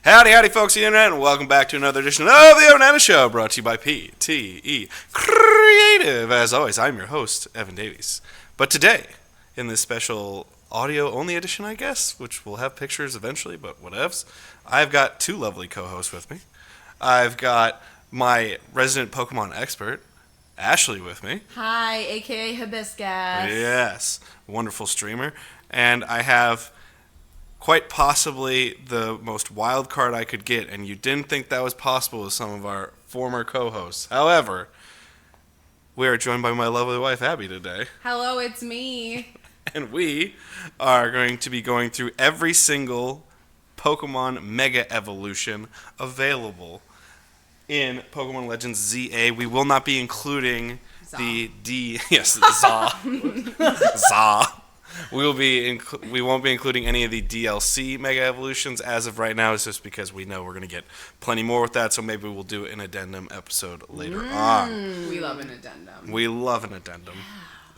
Howdy, howdy, folks of the internet, and welcome back to another edition of the ONETA Show, brought to you by PTE Creative. As always, I'm your host, Evan Davies. But today, in this special audio-only edition, I guess, which will have pictures eventually, but whatevs, I've got two lovely co-hosts with me. I've got my resident Pokemon expert, Ashley, with me. Hi, aka Hibiscus. Yes, wonderful streamer. And I have quite possibly the most wild card I could get, and you didn't think that was possible with some of our former co-hosts. However, we are joined by my lovely wife, Abby, today. Hello, it's me. And we are going to be going through every single Pokemon Mega Evolution available in Pokemon Legends ZA. We will not be including the ZA. ZA. We won't be including any of the DLC Mega Evolutions as of right now. It's just because we know we're going to get plenty more with that, so maybe we'll do an addendum episode later on. We love an addendum. We love an addendum.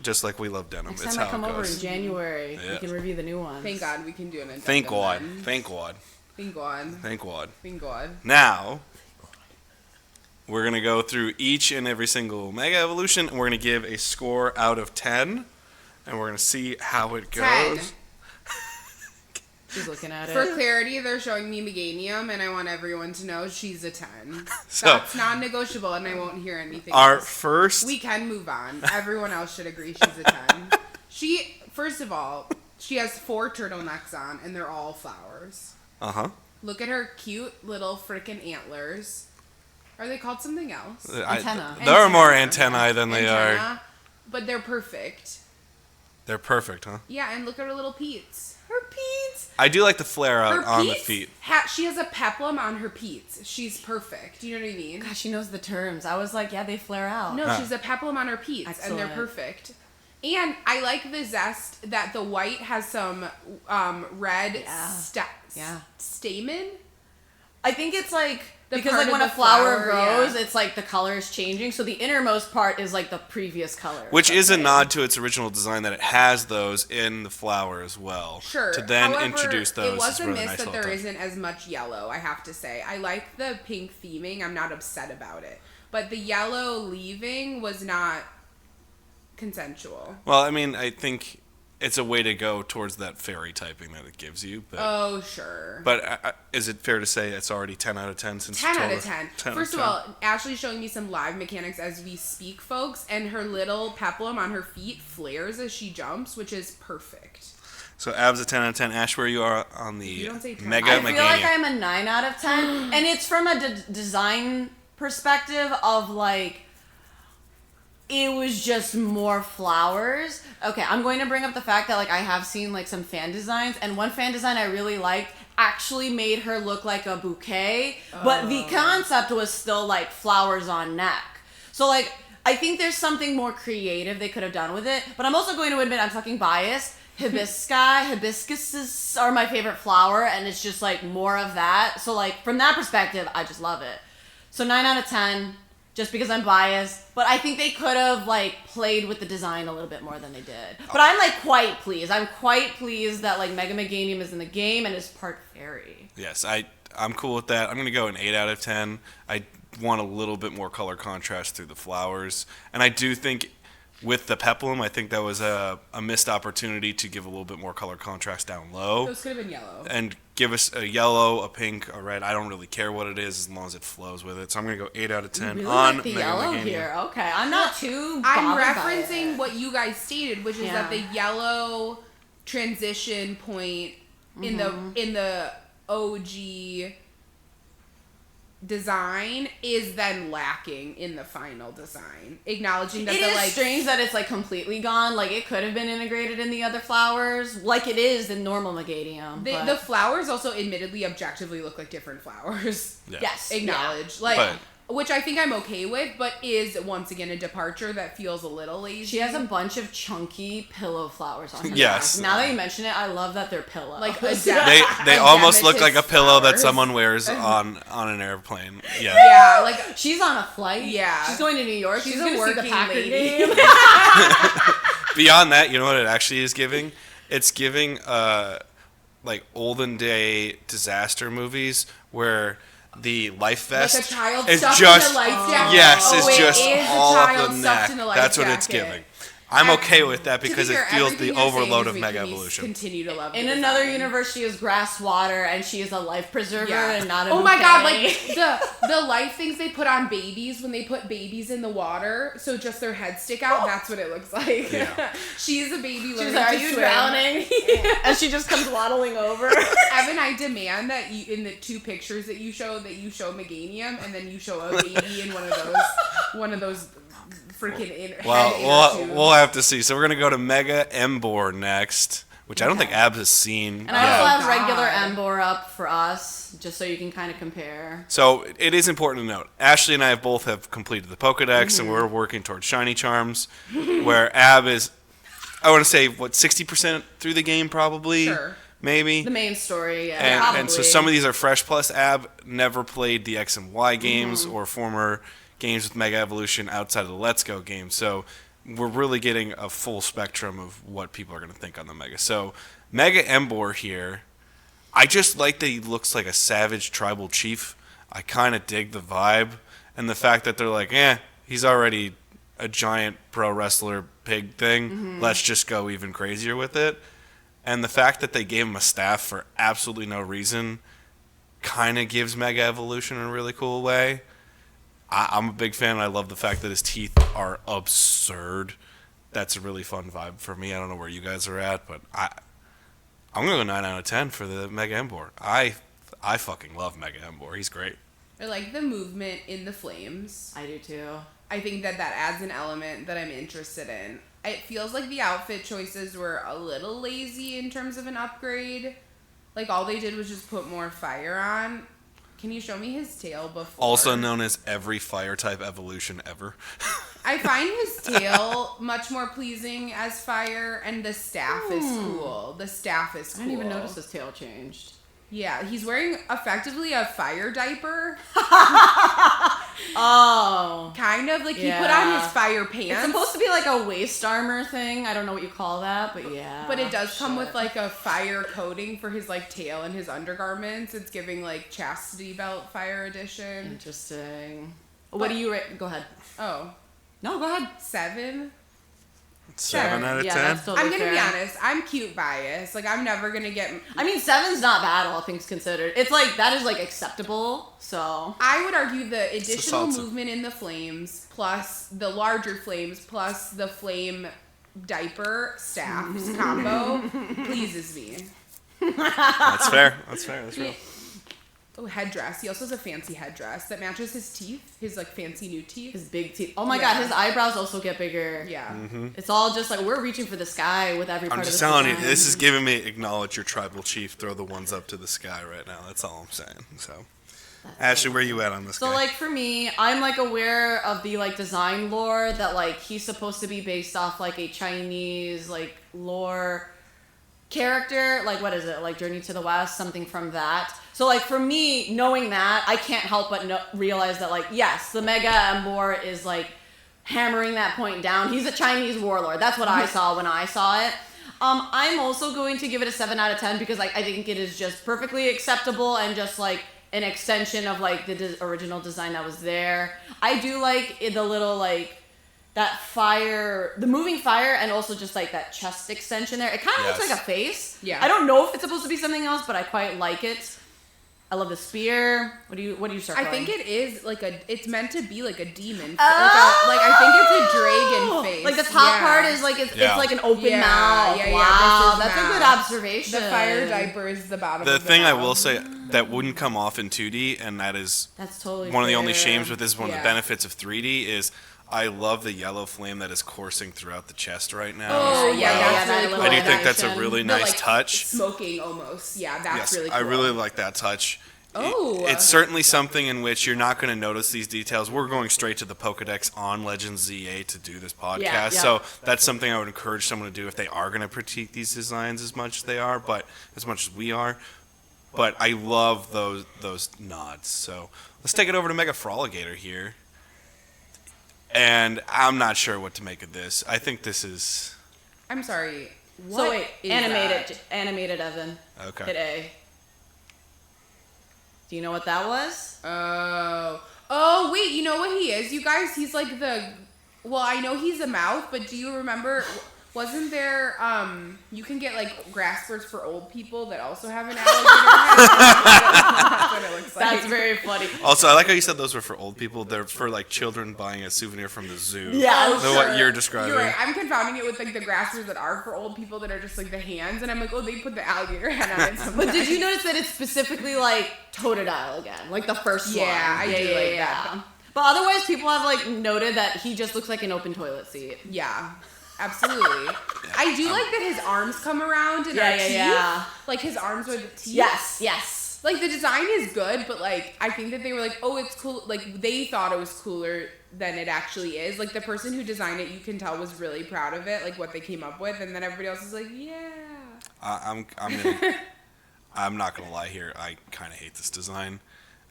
Just like we love denim. Next it's time how I come it over goes. in January, we can review the new ones. Thank God we can do an addendum. Thank God. then. Thank God. Thank God. Thank God. Thank God. Now, we're going to go through each and every single Mega Evolution, and we're going to give a score out of 10, and we're going to see how it goes. 10. She's looking at it. For clarity, they're showing me Meganium, and I want everyone to know she's a 10. So, That's non-negotiable, and I won't hear anything our else. first... We can move on. Everyone else should agree she's a 10. First of all, she has 4 turtlenecks on, and they're all flowers. Uh-huh. Look at her cute little frickin' antlers. Are they called something else? Antenna. There are more antennae than they are. Antenna, but they're perfect. They're perfect, huh? Yeah, and look at her little peats. Her peats! I do like the flare out Her on the peats feet. she has a peplum on her peats. She's perfect. Do you know what I mean? Gosh, she knows the terms. I was like, yeah, they flare out. No, she's a peplum on her peats, and they're Excellent. perfect. And I like the zest that the white has some red stamen. I think it's like, The because part like when of a the flower flower, grows, it's like the color is changing. So the innermost part is like the previous color. Which is a nod to its original design that it has those in the flower as well. Sure. To then However, introduce those it was is a really miss nice that little there touch. isn't as much yellow, I have to say. I like the pink theming. I'm not upset about it. But the yellow leaving was not consensual. Well, I mean, I think it's a way to go towards that fairy typing that it gives you. But, Oh, sure. But is it fair to say it's already 10 out of 10 since 10 you out told of us? 10. First of all, Ashley's showing me some live mechanics as we speak, folks, and her little peplum on her feet flares as she jumps, which is perfect. So Ab's a 10 out of 10. Ash, where you are on the You don't say 10. Mega I feel like Meganium? I'm a 9 out of 10. And it's from a design perspective of like, it was just more flowers. Okay, I'm going to bring up the fact that like I have seen like some fan designs, and one fan design I really liked actually made her look like a bouquet, but the concept was still like flowers on neck. So like I think there's something more creative they could have done with it, but I'm also going to admit I'm fucking biased. Hibiscuses are my favorite flower, and it's just like more of that. So like from that perspective, I just love it. So 9 out of 10. Just because I'm biased, but I think they could have like played with the design a little bit more than they did. But I'm like quite pleased. I'm quite pleased that like Mega Meganium is in the game and is part fairy. Yes, I'm cool with that. I'm going to go an 8 out of 10. I want a little bit more color contrast through the flowers. And I do think with the peplum, I think that was a missed opportunity to give a little bit more color contrast down low. Those could have been yellow. And give us a yellow, a pink, a red. I don't really care what it is as long as it flows with it. So I'm going to go 8 out of 10 Really on like the Mega yellow Meganium. here. Okay, I'm not too. I'm bothered by referencing it. what you guys stated, which is that the yellow transition point in the OG design is then lacking in the final design. Acknowledging that It is strange that it's like completely gone. Like it could have been integrated in the other flowers, like it is in normal Meganium. the flowers also admittedly objectively look like different flowers. Yeah. Yes, Acknowledge. Which I think I'm okay with, but is once again a departure that feels a little lazy. She has a bunch of chunky pillow flowers on her Yes. neck. Now that you mention it, I love that they're pillows. Like They almost look like a pillow that flowers. someone wears on an airplane. Yeah. Yeah, like she's on a flight. Yeah. She's going to New York. She's She's a going to see the working Packer lady. game. Beyond that, you know what it actually is giving? It's giving like olden day disaster movies where the life vest Like a child is stuffed just in a life jacket. yes, Oh, it's it just is a all child of the stuffed neck. in a life That's what it's jacket. giving. I'm okay with that because To be it fair, feels everything the you're saying overload is of making Mega me Evolution. Continue to love. In the another design. universe, she is grass water, and she is a life preserver Yeah. and not a Oh my god, bouquet. like the life things they put on babies when they put babies in the water, so just their heads stick out. That's what it looks like. Yeah. She's a baby. She's learning like, "Are to you swim." drowning?" And she just comes waddling over. Evan, I demand that you, in the 2 pictures that you show Meganium, and then you show a baby in one of those freaking head Well, inner we'll have to see. So we're gonna go to Mega Embor next, which I don't think Abs has seen. And I also yet. have regular Embor up for us, just so you can kind of compare. So it is important to note. Ashley and I both have completed the Pokedex, and we're working towards Shiny Charms, where Ab is, I want to say, 60% through the game, probably, Sure. maybe. The main story, yeah. And so some of these are fresh. Plus, Ab never played the X and Y games or former games with Mega Evolution outside of the Let's Go game. So we're really getting a full spectrum of what people are going to think on the Mega. So Mega Embor here, I just like that he looks like a savage tribal chief. I kind of dig the vibe. And the fact that they're like, he's already a giant pro wrestler pig thing. Let's just go even crazier with it. And the fact that they gave him a staff for absolutely no reason kind of gives Mega Evolution in a really cool way. I'm a big fan. I love the fact that his teeth are absurd. That's a really fun vibe for me. I don't know where you guys are at, but I'm going to go 9 out of 10 for the Mega Embor. I fucking love Mega Embor. He's great. I like the movement in the flames. I do too. I think that adds an element that I'm interested in. It feels like the outfit choices were a little lazy in terms of an upgrade. Like, all they did was just put more fire on. Can you show me his tail before? Also known as every fire type evolution ever. I find his tail much more pleasing as fire, and the staff is cool. The staff is cool. I didn't even notice his tail changed. Yeah, he's wearing effectively a fire diaper. Oh. Kind of. Like, he put on his fire pants. It's supposed to be like a waist armor thing. I don't know what you call that, but yeah. But it does come with, like, a fire coating for his, like, tail and his undergarments. It's giving, like, chastity belt fire edition. Interesting. What do you rate? Go ahead. Oh. No, go ahead. 7? 7 out of 10? Yeah, that's totally I'm gonna fair. be honest. I'm cute biased. Like, I'm never gonna get... I mean, 7's not bad, all things considered. It's like, that is like acceptable, so. I would argue the additional salsa. movement in the flames, plus the larger flames, plus the flame diaper staffs combo pleases me. That's fair. That's fair. That's real. Oh, headdress. He also has a fancy headdress that matches his teeth. His, like, fancy new teeth. His big teeth. Oh my Yeah. god, his eyebrows also get bigger. Yeah. It's all just like, we're reaching for the sky with every part I'm of just this telling you, design. this is giving me acknowledge your tribal chief. Throw the ones up to the sky right now. That's all I'm saying. So, Ashley, where you at on this So guy? like for me, I'm like aware of the like design lore that like he's supposed to be based off like a Chinese like lore character. Like what is it? Like Journey to the West, something from that. So like for me, knowing that, I can't help but realize that like yes, the Mega Embor is like hammering that point down. He's a Chinese warlord. That's what I saw when I saw it. I'm also going to give it a 7 out of 10 because like I think it is just perfectly acceptable and just like an extension of like the original design that was there. I do like the little like that fire, the moving fire, and also just like that chest extension there. It kind of looks Yes. like a face. Yeah. I don't know if it's supposed to be something else, but I quite like it. I love the spear. What do you circling? I think it is like it's meant to be like a demon. Oh! Like I think it's a dragon face. Like the top Yeah. part is like it's Yeah. like an open Yeah, mouth. yeah, yeah, Wow, this is that's a good mouth. observation. The fire diaper is the bottom. The of thing I mouth. will say that wouldn't come off in 2D, and that is That's totally one of the only fair. shames with this. One of Yeah. the benefits of 3D is I love the yellow flame that is coursing throughout the chest right now. Oh as yeah, well. that's really cool. I do think that's a action. really The, nice like, touch. Smoking almost. Yeah, that's Yes, really cool. I really like that touch. Oh. It's certainly something in which you're not going to notice these details. We're going straight to the Pokedex on Legends ZA to do this podcast, Yeah. so that's something I would encourage someone to do if they are going to critique these designs as much as they are, but as much as we are. But I love those nods. So let's take it over to Mega Froligator here, and I'm not sure what to make of this. I think this is. I'm sorry. So wait, is animated Evan. Okay. Hit A. Do you know what that was? Oh, wait, you know what he is, you guys? He's like well, I know he's a mouth, but do you remember, wasn't there, you can get like graspers for old people that also have an alligator head? That's what it looks like. That's very funny. Also, I like how you said those were for old people. They're for like children buying a souvenir from the zoo. Yeah, Know what you're describing. You're right. I'm confounding it with like the graspers that are for old people that are just like the hands, and I'm like, oh, they put the alligator head on it. But did you notice that it's specifically like Totodile again, like the first one? Yeah, I do like that. But otherwise, people have like noted that he just looks like an open toilet seat. Yeah, absolutely. I do like that his arms come around and our teeth. Yeah. Like his arms are the teeth. Yes. Like the design is good, but like I think that they were like, oh, it's cool. Like they thought it was cooler than it actually is. Like the person who designed it, you can tell was really proud of it, like what they came up with, and then everybody else is like, yeah. I'm not gonna lie here. I kind of hate this design.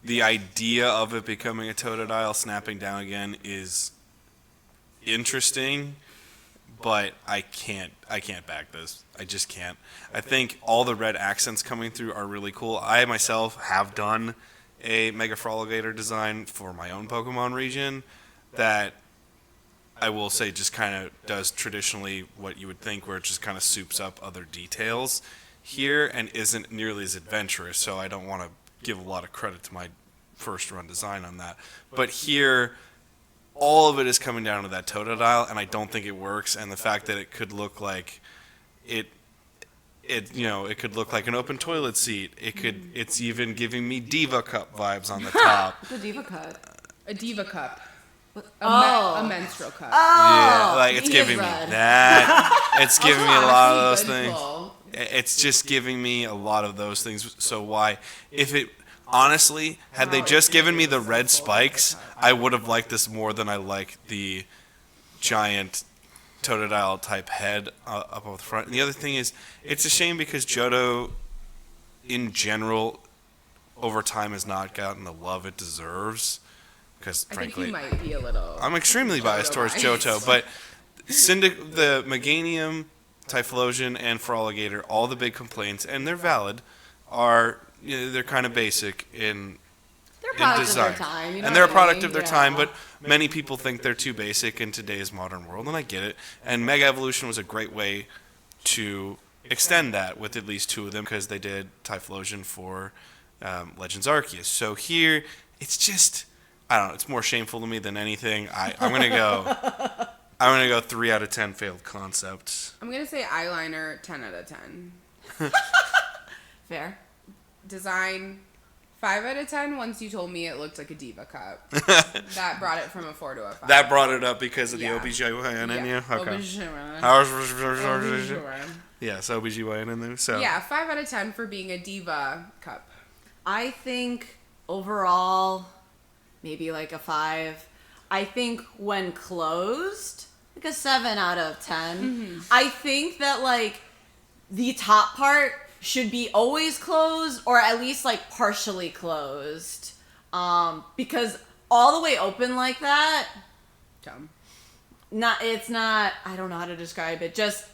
The idea of it becoming a Totodile snapping down again is interesting, but I can't back this. I just can't. I think all the red accents coming through are really cool. I myself have done a Mega Froligator design for my own Pokemon region that I will say just kind of does traditionally what you would think, where it just kind of soups up other details here and isn't nearly as adventurous, so I don't want to give a lot of credit to my first run design on that. But here, all of it is coming down to that Totodile, and I don't think it works. And the fact that it could look like it could look like an open toilet seat. It's even giving me Diva Cup vibes on the top. The Diva Cup. A Diva cup. Oh. A menstrual cup. Yeah, like it's he giving is me red. that. It's giving me a lot of those Honestly, good things. pull. It's just giving me a lot of those things. So why, if it honestly had they just given me the red spikes, I would have liked this more than I like the giant Totodile type head up on the front. And the other thing is, it's a shame because Johto, in general, over time has not gotten the love it deserves. Because I think frankly, you might be a little. I'm extremely biased towards biased. Johto, but the Meganium, Typhlosion, and Froligator, all the big complaints, and they're valid, are they're kind of basic in They're a product design. of their time. You know And they're a what I product mean? of their time, but many people think they're too basic in today's modern world, and I get it. And Mega Evolution was a great way to extend that with at least two of them, because they did Typhlosion for Legends Arceus. So here, it's just, I don't know, it's more shameful to me than anything. I'm gonna go 3 out of 10 failed concepts. I'm gonna say eyeliner 10 out of 10. Fair. Design 5 out of 10. Once you told me it looked like a Diva cup, that brought it from a 4 to a 5. That brought it up because of Yeah. the OBGYN in you? Okay. OBGYN. Yes, OBGYN in there. So. Yeah, 5 out of 10 for being a Diva cup. I think overall, maybe like a 5. I think when closed, like a 7 out of 10. Mm-hmm. I think that like the top part should be always closed or at least like partially closed. Because all the way open like that, Dumb. it's not, I don't know how to describe it. Just,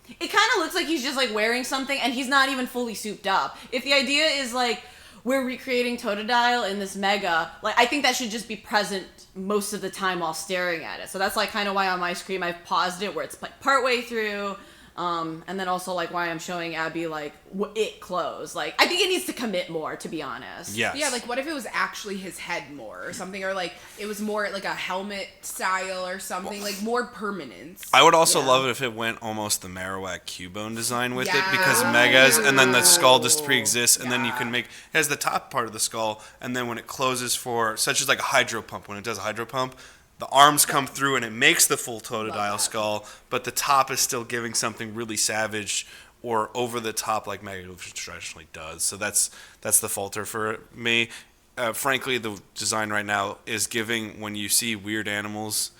it kind of looks like he's just like wearing something and he's not even fully souped up. If the idea is like, we're recreating Totodile in this Mega, like I think that should just be present most of the time while staring at it. So that's like kind of why on my screen I've paused it where it's like partway through. And then also like why I'm showing Abby like it closed. Like I think it needs to commit more, to be honest. Yes. Yeah, like what if it was actually his head more or something, or like it was more like a helmet style or something, like more permanence. I would also Yeah. love it if it went almost the Marowak Cubone design with it, Yeah. because Megas, and then the skull just pre-exists, and then you Yeah. can make, it has the top part of the skull, and then when it closes for, such as like a hydro pump, when it does a hydro pump, the arms come through and it makes the full Totodile skull, but the top is still giving something really savage or over the top like Mega Evolution traditionally does. So that's the falter for me. Frankly, the design right now is giving, when you see weird animals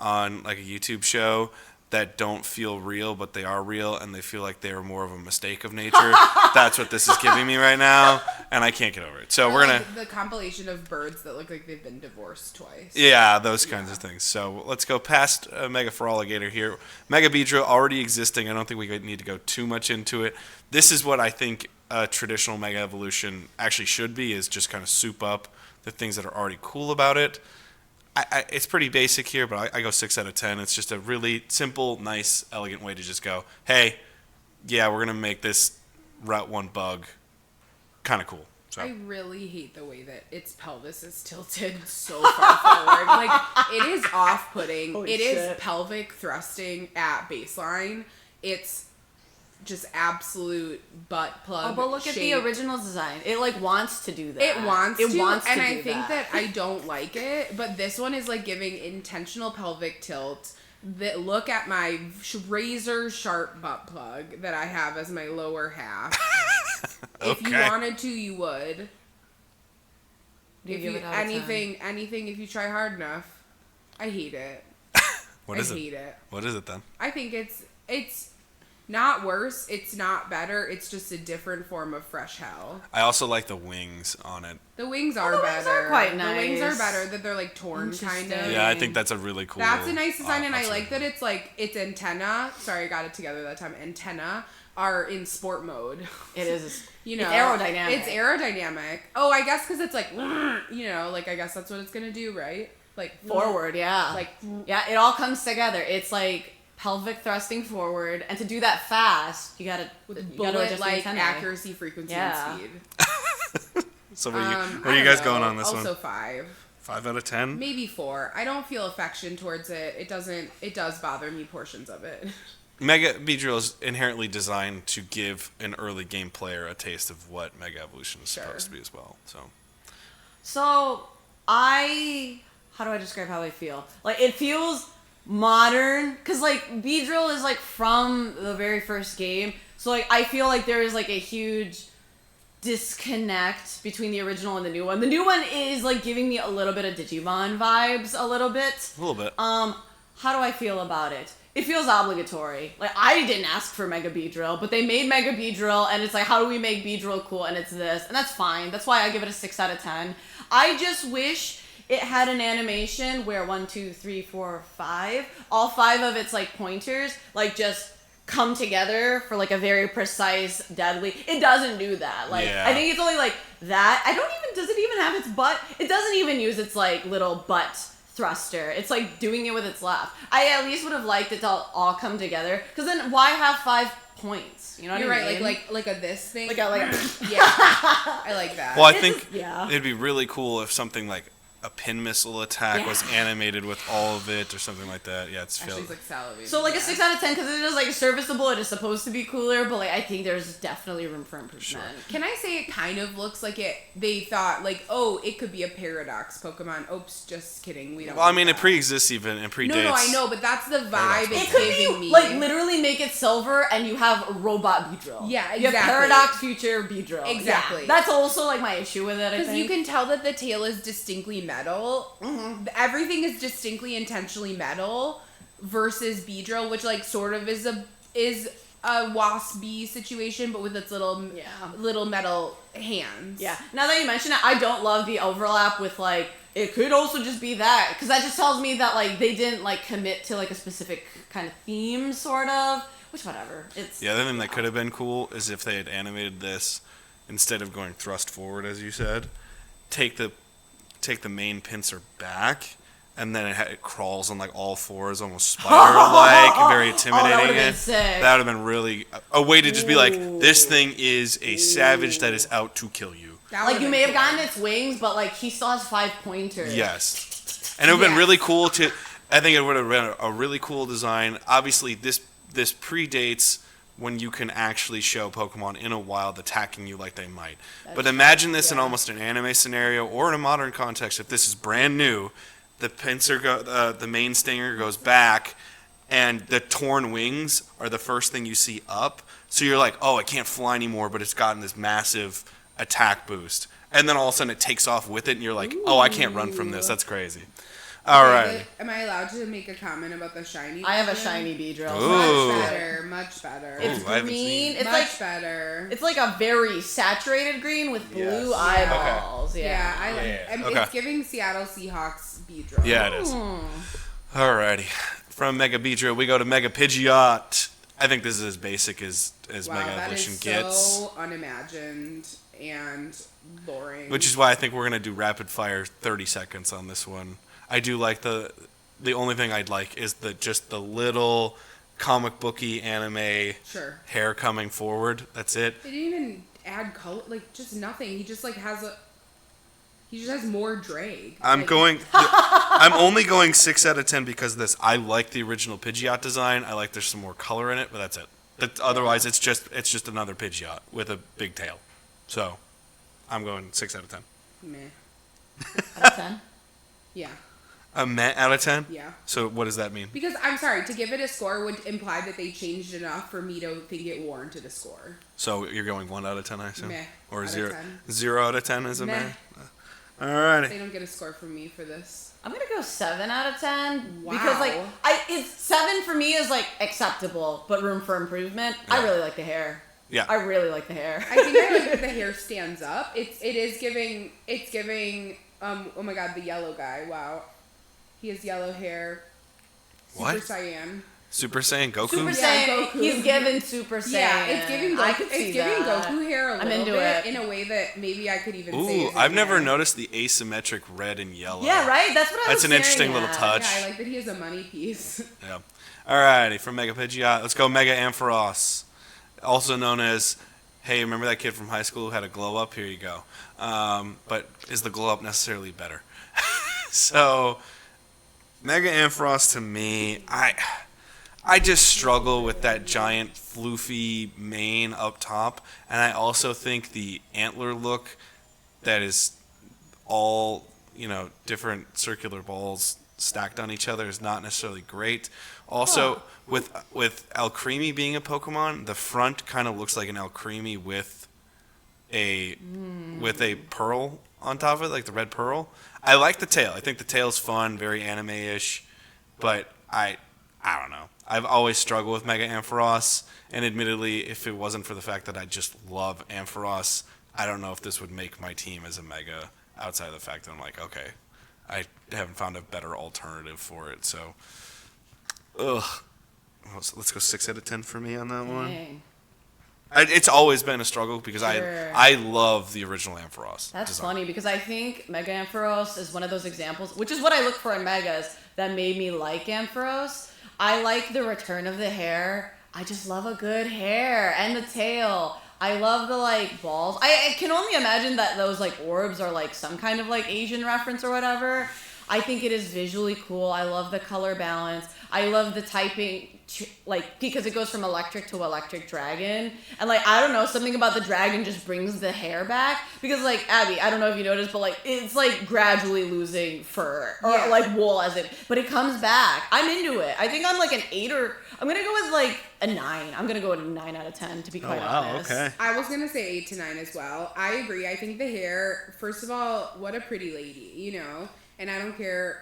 on like a YouTube show, that don't feel real, but they are real, and they feel like they are more of a mistake of nature. That's what this is giving me right now, and I can't get over it. So we're gonna the compilation of birds that look like they've been divorced twice. yeah, those kinds of things. So let's go past Mega Feraligatr here. Mega Beedrill already existing. I don't think we need to go too much into it. This is what I think a traditional Mega Evolution actually should be, is just kind of soup up the things that are already cool about it. It's pretty basic here, but I go 6 out of 10. It's just a really simple, nice, elegant way to just go, hey, yeah, we're going to make this Route 1 bug kind of cool. So. I really hate the way that its pelvis is tilted so far forward. Like, it is off-putting. Holy It is shit. pelvic thrusting at baseline. It's just absolute butt plug. Oh, but look at the shape. original design. It like wants to do that. It wants It to, wants and to I do think that I don't like it. But this one is like giving intentional pelvic tilt. That look at my razor sharp butt plug that I have as my lower half. If you Okay. wanted to, you would. Do you If give you, it out of 10? anything, if you try hard enough. I hate it. What is I it? hate it. What is it then? I think it's not worse. It's not better. It's just a different form of fresh hell. I also like the wings on it. The wings are the wings better. are quite The wings are nice. better. That they're like torn kind of. Interesting. Yeah, I think that's a really cool. That's a nice design, and I that's like really that it's like its antenna. Sorry, I got it together that time. Antenna are in sport mode. It is. You know, It's aerodynamic. It's aerodynamic. Oh, I guess because it's like, you know, like I guess that's what it's gonna do, right? Like Forward, yeah. Like Yeah, it all comes together. It's like pelvic thrusting forward, and to do that fast, you gotta adjust the bullet-like antennae. accuracy, frequency, Yeah. and speed. So what are I you don't guys know. going on this also one? 5. 5 out of 10? Maybe 4. I don't feel affection towards it. It doesn't. It does bother me portions of it. Mega Beedrill is inherently designed to give an early game player a taste of what Mega Evolution is Sure. supposed to be as well. So So, how do I describe how I feel? Like, it feels modern, because, like, Beedrill is, like, from the very first game. So, like, I feel like there is, like, a huge disconnect between the original and the new one. The new one is, like, giving me a little bit of Digimon vibes, a little bit. a little bit. How do I feel about it? It feels obligatory. Like, I didn't ask for Mega Beedrill, but they made Mega Beedrill, and it's like, how do we make Beedrill cool? And it's this, and that's fine. That's why I give it a 6 out of 10. I just wish it had an animation where 1, 2, 3, 4, 5, all 5 of its like pointers, like just come together for like a very precise deadly. It doesn't do that. Like, Yeah. I think it's only like that. Does it even have its butt? It doesn't even use its like little butt thruster. It's like doing it with its left. I at least would have liked it to all come together, because then why have 5 points? You know what You're I right. mean? Like a this thing. like a yeah. I like that. Well, I It's think just- yeah. it'd be really cool if something like a pin missile attack was Yeah. animated with all of it or something like that. Yeah, it's Actually, feel it's like salivating. So like a yeah. 6 out of 10, because it is like serviceable. It is supposed to be cooler, but like I think there's definitely room for improvement. Can I say it kind of looks like it? They thought like, oh, it could be a paradox Pokemon. Oops, just kidding. We don't. Well, I want mean, it that. pre-exists even and predates. No, I know, but that's the vibe It it's could giving be me. like literally make it silver and you have robot Beedrill. Yeah, You have exactly. Paradox Future Beedrill. Exactly. Yeah, that's also like my issue with it. I Because think you can tell that the tail is distinctly metal. Mm-hmm. Everything is distinctly intentionally metal versus Beedrill, which like sort of is a wasp bee situation, but with its little metal hands. Yeah. Now that you mention it, I don't love the overlap with like it could also just be that, because that just tells me that like they didn't like commit to like a specific kind of theme, sort of. Which whatever. It's The other thing that could have been cool is if they had animated this instead of going thrust forward, as you said. Take the main pincer back, and then it crawls on like all fours, almost spider-like, very intimidating. that would've been sick. That would have been really a way to just be like, this thing is a savage that is out to kill you. That like would've you been may have cool. gotten its wings, but like he still has 5 pointers. Yes, and it would have been Yes. really cool to. I think it would have been a really cool design. Obviously, this predates when you can actually show Pokemon in a wild attacking you like they might. But imagine this in almost an anime scenario or in a modern context. If this is brand new, the pincer, the main stinger goes back, and the torn wings are the first thing you see up. So you're like, oh, it can't fly anymore, but it's gotten this massive attack boost. And then all of a sudden it takes off with it, and you're like, oh, I can't run from this. That's crazy. All right. Am I allowed to make a comment about the shiny? I have a version? shiny Beedrill. Ooh. Much better. It's Ooh, I haven't green. seen- It's much like better. it's like a very saturated green with blue Yes. eyeballs. Yeah, I like. Yeah. Okay. It's giving Seattle Seahawks Beedrill. Yeah, it is. Hmm. Alrighty. From Mega Beedrill, we go to Mega Pidgeot. I think this is as basic as Wow, Mega that Evolution is gets. so unimagined and boring. Which is why I think we're gonna do rapid fire 30 seconds on this one. I do like the only thing I'd like is just the little comic booky anime Sure. hair coming forward. That's it. They didn't even add color, like just nothing. He just like he just has more drag. I'm only going 6 out of 10 because of this. I like the original Pidgeot design. I like there's some more color in it, but that's it. Otherwise, it's just another Pidgeot with a big tail. So, I'm going 6 out of 10. Meh. Out of 10. Yeah. A meh out of 10? Yeah. So, what does that mean? Because I'm sorry, to give it a score would imply that they changed enough for me to think it warranted a score. So, you're going 1 out of 10, I assume? Meh. Or Out of 0 10. out of 10 is a meh? Meh. Alrighty. They don't get a score from me for this. I'm gonna go 7 out of 10 Wow. because it's 7 for me is like acceptable, but room for improvement. Yeah. I really like the hair. Yeah. I really like the hair. I think I like that the hair stands up. It's giving oh my god, the yellow guy. Wow. He has yellow hair. Super What? Cyan. Super Saiyan Goku? Super Yeah, Saiyan. Goku. He's given Super Saiyan. Yeah, it's giving Goku. I could see it's giving that. Goku hair a I'm little into bit it. in a way that maybe I could even say. Ooh, is his I've never hair. noticed the asymmetric red and yellow. Yeah, right. That's what I was That's an staring interesting little at. touch. Yeah, I like that he has a money piece. Yeah. Alrighty, from Mega Pidgeot, let's go Mega Ampharos. Also known as, hey, remember that kid from high school who had a glow up? Here you go. But is the glow up necessarily better? So, Mega Ampharos to me, I just struggle with that giant floofy mane up top, and I also think the antler look that is all, different circular balls stacked on each other is not necessarily great. Also, with Alcremie being a Pokemon, the front kind of looks like an Alcremie with a pearl on top of it, like the red pearl. I like the tail. I think the tail's fun, very anime-ish, but I don't know. I've always struggled with Mega Ampharos, and admittedly, if it wasn't for the fact that I just love Ampharos, I don't know if this would make my team as a Mega, outside of the fact that I'm like, okay, I haven't found a better alternative for it, so... Ugh. Well, so let's go 6 out of 10 for me on that one. Dang. It's always been a struggle because Sure. I love the original Ampharos. That's design. funny because I think Mega Ampharos is one of those examples, which is what I look for in Megas, that made me like Ampharos. I like the return of the hair. I just love a good hair and the tail. I love the balls. I can only imagine that those orbs are some kind of Asian reference or whatever. I think it is visually cool. I love the color balance. I love the typing, because it goes from electric to electric dragon. And, I don't know, something about the dragon just brings the hair back. Because, Abby, I don't know if you noticed, but, it's, gradually losing fur. Or, Yeah. wool, as in. But it comes back. I'm into it. I think I'm, an 8 or... I'm going to go with, a 9. I'm going to go with a 9 out of 10, to be quite honest. Okay. I was gonna say 8 to 9 as well. I agree. I think the hair. First of all, what a pretty lady, And I don't care.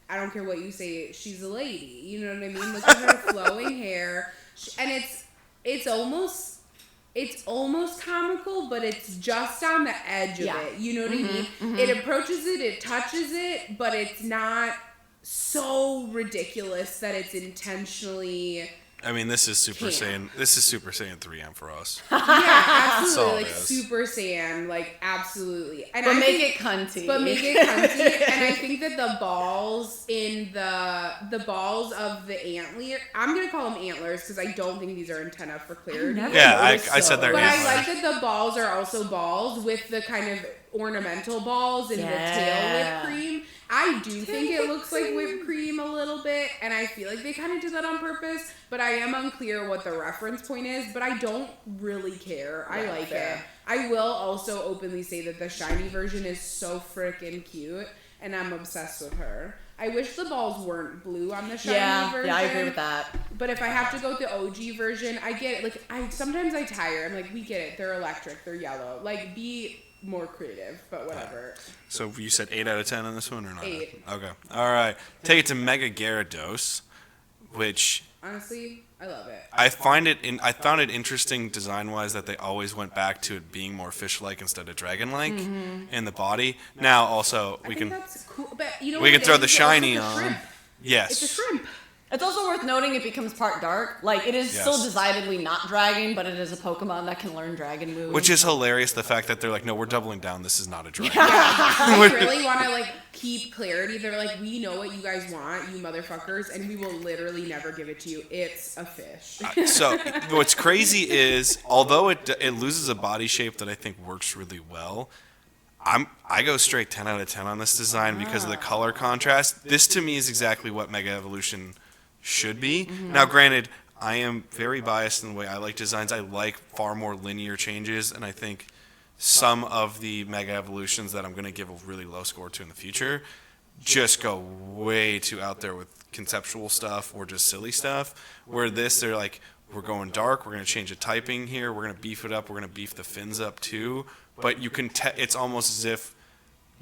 I don't care what you say. She's a lady. You know what I mean? Look at her flowing hair, and it's almost comical, but it's just on the edge of Yeah. it. You know what I mean? Mm-hmm. It approaches it, it touches it, but it's not so ridiculous that it's intentionally. I mean, this is Super Camp. Saiyan. This is Super Saiyan 3 Ampharos. Yeah, That's all absolutely. it is. Super Saiyan, absolutely. And But I make think- it cunty. But make it cunty, and I think that the balls in the balls of the antler, I'm gonna call them antlers because I don't think these are antennae for clarity. Yeah, I said they're But antlers. I like that the balls are also balls with the kind of ornamental balls and the tail whipped cream. I do think it looks like whipped cream a little bit, and I feel like they kind of did that on purpose, but I am unclear what the reference point is, but I don't really care. I Yeah, like fair. it. I will also openly say that the shiny version is so freaking cute, and I'm obsessed with her. I wish the balls weren't blue on the shiny version. Yeah, I agree with that. But if I have to go with the OG version, I get it. Sometimes I tire. I'm like, we get it. They're electric. They're yellow. more creative, but whatever. So you said 8 out of 10 on this one or not? 8. Okay. All right. Take it to Mega Gyarados, which Honestly, I love it. I found it interesting design-wise that they always went back to it being more fish-like instead of dragon-like in the body. Now also I think that's cool, but you know we what can it throw is? the It's shiny also a on. shrimp. Yes. It's a shrimp. It's also worth noting it becomes part dark. Like, it is still Yes. decidedly not dragon, but it is a Pokemon that can learn dragon moves. Which is hilarious, the fact that they're like, no, we're doubling down. This is not a dragon. They really want to like keep clarity. They're like, we know what you guys want, you motherfuckers, and we will literally never give it to you. It's a fish. So what's crazy is, although it loses a body shape that I think works really well, I go straight 10 out of 10 on this design because of the color contrast. This to me is exactly what Mega Evolution should be. Now, granted, I am very biased in the way I like designs. I like far more linear changes, and I think some of the Mega Evolutions that I'm going to give a really low score to in the future just go way too out there with conceptual stuff or just silly stuff. Where this, they're like, we're going dark, we're going to change the typing here, we're going to beef it up, we're going to beef the fins up too. But you can it's almost as if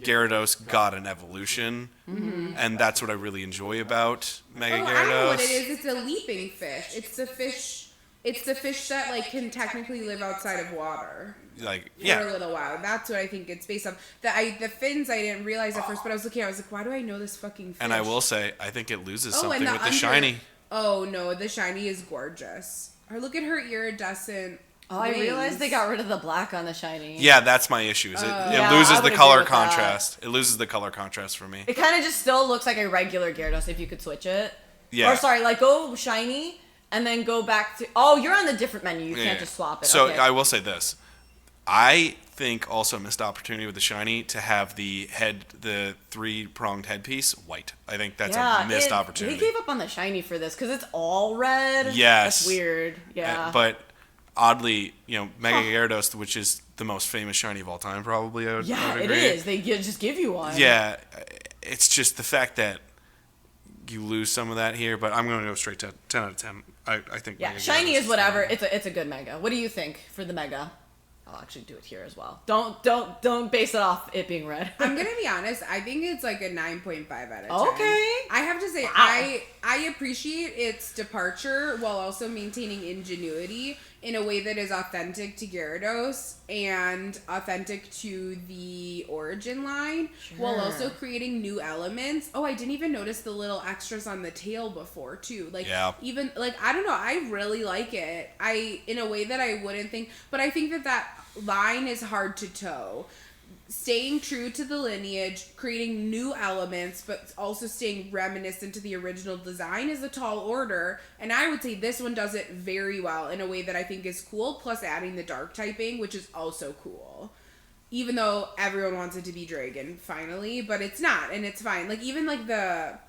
Gyarados got an evolution, and that's what I really enjoy about Mega Gyarados. I know what it is. It's a leaping fish. It's the fish. It's the fish that like can technically live outside of water Like, for a yeah, little while. That's what I think it's based on. The fins I didn't realize at first, but I was looking. I was like, why do I know this fucking fish? and I will say, I think it loses Oh, something and with the shiny. Oh no, the shiny is gorgeous. Or look at her iridescent. Oh, I realized wings. they got rid of the black on the shiny. Yeah, that's my issue. Is it Yeah, loses I the would color agree with that. contrast. It loses the color contrast for me. It kind of just still looks like a regular Gyarados if you could switch it. Yeah. Or sorry, like go shiny and then go back to. Oh, you're on the different menu. You Yeah. can't just swap it. So okay. I will say this. I think also a missed opportunity with the shiny to have the 3-pronged headpiece white. I think that's a missed opportunity. They gave up on the shiny for this because it's all red. Yes. That's weird. Yeah. But oddly, Mega Gyarados, which is the most famous shiny of all time, probably. I would yeah, it agree. is. They just give you one. Yeah, it's just the fact that you lose some of that here. But I'm going to go straight to 10 out of 10. I think. Yeah, Mega shiny Gyarados is whatever. It's a good mega. What do you think for the mega? I'll actually do it here as well. Don't base it off it being red. I'm gonna be honest. I think it's like a 9.5 out of 10. Okay. I have to say, Wow. I appreciate its departure while also maintaining ingenuity in a way that is authentic to Gyarados and authentic to the origin line, while also creating new elements. Oh, I didn't even notice the little extras on the tail before too. Like, Yeah. even like I don't know. I really like it. In a way that I wouldn't think, but I think that line is hard to toe. Staying true to the lineage, creating new elements, but also staying reminiscent to the original design is a tall order. And I would say this one does it very well in a way that I think is cool, plus adding the dark typing, which is also cool. Even though everyone wants it to be dragon, finally, but it's not, and it's fine. Like, even like the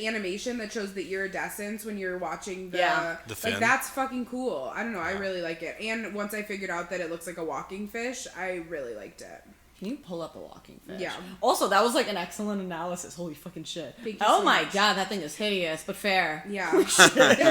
animation that shows the iridescence when you're watching The fin. like, that's fucking cool. I don't know, I really like it. And once I figured out that it looks like a walking fish, I really liked it. Can you pull up a walking fish? Yeah. Also, that was like an excellent analysis. Holy fucking shit. Thank you Oh so my much. god, that thing is hideous, but fair. Yeah. It's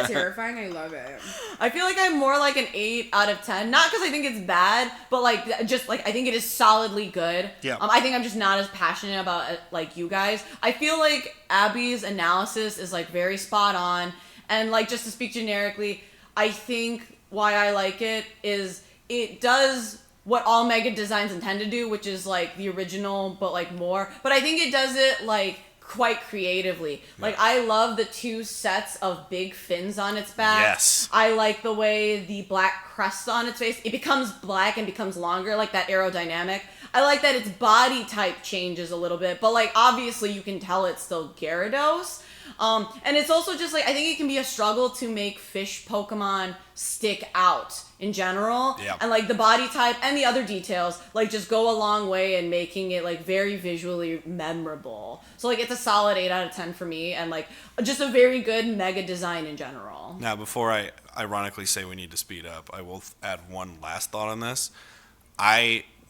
terrifying. I love it. I feel like I'm more like an 8 out of 10. Not because I think it's bad, but like just like I think it is solidly good. Yeah. I think I'm just not as passionate about it like you guys. I feel like Abby's analysis is like very spot on, and like just to speak generically, I think why I like it is it does what all mega designs intend to do, which is like the original but like more. But I think it does it like quite creatively. Like, I love the 2 sets of big fins on its back. Yes. I like the way the black crest on its face, it becomes black and becomes longer, like that aerodynamic. I like that its body type changes a little bit, but like obviously you can tell it's still Gyarados. And it's also just like, I think it can be a struggle to make fish Pokemon stick out in general. Yeah. And like the body type and the other details like just go a long way in making it like very visually memorable. So like it's a solid 8 out of 10 for me, and like just a very good mega design in general. Now, before I ironically say we need to speed up, I will add one last thought on this.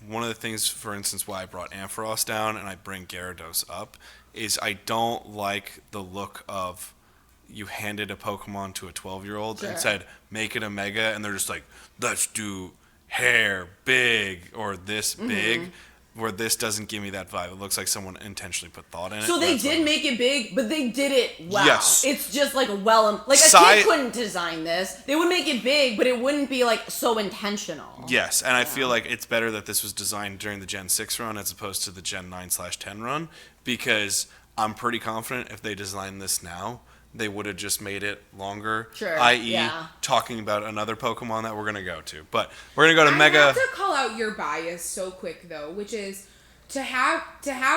One of the things, for instance, why I brought Ampharos down and I bring Gyarados up is I don't like the look of you handed a Pokemon to a 12-year-old and said, make it a Mega, and they're just like, let's do hair big or this big. where this doesn't give me that vibe. It looks like someone intentionally put thought in it. So they That's did why. make it big, but they did it well. Yes. It's just like a kid couldn't design this. They would make it big, but it wouldn't be like so intentional. Yes, and I feel like it's better that this was designed during the Gen 6 run as opposed to the Gen 9/10 run, because I'm pretty confident if they designed this now, they would have just made it longer. Sure, I.e., yeah. talking about another Pokemon that we're going to go to. But we're going to go to Mega. I have to call out your bias so quick, though, which is to have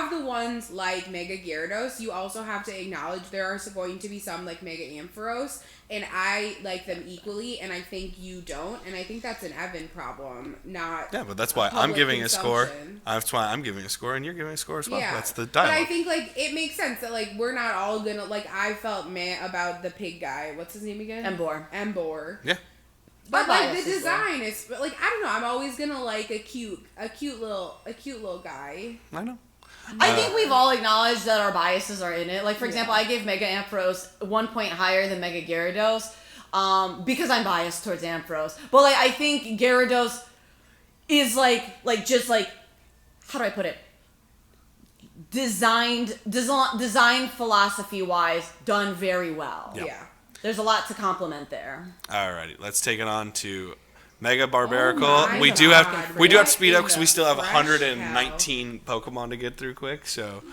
the ones like Mega Gyarados, you also have to acknowledge there are going to be some like Mega Ampharos, and I like them equally, and I think you don't, and I think that's an Evan problem, not Yeah, but that's why I'm public giving a score. consumption. That's why I'm giving a score, and you're giving a score as well. Yeah, That's the but I dialogue. think like it makes sense that like we're not all gonna like I felt meh about the pig guy. What's his name again? Embor. Yeah. But My like bias the is design is like I don't know. I'm always gonna like a cute little guy. I know. I think we've all acknowledged that our biases are in it. Like, for example, I gave Mega Ampharos 1 point higher than Mega Gyarados because I'm biased towards Ampharos. But, like, I think Gyarados is, just how do I put it? Design philosophy-wise, done very well. Yeah. There's a lot to compliment there. Alrighty, let's take it on to Mega Barbaracle. Oh my we do God, have to what speed up in because we the still have fresh 119 Pokemon to get through quick. So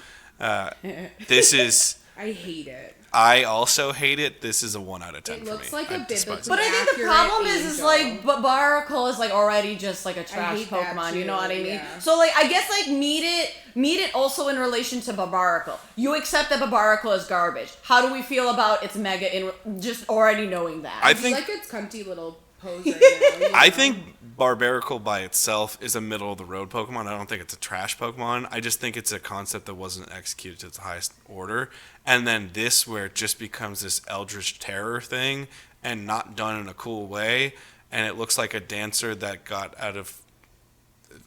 this is. I hate it. I also hate it. This is a 1 out of 10 It for me. looks like a despise biblically it. But I think the accurate problem is angel. like Barbaracle is like already just like a trash hate that Pokemon. You too, know what I mean? yeah. So like I guess like meet it also in relation to Barbaracle. You accept that Barbaracle is garbage. How do we feel about its Mega in just already knowing that? I It's think like its cunty little pose right now. I think Barbaracle by itself is a middle of the road Pokemon. I don't think it's a trash Pokemon. I just think it's a concept that wasn't executed to its highest order. And then this, where it just becomes this Eldritch Terror thing and not done in a cool way. And it looks like a dancer that got out of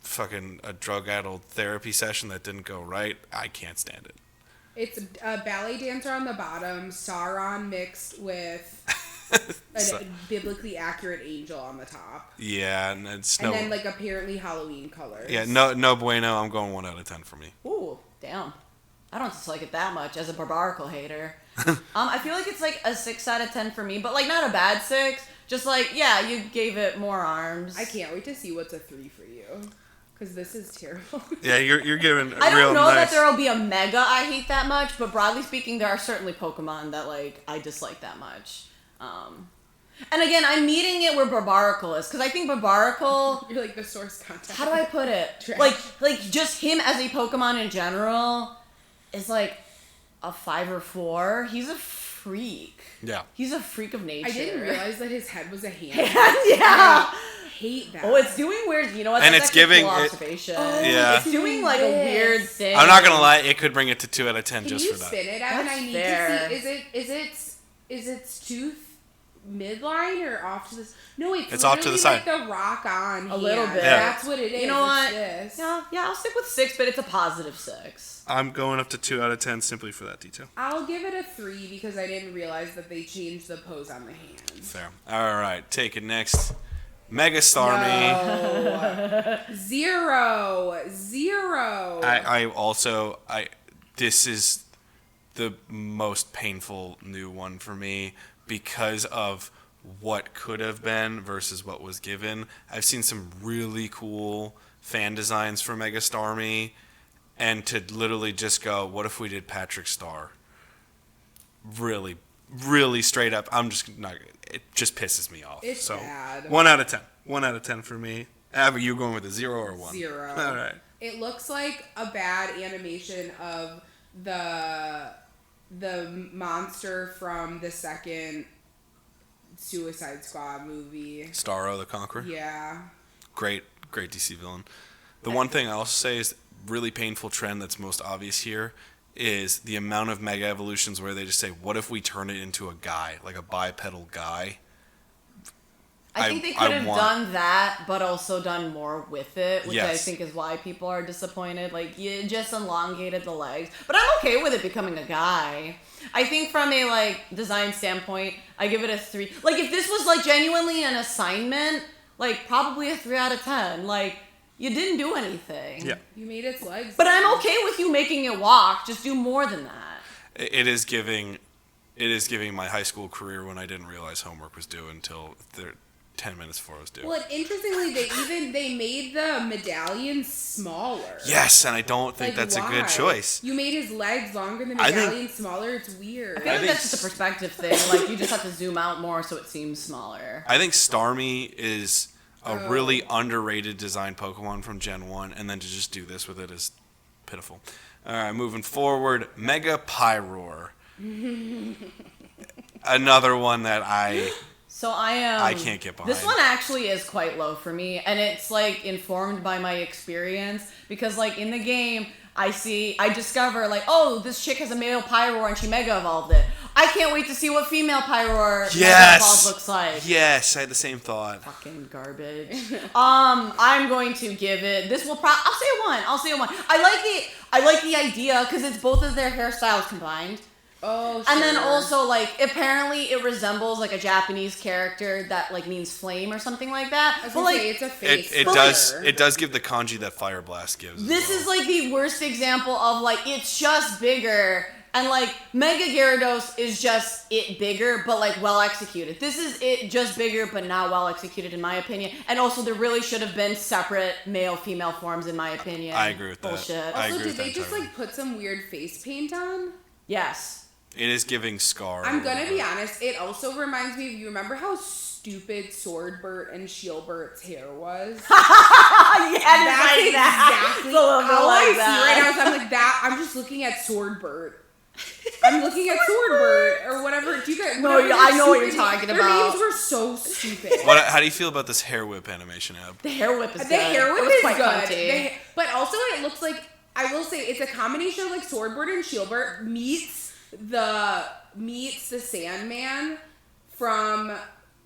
fucking a drug-addled therapy session that didn't go right. I can't stand it. It's a ballet dancer on the bottom, Sauron mixed with So- a biblically accurate angel on the top. Yeah, and it's And no. then like apparently Halloween colors. Yeah, no bueno. I'm going 1 out of 10 for me. Ooh, damn. I don't dislike it that much as a Barbaracle hater. I feel like it's like a 6 out of 10 for me, but like not a bad 6. Just like, yeah, you gave it more arms. I can't wait to see what's a 3 for you. Because this is terrible. Yeah, you're giving. I real don't know nice. that there will be a Mega I hate that much, but broadly speaking, there are certainly Pokemon that like I dislike that much. And again, I'm meeting it where Barbaracle is, because I think Barbaracle, You're like the source content. how do I put it? Trash. Like just him as a Pokemon in general is like a 5 or 4. He's a freak. Yeah. He's a freak of nature. I didn't realize that his head was a hand. yeah. I hate that. Oh, it's doing weird. You know what? And That's it's actually giving cool it- observation. Yeah. It's doing like a weird thing. I'm not gonna lie. It could bring it to 2 out of 10 Can just you for that. spin it, Evan? That's I need fair. to see. Is its tooth midline or off to the? No, It's off to the literally side. Like the rock on. A little bit. Yeah. That's what it is. You know what? It's this. Yeah, I'll stick with 6, but it's a positive 6. I'm going up to 2 out of 10 simply for that detail. I'll give it a 3 because I didn't realize that they changed the pose on the hands. Fair. All right, take it next. Mega Starmie. No. Zero. This is the most painful new one for me because of what could have been versus what was given. I've seen some really cool fan designs for Mega Starmie, and to literally just go, what if we did Patrick Star? Really, really straight up. I'm just not. It just pisses me off. It's so bad. 1 out of 10. 1 out of 10 for me. Abby, you going with a 0 or 1? 0. All right. It looks like a bad animation of the monster from the second Suicide Squad movie. Starro the Conqueror. Yeah. Great DC villain. The one thing I'll say is really painful trend that's most obvious here is the amount of mega evolutions where they just say, what if we turn it into a guy, like a bipedal guy? I think they could have done that, but also done more with it, which I Yes. think is why people are disappointed. Like, you just elongated the legs. But I'm okay with it becoming a guy. I think from a, like, design standpoint, I give it a 3. Like, if this was, like, genuinely an assignment, like, probably a 3 out of 10. Like, You didn't do anything. Yeah. You made its legs. But I'm okay with you making it walk. Just do more than that. It is giving my high school career when I didn't realize homework was due until 10 minutes before it was due. Well, and interestingly, they made the medallion smaller. Yes, and I don't think that's why? a good choice. You made his legs longer, the I think- medallion smaller. It's weird. I feel like that's just a perspective thing. Like, you just have to zoom out more so it seems smaller. I think Starmie is a really underrated design Pokemon from Gen 1, and then to just do this with it is pitiful. All right, moving forward, Mega Pyroar. Another one that So I can't get behind. This one actually is quite low for me, and it's like informed by my experience because like in the game I discover like, oh, this chick has a male Pyroar and she Mega Evolved it. I can't wait to see what female Pyroar Mega Evolved looks like. Yes, I had the same thought. Fucking garbage. I'm going to give it. This will I'll say a 1. I like the idea because it's both of their hairstyles combined. Oh, sure. And then also, like, apparently it resembles, like, a Japanese character that, like, means flame or something like that. I was But, gonna like, say, it's a face. It does give the kanji that Fire Blast gives. this is, like, the worst example of, like, it's just bigger. And, like, Mega Gyarados is just it bigger, but, like, well executed. This is it just bigger, but not well executed, in my opinion. And also, there really should have been separate male-female forms, in my opinion. I agree with that. Bullshit. I Also, agree did with they that just entirely. like put some weird face paint on? Yes. It is giving Scar. I'm gonna be honest. It also reminds me of, you remember how stupid Swordbert and Shieldbert's hair was? That's exactly all I see right now. Is I'm like that. I'm just looking at Swordbert. I'm looking at Swordbert or whatever. Do you guys? No, whatever I their know what you're stupid- talking Their about. names were so stupid. How do you feel about this hair whip animation, Ab? The hair whip is good. The hair It whip was is quite good. cunty. But also it looks like, I will say, it's a combination of like Swordbird and Shieldbert meets the Sandman from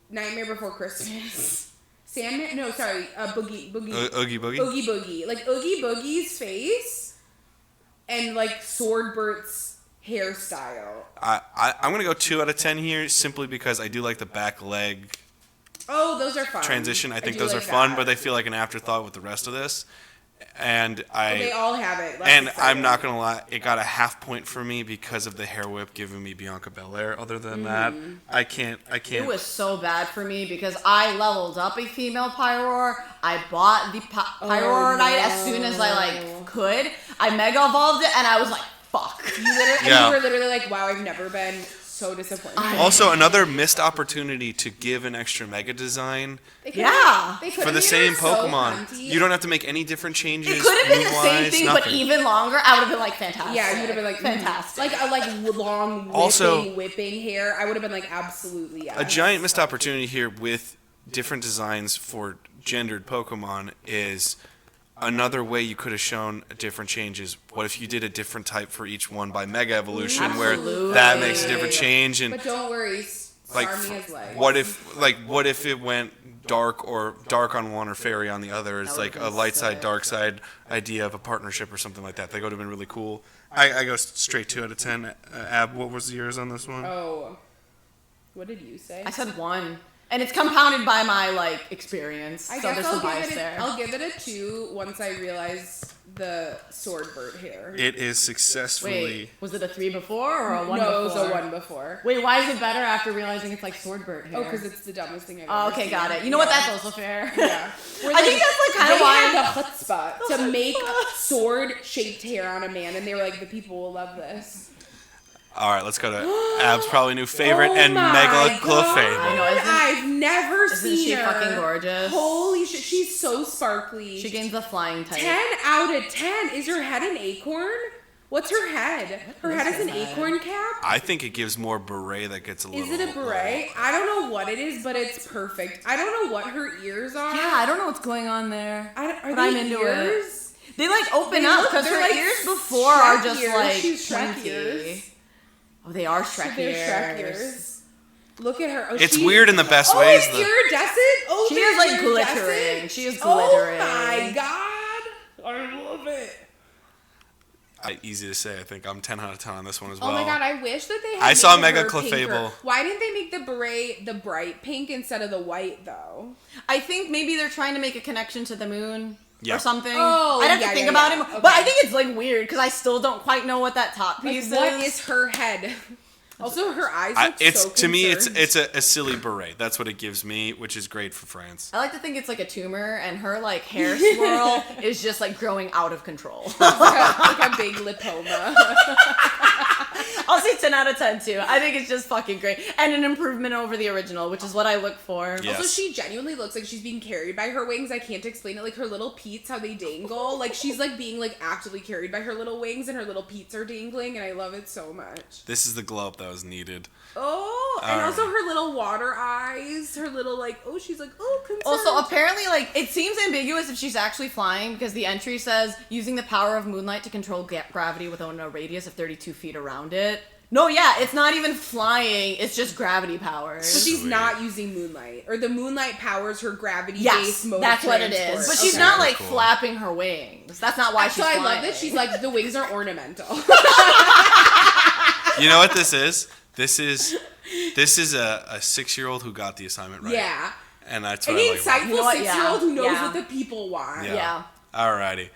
Nightmare Before Christmas. Sandman? No, sorry. Oogie Boogie. Oogie Boogie? Oogie Boogie. Like Oogie Boogie's face and like Swordbert's hairstyle. I'm going to go 2 out of 10 here simply because I do like the back leg Oh, those are fun. transition. I think do those like are fun, that. but they feel like an afterthought with the rest of this. And They all have it. That's I'm exciting. not gonna lie, it got a half point for me because of the hair whip giving me Bianca Belair. Other than that, I can't. It was so bad for me because I leveled up a female Pyroar. I bought the Pyroar Knight as soon as I could. I Mega Evolved it and I was like, fuck. You Yeah. were literally like, wow, I've never been so disappointed. Also, another missed opportunity to give an extra Mega design They could've- Yeah. they could've for the made same her so Pokemon. cunty. You don't have to make any different changes. It could have been the same move-wise, thing, nothing. but even longer. I would have been like, fantastic. Yeah, you would have been like fantastic. like a long whipping hair. I would have been like, absolutely yes. A giant missed opportunity here with different designs for gendered Pokemon is another way you could have shown different changes. What if you did a different type for each one by Mega Evolution, where that makes a different change? And But don't worry, like, Starmie is like. what if it went dark on one or fairy on the other? It's That like would've a been light side, sick. dark side idea of a partnership or something like that. That would have been really cool. I go straight 2 out of 10. Ab, what was yours on this one? Oh, what did you say? I said 1. And it's compounded by my, like, experience. I so guess there's some bias there. I'll give it a 2 once I realize the Swordbert hair. It is successfully. Wait, was it a 3 before or a 1 no, before? it was a 1 before. Wait, why is it better after realizing it's like Swordbert hair? Oh, because it's the dumbest thing I've Oh, ever okay, seen. got it. You know what? That's also fair. Yeah. I think that's like kind of They why. had the chutzpah to make sword-shaped hair on a man, and they were like, the people will love this. All right, let's go to Ab's probably new favorite and my Mega God. I Clefable. know, isn't- I've never Isn't seen she her. fucking gorgeous? Holy shit, she's so sparkly. She gains the flying type. 10 out of 10. Is her head an acorn? What's her head? Her head is an acorn cap? I think it gives more beret that gets a little. Is it a beret? I don't know what it is, but it's perfect. I don't know what her ears are. Yeah, I don't know what's going on there. Are but they I'm into ears? it. They like open They up look- because they're her like ears before are Shrek just ears. like She's Shrek pointy. ears. Oh, they are Shrek They're ears. Shrek ears. Look at her. Oh, It's she- weird in the best Oh, ways. it's iridescent? Oh, She they're is, like, iridescent? glittering. She is glittering. Oh my god. I love it. Easy to say. I think I'm 10 out of 10 on this one as well. Oh my god, I wish that they had I saw made Mega her Clefable. pinker. Why didn't they make the beret the bright pink instead of the white though? I think maybe they're trying to make a connection to the moon. Yeah. or something. Oh, I'd have yeah, to think yeah, about yeah. it. Okay. But I think it's like weird because I still don't quite know what that top Like, piece what is. is her head? Also, her eyes look It's so to me, it's concerned. a silly beret. That's what it gives me, which is great for France. I like to think it's like a tumor, and her like hair swirl is just like growing out of control. like a big lipoma. I'll say 10 out of 10 too. I think it's just fucking great, and an improvement over the original, which is what I look for. Yeah. Also, Yes. she genuinely looks like she's being carried by her wings. I can't explain it. Like her little peats, how they dangle. Like she's like being like actively carried by her little wings, and her little peats are dangling, and I love it so much. This is the glow up that was needed. Oh, and All also right. her little water eyes, her little like, oh, she's like, oh, concerned. Also, apparently, like, it seems ambiguous if she's actually flying because the entry says using the power of moonlight to control gravity within a radius of 32 feet around it. No, yeah, it's not even flying. It's just gravity powers. But she's Sweet. not using moonlight, or the moonlight powers her gravity-based Yes, mode that's of what it transport. is. But she's Okay. not like Cool. flapping her wings. That's not why So she's I flying. love that she's like the wings are ornamental. You know what this is? This is a 6-year-old who got the assignment right. Yeah. And that's And what the I like. about it. insightful You know what? 6-year-old who knows Yeah. what the people want. Yeah. Alrighty.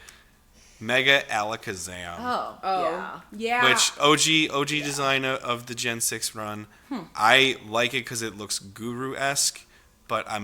Mega Alakazam. Oh, Oh. yeah. Yeah. Which OG design of the Gen 6 run. I like it because it looks Guru-esque, but I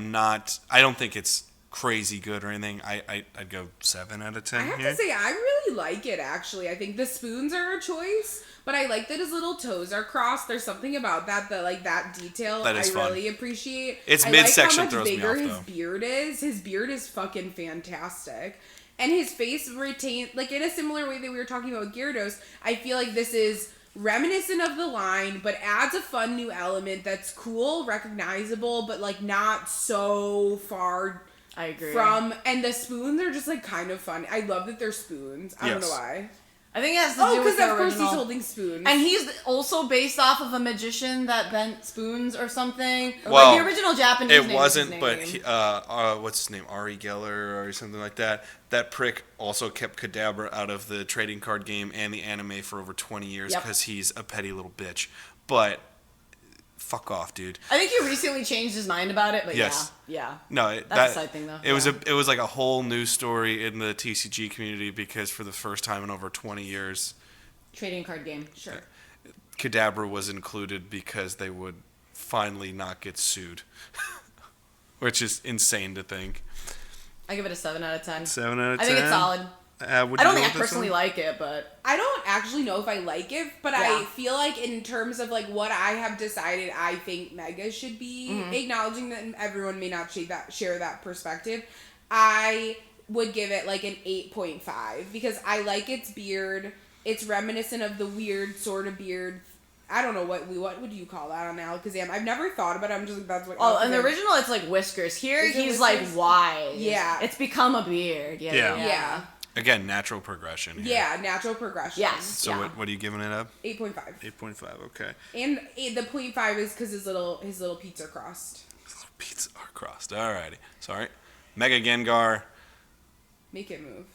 don't think it's crazy good or anything. I'd go 7 out of 10 I have here. to say, I really like it, actually. I think the spoons are a choice, but I like that his little toes are crossed. There's something about that like, that detail That is I fun. really appreciate. Its I midsection like how much throws me bigger off, his though. beard is. His beard is fucking fantastic. And his face retained, like, in a similar way that we were talking about with Gyarados, I feel like this is reminiscent of the line, but adds a fun new element that's cool, recognizable, but, like, not so far I agree. from, and the spoons are just like kind of fun. I love that they're spoons. I don't know Yes. why. I think it has to Oh, do with because the of course original. he's holding spoons. And he's also based off of a magician that bent spoons or something. Well, like the original Japanese It name wasn't, is his but name. what's his name? Ari Geller or something like that. That prick also kept Kadabra out of the trading card game and the anime for over 20 years Yep. because he's a petty little bitch. But fuck off, dude. I think he recently changed his mind about it, but Yes. yeah. No, That's a side thing, though. It was Yeah. it was like a whole new story in the TCG community because for the first time in over 20 years, Trading card game, sure. Kadabra was included because they would finally not get sued, which is insane to think. I give it a 7 out of 10. 7 out of 10. I think it's solid. Would I you don't go think I with this personally one? like it, but I don't actually know if I like it, but Yeah. I feel like in terms of like what I have decided I think Mega should be, Mm-hmm. acknowledging that everyone may not share that perspective, I would give it like an 8.5 because I like its beard. It's reminiscent of the weird sort of beard. I don't know what would you call that on Alakazam. I've never thought about it. I'm just like that's what. oh, in the Alakazam- original it's like whiskers. Here Is it he's whiskers? like wide. Yeah. It's become a beard. Yeah. Yeah. Yeah. Yeah. Again, natural progression. Here. Yeah, natural progression. Yes. So Yeah. what are you giving it up? 8.5. 8.5. Okay. And the 0.5 is because his little peats are crossed. Pizza are crossed. Alrighty. Sorry. Mega Gengar. Make it move.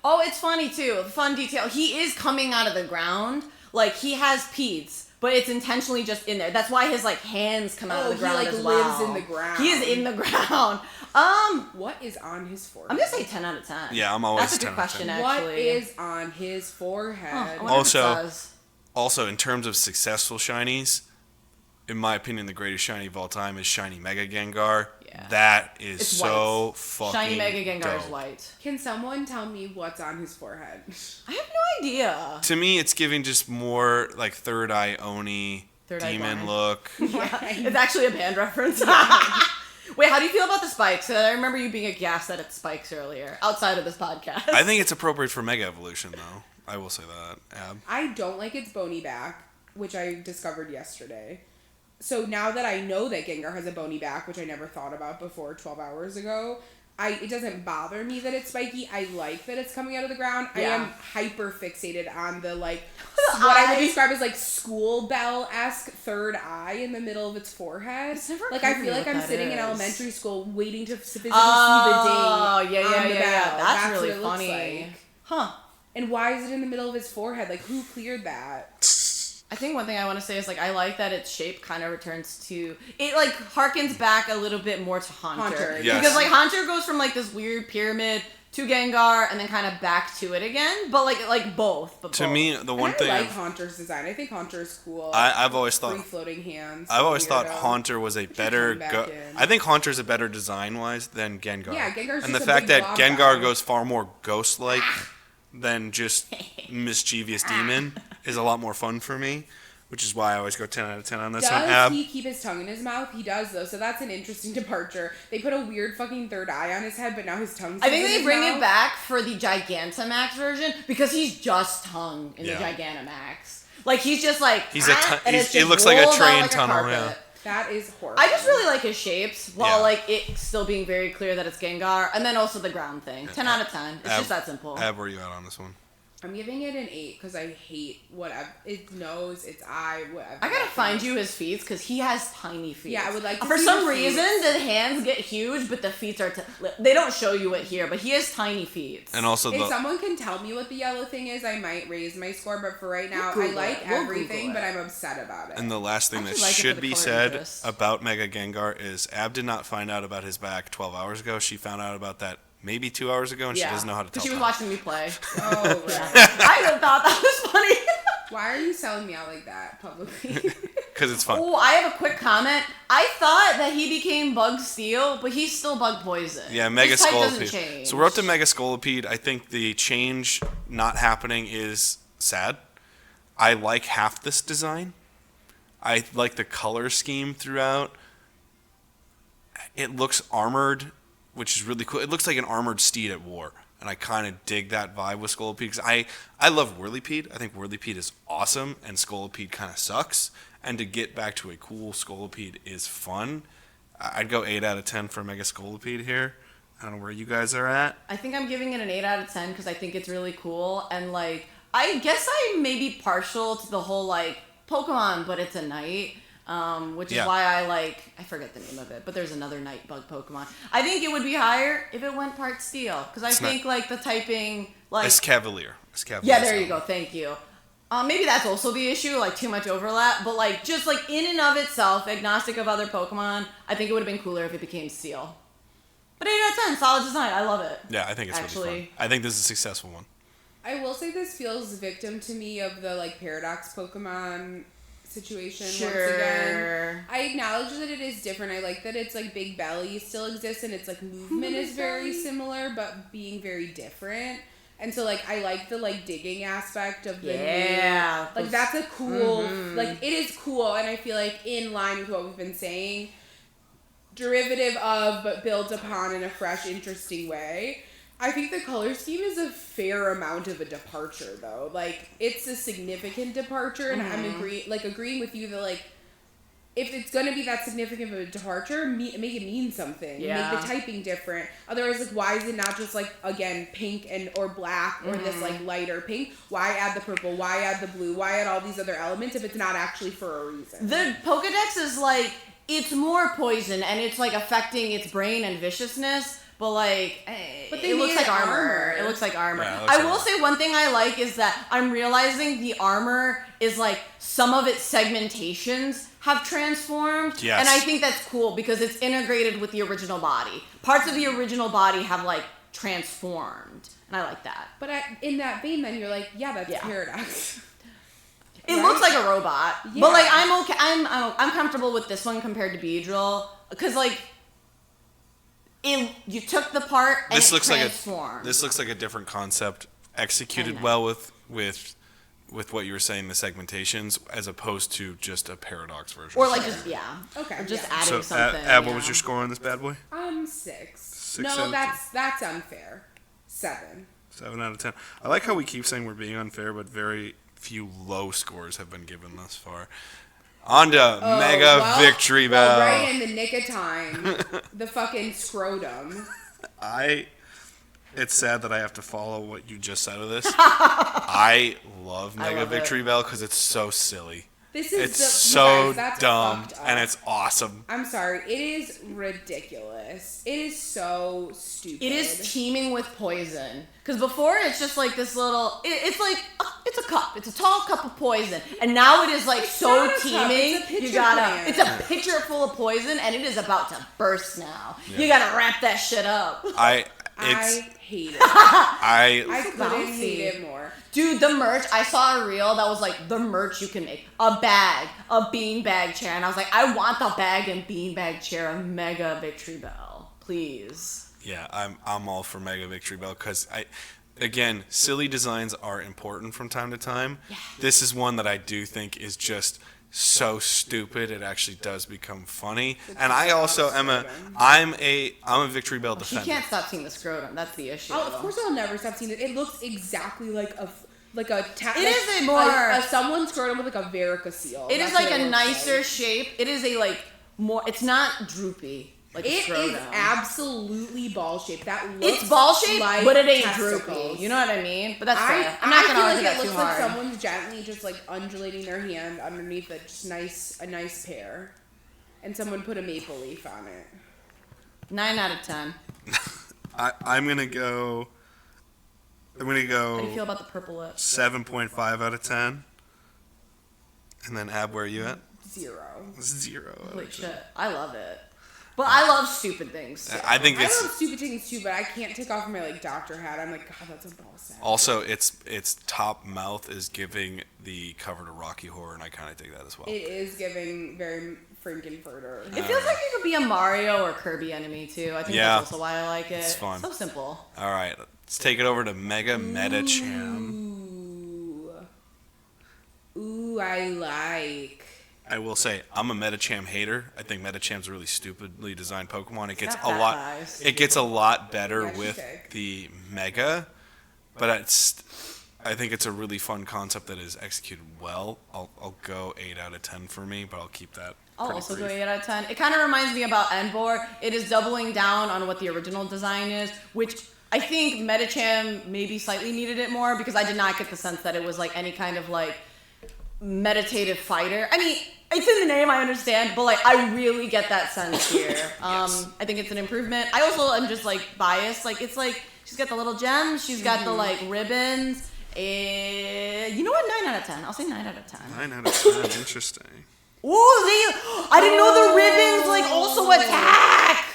Oh, it's funny too. Fun detail. He is coming out of the ground. Like he has peats, but it's intentionally just in there. That's why his like hands come out Oh, of the ground he, like, as well. lives in the ground. He is in the ground. What is on his forehead? I'm gonna say 10 out of 10. Yeah, I'm always That's a 10 good out of question. 10. What Actually, is on his forehead? Huh, I wonder if it Also- says. Also, in terms of successful shinies, in my opinion, the greatest shiny of all time is Shiny Mega Gengar. Yeah. That is It's so white. fucking Shiny Mega Gengar is dope. white. Can someone tell me what's on his forehead? I have no idea. To me, it's giving just more like Third Eye Oni Third Eye demon blind. look. It's actually a band reference. Wait, how do you feel about the spikes? I remember you being aghast at its spikes earlier, outside of this podcast. I think it's appropriate for Mega Evolution, though. I will say that. Ab. I don't like its bony back, which I discovered yesterday. So now that I know that Gengar has a bony back, which I never thought about before 12 hours ago, it doesn't bother me that it's spiky. I like that it's coming out of the ground. I Yeah. am hyper fixated on the like what I would eye. describe as like school bell-esque third eye in the middle of its forehead. It's never Like occurred I to me feel like what I'm that sitting in is. elementary school waiting to physically Oh, see the date yeah, on the yeah. bell. That's what really it looks funny. like. Huh. And why is it in the middle of his forehead? Like who cleared that? I think one thing I want to say is, like, I like that its shape kind of returns to... It, like, harkens back a little bit more to Haunter. Yes. Because, like, Haunter goes from, like, this weird pyramid to Gengar and then kind of back to it again. But, like both. But To both. me, the one thing... I like Haunter's design. I think Haunter is cool. I've always thought... Free-floating hands. I've always thought weirdo. Haunter was a better... I think Haunter's a better design-wise than Gengar. Yeah, Gengar's and just the a fact big that blob Gengar guy. goes far more ghost-like than just mischievous demon is a lot more fun for me, which is why I always go 10 out of 10 on this one. Does he keep his tongue in his mouth? He does, though, so that's an interesting departure. They put a weird fucking third eye on his head, but now his tongue's I think in they his bring mouth. it back for the Gigantamax version because he's just tongue in Yeah. the Gigantamax. Like, he's just like... He's a tu- and he's- it's it just looks like a rolled out train like a tunnel, carpet. yeah. That is horrible. I just really like his shapes, while Yeah. like it still being very clear that it's Gengar, and then also the ground thing. 10 out of 10. It's just that simple. Ab, where are you at on this one? I'm giving it an 8 because I hate whatever. Its nose, its eye, whatever. I gotta find you his feet because he has tiny feet. Yeah, I would like to For see some the feet. reason, the hands get huge, but the feet are. They don't show you it here, but he has tiny feet. And also If the... someone can tell me what the yellow thing is, I might raise my score. But for right now, We'll I Google like it. We'll everything, Google but it. I'm upset about it. And the last thing I that actually like it for should the be color said interest. about Mega Gengar is Ab did not find out about his back 12 hours ago. She found out about that maybe 2 hours ago, and she doesn't know how to tell Because she was time. watching me play. Oh, right. I thought that was funny. Why are you selling me out like that publicly? Because it's fun. Oh, I have a quick comment. I thought that he became Bug Steel, but he's still Bug Poison. Yeah, Mega His type doesn't Scolipede. change. So we're up to Mega Scolipede. I think the change not happening is sad. I like half this design. I like the color scheme throughout. It looks armored, which is really cool. It looks like an armored steed at war. And I kind of dig that vibe with Scolipede because I love Whirlipede. I think Whirlipede is awesome and Scolipede kind of sucks. And to get back to a cool Scolipede is fun. I'd go 8 out of 10 for Mega Scolipede here. I don't know where you guys are at. I think I'm giving it an 8 out of 10 because I think it's really cool. And, like, I guess I may be partial to the whole, like, Pokemon, but it's a night. Which is Yeah. why I forget the name of it, but there's another night bug Pokemon. I think it would be higher if it went part steel. Because I It's think, like, the typing, like... Escavalier. Yeah, there you go. Thank you. Maybe that's also the issue, like, too much overlap. But, like, just, like, in and of itself, agnostic of other Pokemon, I think it would have been cooler if it became steel. But 8 out of 10, solid design. I love it. Yeah, I think it's really Actually. fun. I think this is a successful one. I will say this feels victim to me of the like Paradox Pokemon situation once again. Sure. I acknowledge that it is different. I like that it's like Big Belly still exists and its like movement is very similar but being very different. And so like I like the like digging aspect of the Yeah. new, like that's a cool like it is cool and I feel like in line with what we've been saying, derivative of but built upon in a fresh, interesting way. I think the color scheme is a fair amount of a departure, though. Like, it's a significant departure, and I'm agreeing with you that, like, if it's gonna be that significant of a departure, make it mean something. Yeah. Make the typing different. Otherwise, like, why is it not just like again pink and or black or this like lighter pink? Why add the purple? Why add the blue? Why add all these other elements if it's not actually for a reason? The Pokedex is like, it's more poison and it's like affecting its brain and viciousness, but like, But they it looks made like it armor. armor. It looks like armor. Yeah, it looks I like will armor. say one thing I like is that I'm realizing the armor is like some of its segmentations have transformed. Yes. And I think that's cool because it's integrated with the original body. Parts of the original body have like transformed. And I like that. But in that vein, then you're like, yeah, that's Yeah. Paradox. It Right? looks like a robot, Yeah. but like I'm okay. I'm comfortable with this one compared to Beedrill because like you took the part and This it looks like transformed. this looks like a different concept executed Kinda. well with what you were saying, the segmentations, as opposed to just a Paradox version. or like just Okay, or just yeah. adding So, something. Ab, what yeah. was your score on this bad boy? 6. 6 out No, of that's unfair. 7. 7 out of 10. I like how we keep saying we're being unfair, but very few low scores have been given thus far. On to Mega Victory Bell. Right in the nick of time. The fucking scrotum. It's sad that I have to follow what you just said of this. I love Mega love it. Victory Bell because it's so silly. This is It's you so guys, that's dumb, fucked up. and it's awesome. I'm sorry. It is ridiculous. It is so stupid. It is teeming with poison. Because before it's just like this little. It's like it's a cup. It's a tall cup of poison, and now it is like It's so not a cup, teeming. it's a pitcher You gotta. plant. It's a pitcher full of poison, and it is about to burst now. Yeah. You gotta wrap that shit up. I hate it. I couldn't bouncy. hate it more. Dude, the merch, I saw a reel that was like the merch you can make. A bag, a beanbag chair. And I was like, I want the bag and beanbag chair of Mega Victory Bell. Please. Yeah, I'm all for Mega Victory Bell because again, silly designs are important from time to time. Yeah. This is one that I do think is just so stupid it actually does become funny. And I also am I'm a Victory Bell She defender. can't stop seeing the scrotum. That's the issue. Of course, I'll never stop seeing it. It looks exactly like a It is a more- someone's scrotum with like a varicocele. It is That's like what a looks nicer like. shape. It is a like more, it's not droopy. Like a It scrotum. is absolutely ball shaped. That looks It's ball shaped, like but it ain't testicles. droopy. You know what I mean? But that's I, fair. I'm not gonna feel argue like that it too looks like hard. someone's gently just like undulating their hand underneath a nice pear, and someone put a maple leaf on it. 9 out of 10. I'm gonna go. How do you feel about the purple lips? 7.5 out of 10. And then Ab, where are you at? 0. 0. Holy shit. I love it. But I love stupid things. Too. I think I it's love stupid things too, but I can't take off my like doctor hat. I'm like, God, that's a ball sack. also its top mouth is giving the cover to Rocky Horror, and I kind of dig that as well. It is giving very Frankenfurter. It feels like you could be a Mario or Kirby enemy too. I think Yeah. that's also why I like it. It's fun. So simple. All right, let's take it over to Mega Metacham. Ooh, I like. I will say I'm a Metacham hater. I think Metacham's a really stupidly designed Pokemon. It gets got a fat lot. thighs. It gets a lot better Yeah, she's with thick. the Mega, but I think it's a really fun concept that is executed well. I'll go 8 out of 10 for me, but I'll keep that. I'll pretty also brief. go 8 out of 10. It kind of reminds me about Enbor. It is doubling down on what the original design is, which I think Metacham maybe slightly needed it more because I did not get the sense that it was like any kind of like meditative fighter. I mean, it's in the name, I understand, but like I really get that sense here. Yes. I think it's an improvement. I also am just like biased. Like it's like she's got the little gems, she's got the like ribbons. You know what? 9 out of 10. I'll say 9 out of 10. 9 out of 10. Interesting. Ooh, I didn't know the ribbons like also attack.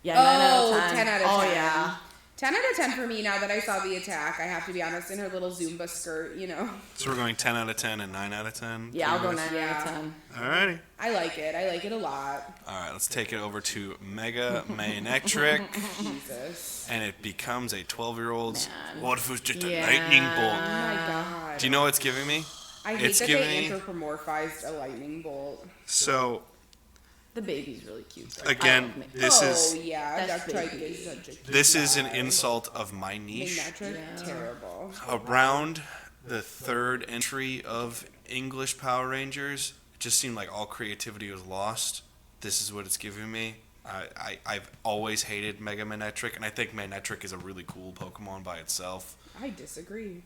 Yeah, 9 out of 10. 10 out of 10. Oh yeah. 10 out of 10 for me now that I saw the attack. I have to be honest, in her little Zumba skirt, you know. So we're going 10 out of 10 and 9 out of 10. Yeah, I'll go for 9 you out of Yeah. 10. guys? Alrighty. I like it. I like it a lot. All right, let's take it over to Mega Manectric, Jesus. and it becomes a 12-year-old's. Man. What if it was just Yeah. a lightning Oh bolt? my God. Do you know what it's giving me? I hate it's that giving they me- anthropomorphized a lightning bolt. So The baby's really cute. though. again, I love this oh, is yeah. That's Dark baby. is such a cute this is an guy. insult of my niche. Metric, Yeah. terrible. Around the third entry of English Power Rangers, it just seemed like all creativity was lost. This is what it's giving me. I've always hated Mega Manectric, and I think Manectric is a really cool Pokemon by itself. I disagree.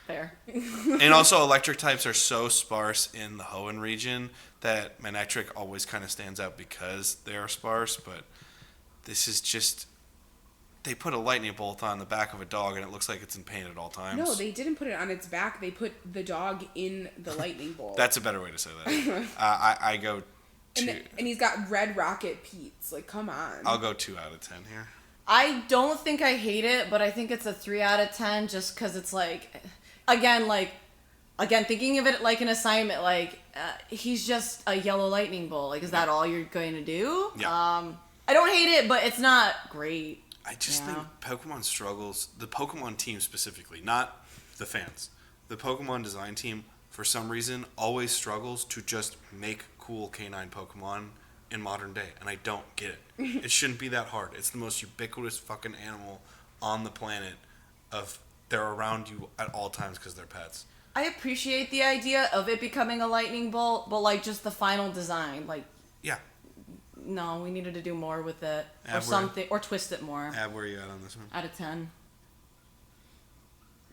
Fair. And also, electric types are so sparse in the Hoenn region that Manectric always kind of stands out because they are sparse, but this is just... They put a lightning bolt on the back of a dog, and it looks like it's in pain at all times. No, they didn't put it on its back. They put the dog in the lightning bolt. That's a better way to say that. I go and, 2. and he's got red rocket Pete's. Like, come on. I'll go 2 out of 10 here. I don't think I hate it, but I think it's a 3 out of 10 just because it's like, again, thinking of it like an assignment, like, he's just a yellow lightning bolt. Like, is that all you're going to do? Yeah. I don't hate it, but it's not great. I just Yeah. think Pokemon struggles, the Pokemon team specifically, not the fans. The Pokemon design team, for some reason, always struggles to just make cool canine Pokemon in modern day, and I don't get it. It shouldn't be that hard. It's the most ubiquitous fucking animal on the planet. They're around you at all times because they're pets. I appreciate the idea of it becoming a lightning bolt, but like just the final design, like, Yeah. no, we needed to do more with it or Ab, something, or twist it more. Ab, where are you at on this one? Out of 10.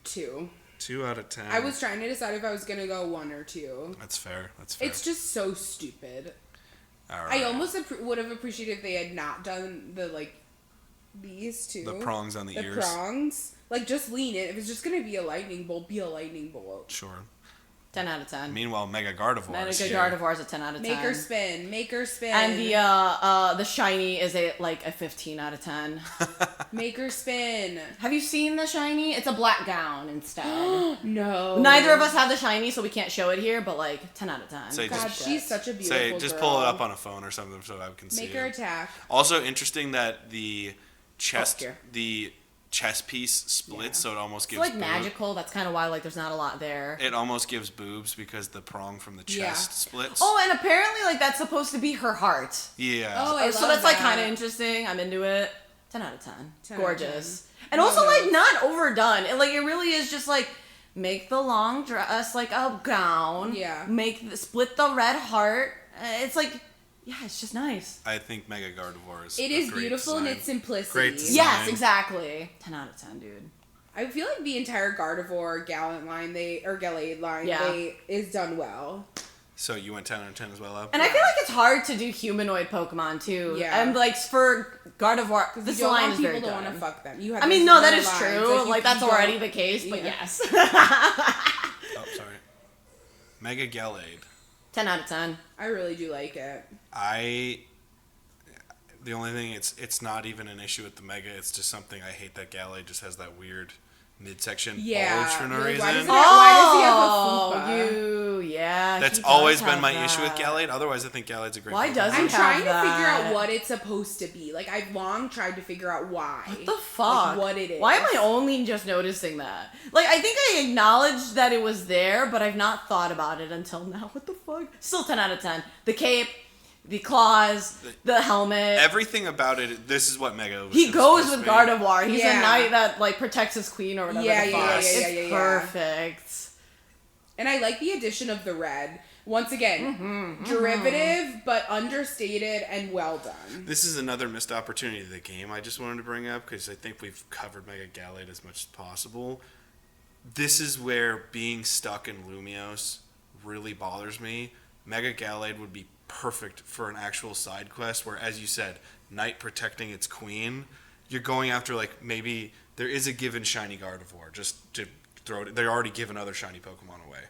2. 2 out of 10. I was trying to decide if I was gonna go 1 or 2. That's fair. That's fair. It's just so stupid. All right. I almost would have appreciated if they had not done these two. The prongs on the ears. The prongs. Like, just lean it. If it's just gonna be a lightning bolt, be a lightning bolt. Sure. 10 out of 10. Meanwhile, Mega Gardevoir. Mega is here. Gardevoir is a 10 out of 10. Make her spin. Make her spin. And the shiny is a 15 out of 10. Make her spin. Have you seen the shiny? It's a black gown instead. No. Neither of us have the shiny, so we can't show it here, but 10 out of 10. Say God, just- she's such a beautiful Just girl. pull it up on a phone or something so I can see Make her it. attack. Also interesting that the chest, here. the chest piece splits, Yeah. so it almost It's gives like boob- magical. That's kind of why there's not a lot there. It almost gives boobs because the prong from the chest Yeah. splits. Oh, and apparently that's supposed to be her heart. Yeah. Oh, I So love that's that. kind of interesting. I'm into it. 10 out of 10. 10 out of Gorgeous. 10. And Love also it. not overdone. It really is just make the long dress like a gown. Yeah. Split the red heart. It's it's just nice. I think Mega Gardevoir is It a is great beautiful in design. its simplicity. Great design. Yes, exactly. 10 out of 10, dude. I feel like the entire Gardevoir Gallant line, Gallade line, Yeah. is done well. So you went 10 out of 10 as well, Ab? And I feel like it's hard to do humanoid Pokemon too. Yeah. And for Gardevoir, this you don't line want is very people good. to want to fuck them. You have I mean, those no, that other is lines, true. you- That's you already don't- the case, but yeah. yes. Oh, sorry. Mega Gallade. 10 out of 10. I really do like it. The only thing, it's not even an issue with the Mega, it's just something I hate that Gallade just has that weird midsection Yeah. bulge for no Like, reason. why does it- why does he have a fupa? yeah. That's he always does been have my issue with that. Gallade. Otherwise, I think Gallade's a great Why Pokemon. does he I'm have trying to figure that? out what it's supposed to be. Like, I've long tried to figure out why. What the fuck? Like, what it is. Why am I only just noticing that? I think I acknowledged that it was there, but I've not thought about it until now. What the fuck? Still 10 out of 10. The cape, the claws, the helmet. Everything about it, this is what Mega Evolution He is goes supposed with to be. Gardevoir. He's Yeah. a knight that protects his queen or whatever. Yeah, the yeah, fuck. yeah, It's yeah, yeah, yeah. perfect. And I like the addition of the red. Once again, derivative, but understated and well done. This is another missed opportunity of the game I just wanted to bring up because I think we've covered Mega Gallade as much as possible. This is where being stuck in Lumiose really bothers me. Mega Gallade would be perfect for an actual side quest where, as you said, knight protecting its queen. You're going after, maybe there is a given shiny Gardevoir just to throw it. They're already given other shiny Pokemon away.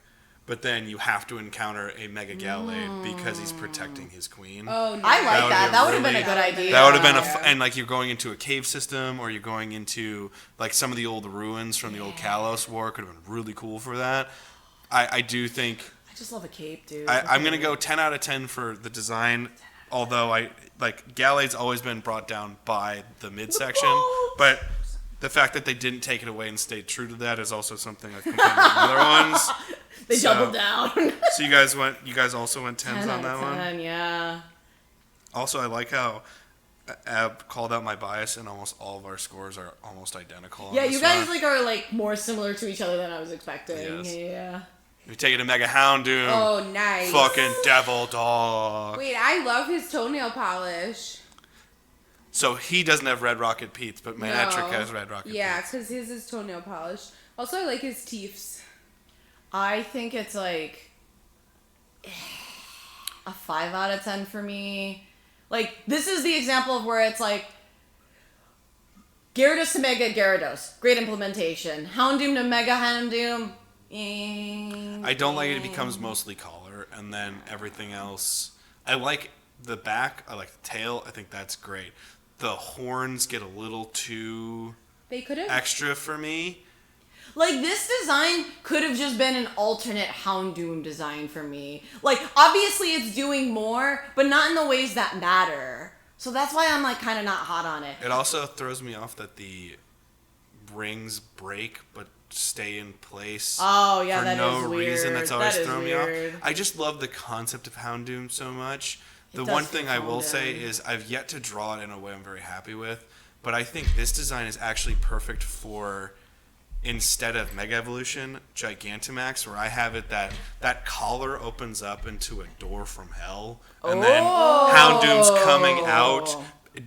But then you have to encounter a Mega Gallade because he's protecting his queen. Oh, nice. I like would that. be That would have been a really- good idea. That would have been Yeah. and you're going into a cave system, or you're going into some of the old ruins from the old Kalos War. Could have been really cool for that. I do think I just love a cape, dude. I'm gonna go 10 out of 10 for the design. Although Gallade's always been brought down by the midsection, but the fact that they didn't take it away and stayed true to that is also something I've complained about other ones. They doubled down. So you guys also went 10s 10 on out that of one. 10, yeah. Also, I like how Ab called out my bias, and almost all of our scores are almost identical. on Yeah, this you guys one. are more similar to each other than I was expecting. Yes. Yeah. We take it to Mega Houndoom. Oh, nice. Fucking devil dog. Wait, I love his toenail polish. So he doesn't have Red Rocket Pete's, but Manectric No. has Red Rocket Yeah, Pete's. because his is toenail polish. Also, I like his teeths. I think it's a 5 out of 10 for me. This is the example of where it's Gyarados to Mega Gyarados. Great implementation. Houndoom to Mega Houndoom. I don't like it becomes mostly collar, and then everything else. I like the back. I like the tail. I think that's great. The horns get a little too They could have. extra for me. This design could have just been an alternate Houndoom design for me. Obviously it's doing more, but not in the ways that matter. So that's why I'm kind of not hot on it. It also throws me off that the rings break but stay in place Oh, yeah, for that no is weird. reason. That's always That is thrown me weird. off. I just love the concept of Houndoom so much. The does one feel thing I will say Houndoom. is I've yet to draw it in a way I'm very happy with, but I think this design is actually perfect for, instead of Mega Evolution, Gigantamax, where I have it that collar opens up into a door from hell, and then Houndoom's coming out,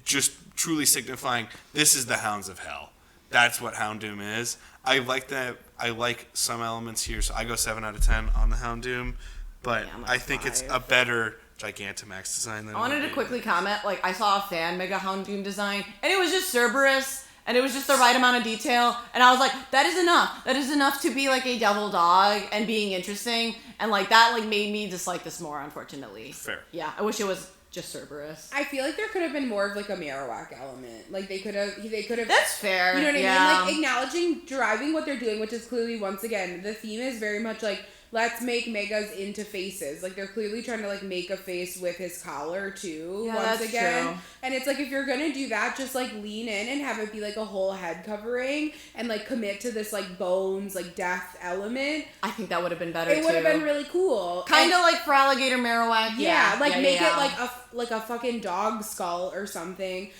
just truly signifying this is the Hounds of Hell. that's what Houndoom is. I like that. I like some elements here, so I go 7 out of 10 on the Houndoom. But Yeah, I'm like I think it's 5. a better Gigantamax design than I wanted it to would be. quickly comment, like, I saw a fan Mega Houndoom design, and it was just Cerberus, and it was just the right amount of detail, and I was like, that is enough. That is enough to be, like, a devil dog and being interesting, and, like, that, like, made me dislike this more, unfortunately. Fair. Yeah, I wish it was just Cerberus. I feel like there could have been more of like a Marowak element. Like they could have. That's fair. You know what yeah. I mean? Like acknowledging, driving what they're doing, which is clearly once again the theme is very much like let's make megas into faces. Like they're clearly trying to like make a face with his collar too. Yeah, once that's again, true. and it's like if you're gonna do that, just like lean in and have it be like a whole head covering and like commit to this like bones like death element. I think that would have been better, It would have been really cool. Kind of like for Alligator Marowak. Yeah, like make yeah. it like a fucking dog skull or something.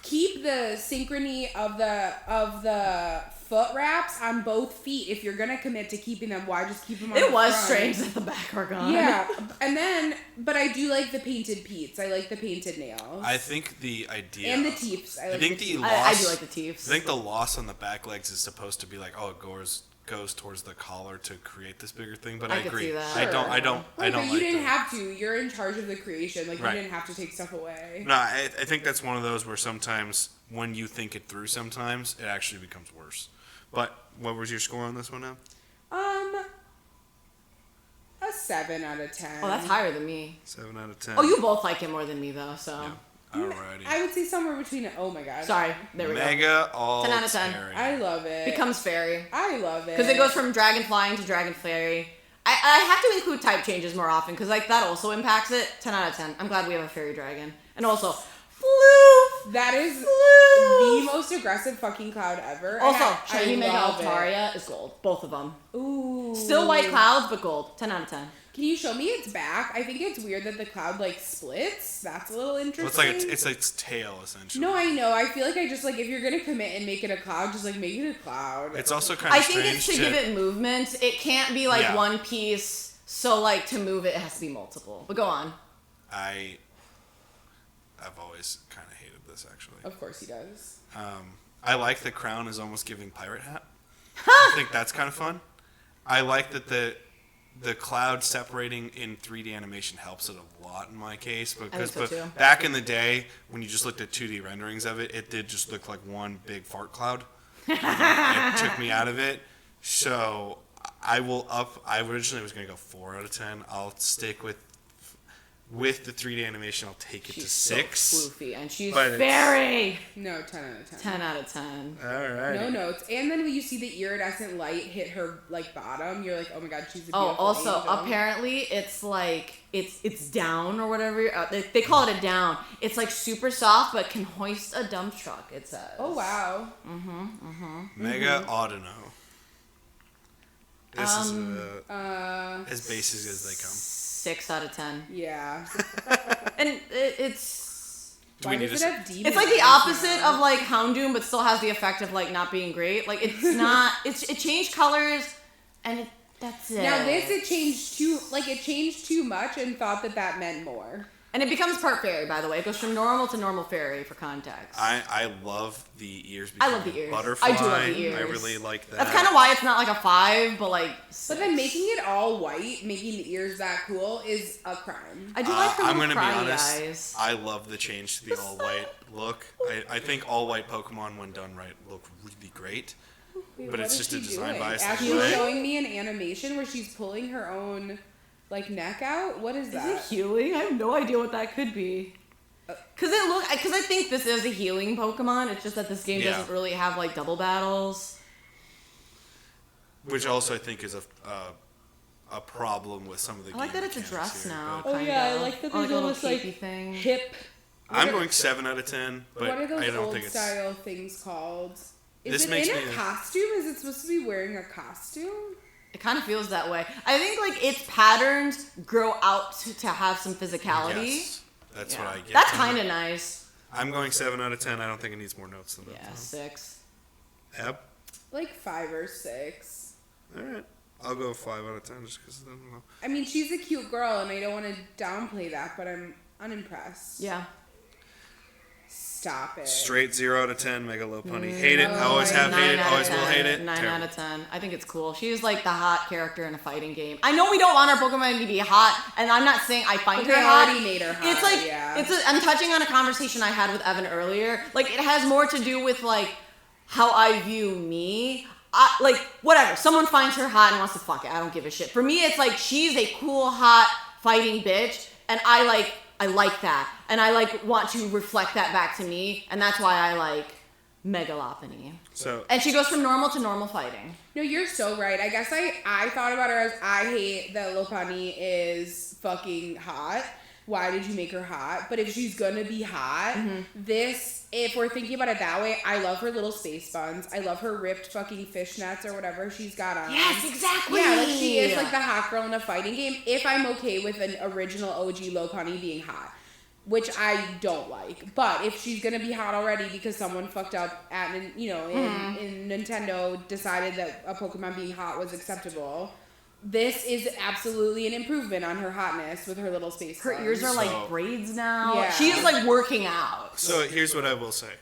Keep the synchrony of the foot wraps on both feet. If you're gonna commit to keeping them, why just keep them on It the was front? strange that the back are gone. Yeah, and then, but I do like the painted Pete's. I like the painted nails. I think the idea and the teeps. I like think the the teeps. loss. I do like the teeths. I think the loss on the back legs is supposed to be like, oh, it goes towards the collar to create this bigger thing. But I could agree. see that. I don't. Right, I but don't you like didn't that. have to. You're in charge of the creation. Like Right. you didn't have to take stuff away. No, I think that's one of those where sometimes when you think it through, sometimes it actually becomes worse. But what was your score on this one now? A 7 out of 10. Oh, that's higher than me. 7 out of 10. Oh, you both like it more than me, though, so. Yeah. Alrighty. I would say somewhere between. Oh my god. Sorry, there we go. Mega all 10 out of 10. I love it. Becomes fairy. I love it. Because it goes from dragon flying to dragon fairy. I have to include type changes more often, because like that also impacts it. 10 out of 10. I'm glad we have a fairy dragon. And also, floof! That is Floof! the most aggressive fucking cloud ever. Also, I shiny Mega love it. Altaria is gold. Both of them. Ooh. Still white clouds, but gold. 10 out of 10. Can you show me its back? I think it's weird that the cloud like splits. That's a little interesting. Well, it's like its tail essentially. No, I know. I feel like I just like if you're gonna commit and make it a cloud, just like make it a cloud. It's also kind of I think strange it's to give it movement. It can't be like Yeah. one piece, so like to move it, it has to be multiple. But go on. I've always kind of hated this actually. Of course he does. I like the crown is almost giving pirate hat. I think that's kind of fun. I like that the cloud separating in 3D animation helps it a lot in my case because so too. back in the day when you just looked at 2D renderings of it, it did just look like one big fart cloud. It took me out of it. So I originally was going to go 4 out of 10. I'll stick with the 3D animation. I'll take it to 6. So floofy, and she's But it's- fairy. No, 10 out of 10. 10 out of 10. All right. No notes. And then when you see the iridescent light hit her like bottom, you're like, oh my god, she's a beautiful Oh, also, angel. apparently, it's like, it's down or whatever. They call it a down. It's like super soft, but can hoist a dump truck, it says. Oh wow. Mega Audino. This is as basic as they come. 6 out of 10. Yeah. And it's... Do we need does to? it have demon It's like the eyes opposite now? of like Houndoom, but still has the effect of like not being great. Like it's not. It changed colors, and that's it. Now this it changed too much and thought that meant more. and it becomes part fairy. By the way, it goes from normal to normal fairy for context. I love the ears. I love becoming the ears. Butterfly. I do love the ears. I really like that. That's kind of why it's not like a 5, but like. But then making it all white, making the ears that cool, is a crime. I do like her I'm little gonna be cryy honest. eyes. I love the change to the all white look. I think all white Pokemon, when done right, look really great. Wait, But what it's is just a she design doing? bias Ashley thing, was right? showing me an animation where she's pulling her own like neck out. What is Is it that? healing? I have no idea what that could be. Because I think this is a healing Pokemon. It's just that this game Yeah. doesn't really have like double battles. Which also I think is a problem with some of the. I like game that it's a mechanics dress here, now. but Oh, yeah, I kind of. like that Or there's a little almost, like, capey thing. Hip. I'm going 7 out of 10, but What are those I don't old think it's. style things called? Is This it makes in me- a costume? Is it supposed to be wearing a costume? It kind of feels that way. I think like its patterns grow out to have some physicality. Yes, that's Yeah. what I get. That's from it. kind of nice. I'm going 7 out of 10. I don't think it needs more notes than that. Yeah, though. 6. Yep. Like 5 or 6. All right. I'll go 5 out of 10 just because I don't know. I mean, she's a cute girl, and I don't want to downplay that, but I'm unimpressed. Yeah. Stop it. Straight 0 out of 10, Mega Lopunny. Hate it. Always have 9 hated. out of Always 10. will hate it. 9 Terrible. out of 10. I think it's cool. She's like the hot character in a fighting game. I know we don't want our Pokemon to be hot, and I'm not saying I find But her they hot. already made her hot, It's like yeah. I'm touching on a conversation I had with Evan earlier. Like it has more to do with like how I view me. Like whatever. Someone finds her hot and wants to fuck it. I don't give a shit. For me, it's like she's a cool, hot fighting bitch, and I like that, and I like want to reflect that back to me, and that's why I like Mega Lopunny. So, And she goes from normal to normal fighting. No, you're so right. I guess I thought about her as I hate that Lopunny is fucking hot. Why did you make her hot? But if she's gonna be hot, if we're thinking about it that way, I love her little space buns. I love her ripped fucking fishnets or whatever she's got on. Yes, exactly. Yeah, like she is like the hot girl in a fighting game. If I'm okay with an original OG Lopunny being hot, which I don't like. But if she's gonna be hot already because someone fucked up at in Nintendo decided that a Pokemon being hot was acceptable. This is absolutely an improvement on her hotness with her little space Her buns. ears are So- like braids now. Yeah. She is like working out. So here's what I will say.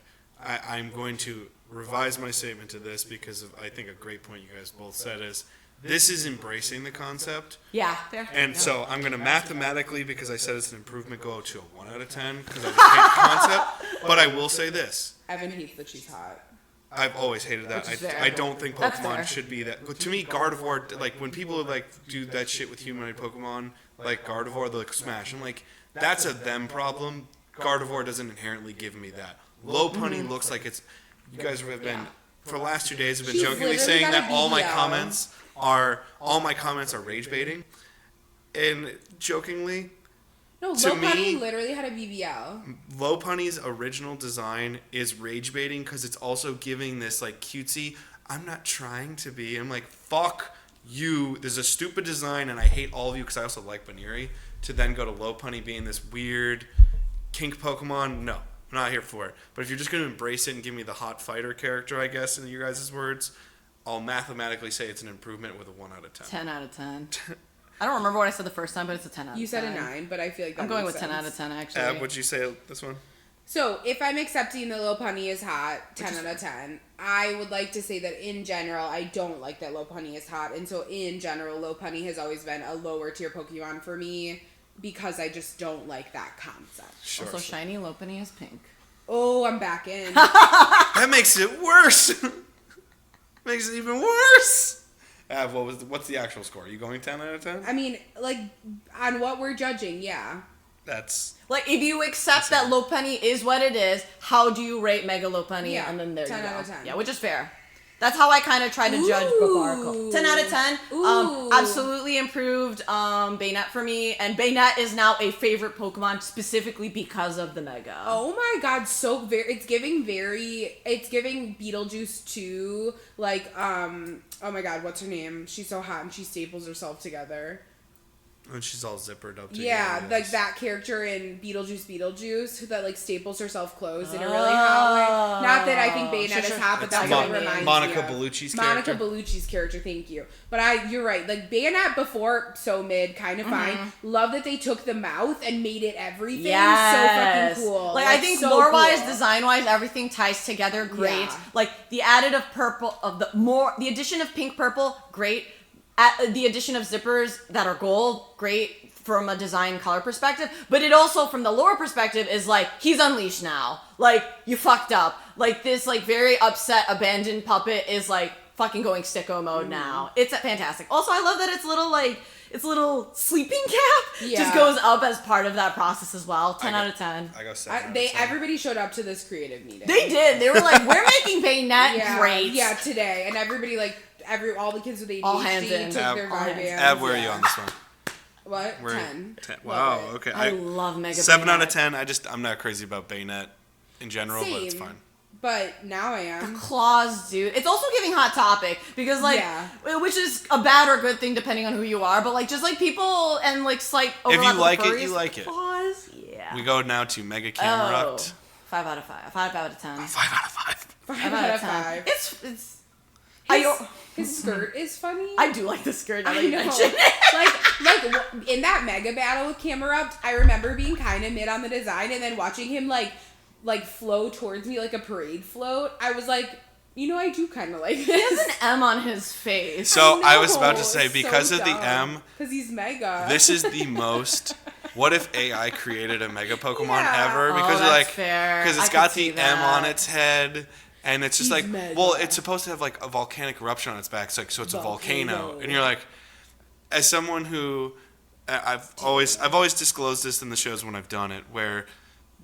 I'm going to revise my statement to this because I think a great point you guys both said is this is embracing the concept. Yeah, fair. And so I'm going to mathematically, because I said it's an improvement, go to a 1 out of 10 because I just hate the concept. But I will say this. Evan hates that she's hot. I've always hated that. Which is fair. I don't think That's Pokemon fair. should be that. But to me, Gardevoir, like when people like do that shit with humanoid Pokemon, like Gardevoir, they like smash. I'm like, that's a them problem. Gardevoir doesn't inherently give me that. Lopunny looks like it's. You guys have been for the last 2 days have been She's jokingly literally saying got a that all my BBL. comments are rage baiting, and jokingly. No, To Lopunny me- literally had a BBL. Lopunny's original design is rage baiting because it's also giving this like cutesy. I'm not trying to be. I'm like fuck you. There's a stupid design and I hate all of you because I also like Baneri. To then go to Lopunny being this weird kink Pokemon. No, I'm not here for it. But if you're just gonna embrace it and give me the hot fighter character, I guess in your guys' words, I'll mathematically say it's an improvement with a 1 out of 10. 10 out of 10. I don't remember what I said the first time, but it's a 10 out of 10. You said a 9, but I feel like that I'm going makes with 10 sense. out of 10, actually. What'd you say this one? So, if I'm accepting that Lopunny is hot, 10 out of 10, I would like to say that in general, I don't like that Lopunny is hot. And so, in general, Lopunny has always been a lower tier Pokemon for me because I just don't like that concept. Sure. Also, shiny Lopunny is pink. Oh, I'm back in. That makes it worse. Makes it even worse. What's the actual score? Are you going 10 out of 10? I mean, like, on what we're judging, yeah. That's Like, if you accept that Lopunny is what it is, how do you rate Mega Lopunny? Yeah, And then there 10 you go. out of 10. Yeah, which is fair. That's how I kind of try to judge Barbaracle. 10 out of 10. Ooh. Absolutely improved Baynet for me. And Baynet is now a favorite Pokemon specifically because of the Mega. Oh my god, it's giving Beetlejuice 2, like, oh my god, what's her name? She's so hot and she staples herself together. and she's all zippered up. Yeah, together, like yes. that character in Beetlejuice that like staples herself closed in a really hot way. Not that I think Bayonetta is hot, but It's that's Mon- what it reminds Monica me of. Bellucci's Monica character. Bellucci's character, thank you. But you're right. Like Bayonetta before, so mid, kind of fine. Love that they took the mouth and made it everything. Yes. So fucking cool. Like I think so lore-wise, cool. design-wise, everything ties together great. Yeah. Like the additive purple the addition of pink purple, great. The addition of zippers that are gold, great from a design color perspective. But it also, from the lore perspective, is like he's unleashed now. Like you fucked up. Like this, like very upset, abandoned puppet is like fucking going sicko mode now. It's fantastic. Also, I love that its little sleeping cap just Yeah. goes up as part of that process as well. 10 out of 10. I go 7 out of 10. Everybody showed up to this creative meeting. They did. They were like, we're making Baynet yeah, great. Yeah, today. And everybody all the kids with ADHD All hands in. took their All hands. Vyvanse. Ab, where are you on this one? What? Where 10. 10. Love Wow. it. Okay. I love Mega 7 out of Baynet. 10. I'm not crazy about Baynet in general, but it's Same. fine. But now I am. Claws, dude. It's also giving Hot Topic because, like, Yeah. which is a bad or good thing depending on who you are. But like, just like people and like slight overlap you with like it, furries, you like it. Claws, yeah. We go now to Mega Oh, Camerupt. 5 out of 5. 5 out of 10. 5 out of 5. 5 out of 5. It's. His skirt is funny. I do like the skirt. Now I that you know. mention it. like in that mega battle with Camerupt, I remember being kind of mid on the design and then watching him like like flow towards me like a parade float, I was like, you know, I do kind of like this. He has an M on his face. So know, I was about to say, so because of the dumb. M, Because he's mega. this is the most. What if AI created a Mega Pokemon Yeah. ever? Oh, Because that's fair. because it's I could got see the M that. on its head, and it's just He's like, mega. well, it's supposed to have like a volcanic eruption on its back, so it's a volcano, Volcano. and you're like, as someone who, I've always disclosed this in the shows when I've done it, where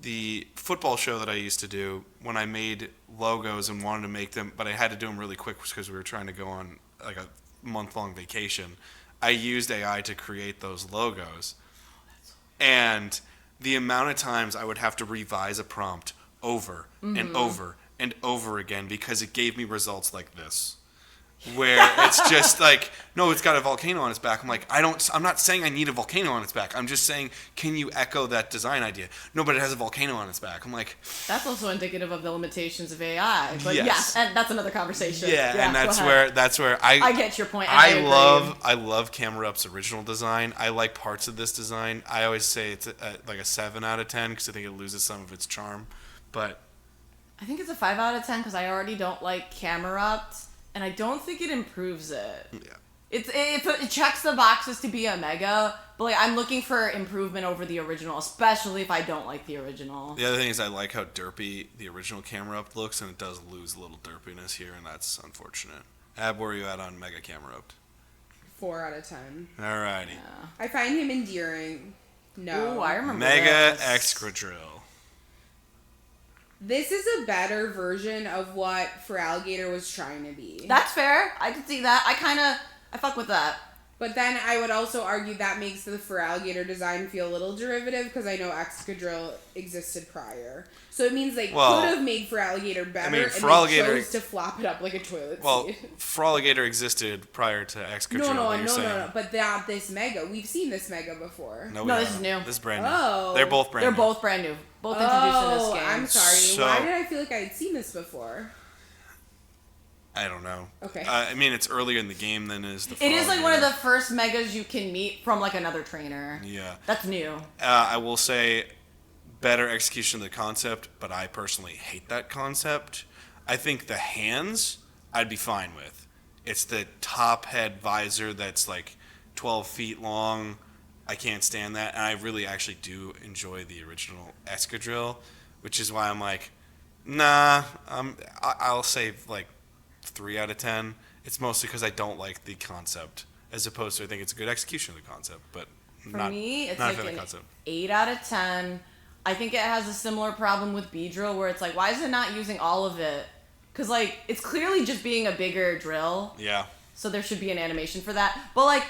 the football show that I used to do, when I made logos and wanted to make them, but I had to do them really quick because we were trying to go on like a month-long vacation, I used AI to create those logos. And the amount of times I would have to revise a prompt over and over and over again because it gave me results like this. Where it's just like, no, it's got a volcano on its back. I'm like, I'm not saying I need a volcano on its back. I'm just saying, can you echo that design idea? No, but it has a volcano on its back. I'm like, That's also indicative of the limitations of AI. But Yes. yes, and that's another conversation. yeah, and go that's ahead. where I get your point. and I agree. love Camera Up's original design. I like parts of this design. I always say it's like a 7 out of 10 because I think it loses some of its charm. But I think it's a 5 out of 10 because I already don't like Camera Up, and I don't think it improves it. yeah, It checks the boxes to be a mega, but like I'm looking for improvement over the original, especially if I don't like the original. the other thing is I like how derpy the original Camera Up looks, and it does lose a little derpiness here, and that's unfortunate. Ab, where are you at on Mega Camera Up? 4 out of 10. Alrighty. Yeah. I find him endearing. No. Ooh, I remember Mega this. Excadrill. This is a better version of what Feraligatr was trying to be. That's fair. I can see that. I fuck with that. But then I would also argue that makes the Feraligatr design feel a little derivative because I know Excadrill existed prior. So it means they could have made Feraligatr better and they chose to flop it up like a toilet seat. Feraligatr existed prior to Excadrill. No. But not this Mega. We've seen this Mega before. No, this is new. This is brand new. Oh. They're both brand They're new. both brand new. Both introduced in this Oh, game. I'm sorry. So- Why did I feel like I had seen this before? I don't know. Okay. I mean, it's earlier in the game than is the It is like one of the Feraligatr. first megas you can meet from like another trainer. Yeah. That's new. I will say better execution of the concept, but I personally hate that concept. I think the hands I'd be fine with. It's the top head visor that's like 12 feet long. I can't stand that. And I really actually do enjoy the original Excadrill, which is why I'm like, nah, I'll say like 3 out of 10. It's mostly because I don't like the concept, as opposed to I think it's a good execution of the concept, but For not, me, it's not like for the an concept. 8 out of 10. I think it has a similar problem with Beedrill where it's like, why is it not using all of it? Because like, it's clearly just being a bigger drill, Yeah. so there should be an animation for that. But like,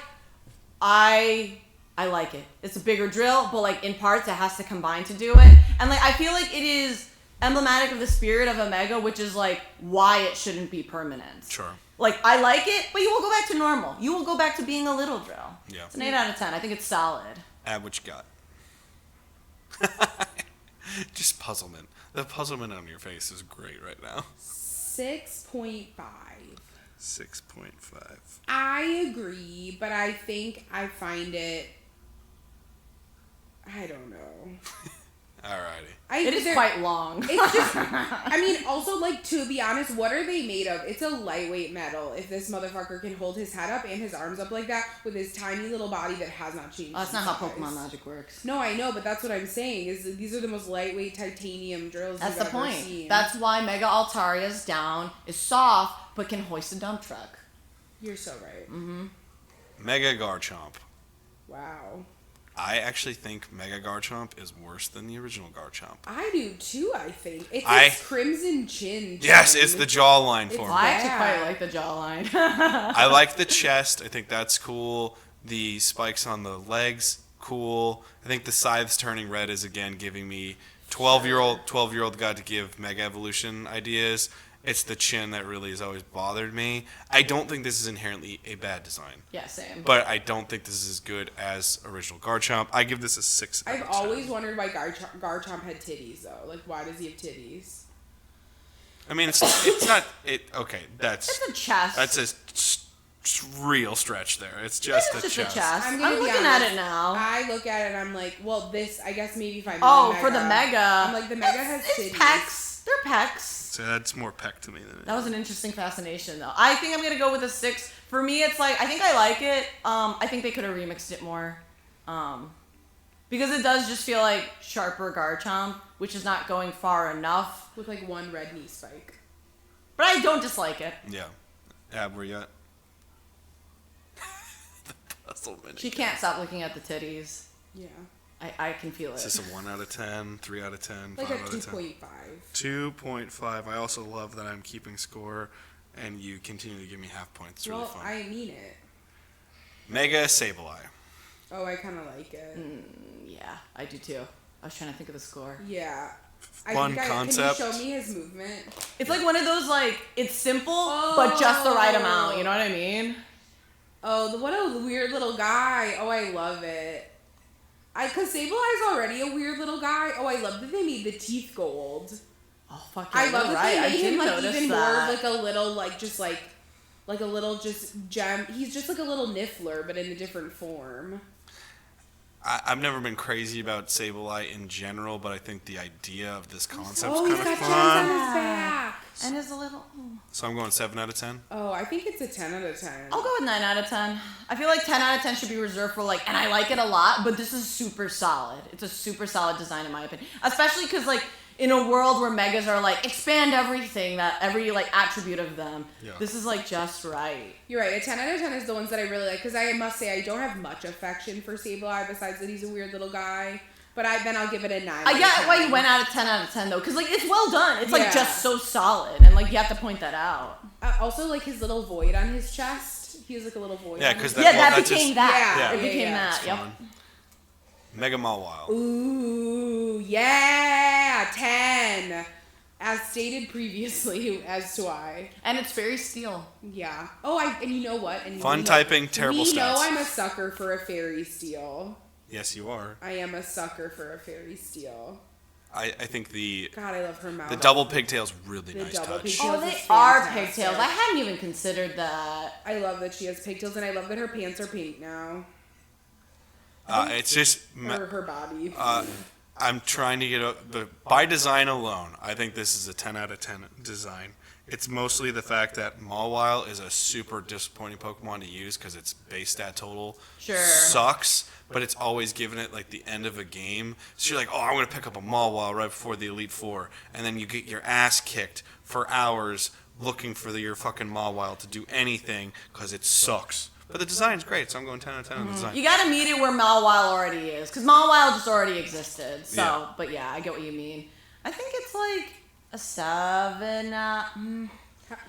I like it. It's a bigger drill, but like in parts it has to combine to do it. And like, I feel like it is emblematic of the spirit of a mega, which is like why it shouldn't be permanent. Sure. Like, I like it, but you will go back to normal. You will go back to being a little drill. Yeah. It's an 8 out of 10. I think it's solid. Ab, what you got? Just puzzlement. The puzzlement on your face is great right now. 6.5. 6.5. I agree, but I think I find it. I don't know. Alrighty. It is quite long. It's just. I mean, also, like, to be honest, what are they made of? It's a lightweight metal. If this motherfucker can hold his head up and his arms up like that with his tiny little body that has not changed. That's not how size. Pokemon Magic works. No, I know, but that's what I'm saying. Is these are the most lightweight titanium drills. That's you've the ever point. seen. That's why Mega Altaria's down is soft, but can hoist a dump truck. You're so right. Mega Garchomp. Wow. I actually think Mega Garchomp is worse than the original Garchomp. I do too. I think it's I- its crimson chin. Yes, chin. it's the jawline It's form. Well, I actually Yeah. quite like the jawline. I like the chest. I think that's cool. The spikes on the legs, cool. I think the scythes turning red is again giving me 12-year-old got to give Mega Evolution ideas. It's the chin that really has always bothered me. I don't think this is inherently a bad design, Yeah, same. but I don't think this is as good as original Garchomp. I give this a 6 out I've of 10. always wondered why Garchomp had titties though. Like, why does he have titties? I mean, it's not it. Okay, It's a chest. that's a real stretch there. It's just It's a just chest. a chest. I'm I'm gonna be looking at honest. it now. I look at it and I'm like, well, this, I guess maybe if I'm For the mega. I'm like, the mega has it's titties. pecs. They're pecs. So that's more peck to me than That was an interesting fascination, though. I think I'm gonna go with a 6. For me, it's like I think I like it. I think they could have remixed it more, because it does just feel like sharper Garchomp, which is not going far enough. With like one red knee spike. But I don't dislike it. Yeah. Ab, where you at? The puzzle mini. She can't stop looking at the titties. Yeah. I can feel Is it. this a 1 out of 10, 3 out of 10, Like 5 a out of 10? 2.5. 2.5. I also love that I'm keeping score, and you continue to give me half points. It's really Well, fun. I mean it. Mega Sableye. Oh, I kind of like it. Yeah, I do too. I was trying to think of the score. Yeah. Fun concept. Can you show me his movement? It's like one of those like it's simple but just the right amount. You know what I mean? Oh, what a weird little guy. Oh, I love it. Cause Sableye's already a weird little guy. Oh, I love that they made the teeth gold. Oh fuck yeah! I love you're that right. they I made did him like notice even that. more of like a little like a little just gem. He's just like a little niffler, but in a different form. I've never been crazy about Sableye in general, but I think the idea of this concept's Oh, he's kind of got gems on fun. his back. And there's a little. So I'm going 7 out of 10. Oh, I think it's a 10 out of 10. I'll go with 9 out of 10. I feel like 10 out of 10 should be reserved for like, and I like it a lot, but this is super solid. It's a super solid design in my opinion. Especially because like in a world where megas are like expand everything, that every like attribute of them. Yeah. This is like just right. You're right. A 10 out of 10 is the ones that I really like because I must say I don't have much affection for Sableye besides that he's a weird little guy. But then I'll give it a 9. I get why you went out of 10 out of 10 though, because like it's well done. It's like Yeah. just so solid, and like you have to point that out. Also, like his little void on his chest. He has like a little void. Yeah, on his 'cause chest. Yeah, well, that that's became just- that. Yeah, It became yeah, that. Yep. Fun. Mega Mawile. Ooh, yeah, 10. As stated previously, as to why. And it's Fairy Steel. Yeah. Oh, and you know what? And Fun typing, terrible we know stats. I'm a sucker for a fairy steel. Yes, you are. I am a sucker for a fairy steel. I think the God, I love her mouth. the double pigtail's really The nice double touch. pigtail. Oh, they is are fantastic. pigtails. I hadn't even considered that. I love that she has pigtails, and I love that her pants are pink now. It's just Or her body. I'm trying to get by design alone. I think this is a 10 out of 10 design. It's mostly the fact that Mawile is a super disappointing Pokemon to use because its base stat total Sure. sucks, but it's always given it like the end of a game. So you're like, oh, I'm going to pick up a Mawile right before the Elite Four. And then you get your ass kicked for hours looking for your fucking Mawile to do anything because it sucks. But the design's great, so I'm going 10 out of 10 on the design. You gotta meet it where Mawile already is, because Mawile just already existed. So, Yeah. but yeah, I get what you mean. I think it's like a 7.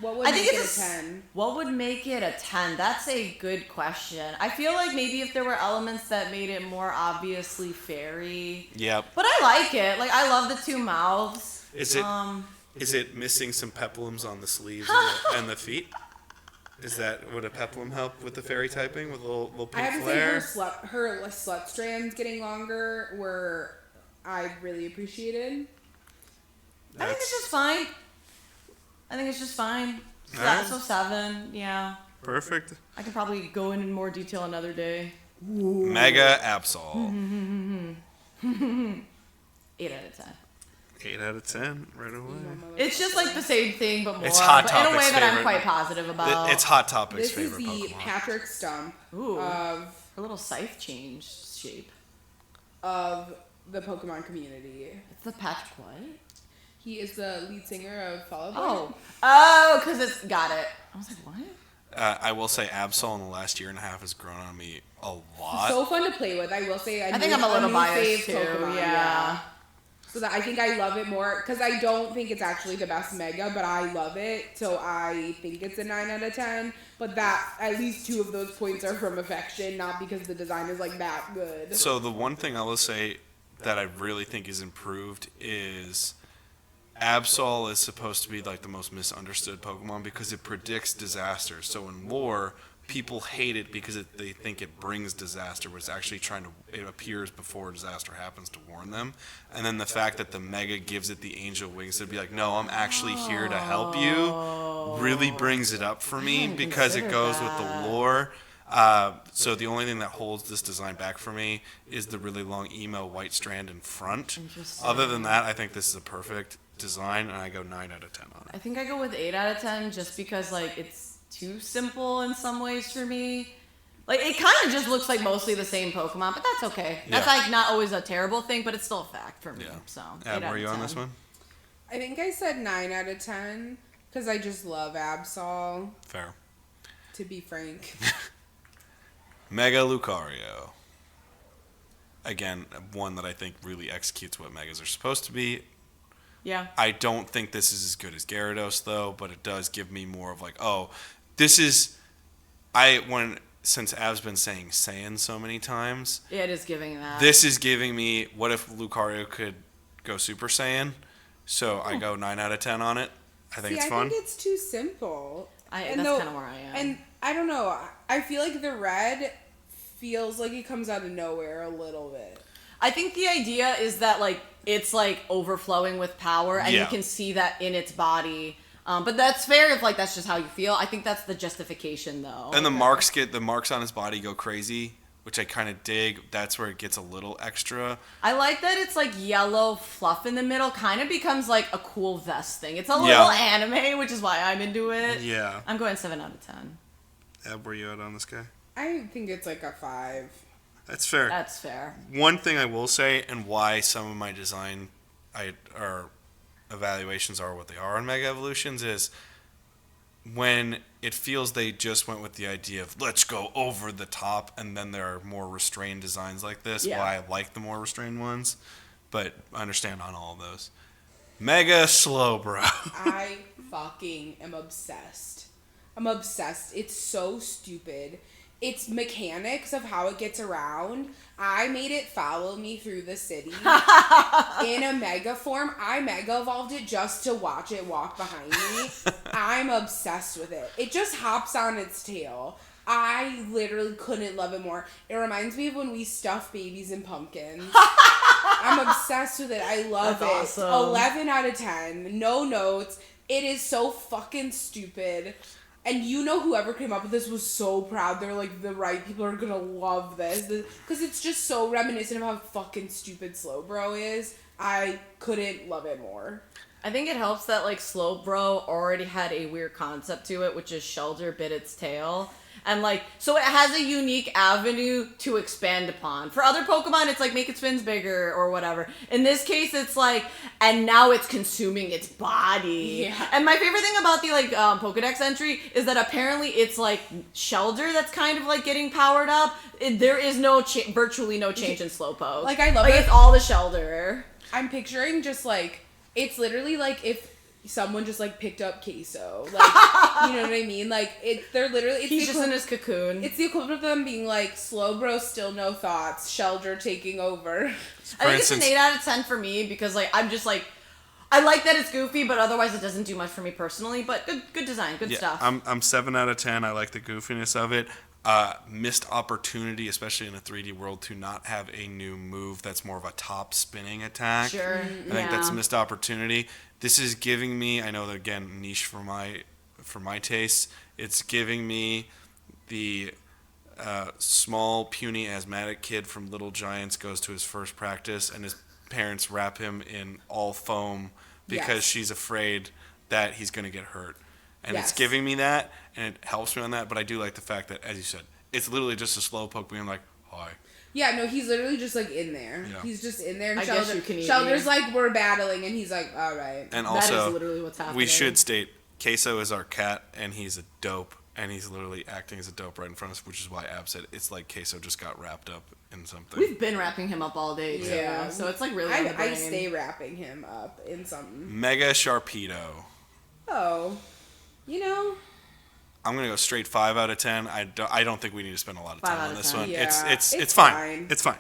What would I make think it it's a 10? What would make it a 10? That's a good question. I feel like maybe if there were elements that made it more obviously fairy. Yep. But I like it. Like I love the 2 mouths. Is it missing some peplums on the sleeves and the feet? Would a peplum help with the fairy typing with a little I pink have to say flare? her slut strands getting longer were I really appreciated. I think it's just fine. Alright. So 7, yeah. Perfect. I could probably go in more detail another day. Mega Absol. 8 out of 10. 8 out of 10 right away. It's just like the same thing, but more. It's Hot but in a Topic's way that I'm favorite. quite positive about. It's Hot Topic's This is favorite the Pokemon. Patrick Stump Ooh. of A little scythe change shape. the Pokemon community. It's the Patrick what? He is the lead singer of Fall Out Boy. Because it's got it. I was like, what? I will say Absol in the last year and a half has grown on me a lot. So fun to play with. I will say. I think I'm a little new biased fave too. Pokemon, Yeah. So that I think I love it more because I don't think it's actually the best Mega, but I love it. So I think it's a 9 out of 10. But that at least 2 of those points are from affection, not because the design is like that good. So the one thing I will say that I really think is improved is Absol is supposed to be like the most misunderstood Pokemon because it predicts disasters. So in lore, people hate it because they think it brings disaster, but it's actually it appears before disaster happens to warn them. And then the fact that the Mega gives it the angel wings to be like, no, I'm actually here to help you, really brings it up for me because it goes with the lore. So the only thing that holds this design back for me is the really long emo white strand in front. Other than that, I think this is a perfect design, and I go 9 out of 10 on it. I think I go with 8 out of 10 just because like it's too simple in some ways for me. Like it kind of just looks like mostly the same Pokemon, but that's okay. That's like not always a terrible thing, but it's still a fact for me. Yeah. So Ab, were you on this one? I think I said 9 out of 10 because I just love Absol. Fair. To be frank. Mega Lucario. Again, one that I think really executes what Megas are supposed to be. Yeah. I don't think this is as good as Gyarados, though, but it does give me more of like, oh, this is... Since Av's been saying Saiyan so many times... Yeah, it is giving that. This is giving me, what if Lucario could go Super Saiyan? So I go 9 out of 10 on it. I think it's fun. I think it's too simple. That's kind of where I am. And I don't know. I feel like the red feels like it comes out of nowhere a little bit. I think the idea is that like it's like overflowing with power, and you can see that in its body. But that's fair if like that's just how you feel. I think that's the justification though. And the marks on his body go crazy, which I kind of dig. That's where it gets a little extra. I like that it's like yellow fluff in the middle. Kind of becomes like a cool vest thing. It's a little anime, which is why I'm into it. Yeah. I'm going 7 out of 10. Ab, were you out on this guy? I think it's like a 5. That's fair. That's fair. One thing I will say, and why some of my design evaluations are what they are on Mega Evolutions, is when it feels they just went with the idea of let's go over the top, and then there are more restrained designs like this. Yeah. Why I like the more restrained ones, but I understand on all of those. Mega Slowbro. I fucking am obsessed. I'm obsessed. It's so stupid. Its mechanics of how it gets around. I made it follow me through the city in a mega form. I mega evolved it just to watch it walk behind me. I'm obsessed with it. It just hops on its tail. I literally couldn't love it more. It reminds me of when we stuff babies in pumpkins. I'm obsessed with it. I love That's it. awesome. 11 out of 10. No notes. It is so fucking stupid. And you know whoever came up with this was so proud. They're like, the right people are gonna love this. Because it's just so reminiscent of how fucking stupid Slowbro is. I couldn't love it more. I think it helps that like Slowbro already had a weird concept to it, which is Shelter bit its tail. And like, so it has a unique avenue to expand upon. For other Pokemon, it's like make its fins bigger or whatever. In this case, it's like, and now it's consuming its body. Yeah. And my favorite thing about the like Pokedex entry is that apparently it's like Shelter that's kind of like getting powered up. There is virtually no change in Slowpoke. Like, I love like it. It's all the Shelter. I'm picturing just like, it's literally like if someone just like picked up Queso. Like, you know what I mean? Like, they're literally... He's just in his cocoon. It's the equivalent of them being like, Slowbro, still no thoughts, Shelter taking over. I think it's an 8 out of 10 for me because like I'm just like I like that it's goofy, but otherwise it doesn't do much for me personally. But good design, good stuff. I'm 7 out of 10. I like the goofiness of it. Missed opportunity, especially in a 3D world, to not have a new move that's more of a top spinning attack. Sure. I think that's a missed opportunity. This is giving me, I know that again, niche for my taste. It's giving me the small, puny, asthmatic kid from Little Giants goes to his first practice, and his parents wrap him in all foam because she's afraid that he's going to get hurt. And it's giving me that, and it helps me on that, but I do like the fact that, as you said, it's literally just a Slowpoke being like, hi. Yeah, no, he's literally just like in there. Yeah. He's just in there. And I guess you can eat Shelter's me. like, we're battling, and he's like, all right. And That also, is literally what's happening. we should state, Queso is our cat, and he's a dope, and he's literally acting as a dope right in front of us, which is why Ab said it's like Queso just got wrapped up in something. We've been wrapping him up all day too. Yeah. So it's like really on the I brain. stay wrapping him up in something. Mega Sharpedo. Oh. You know... I'm gonna go straight 5 out of 10. I don't think we need to spend a lot of 5 time out on of this 10. one. Yeah, It's it's fine. fine. It's fine.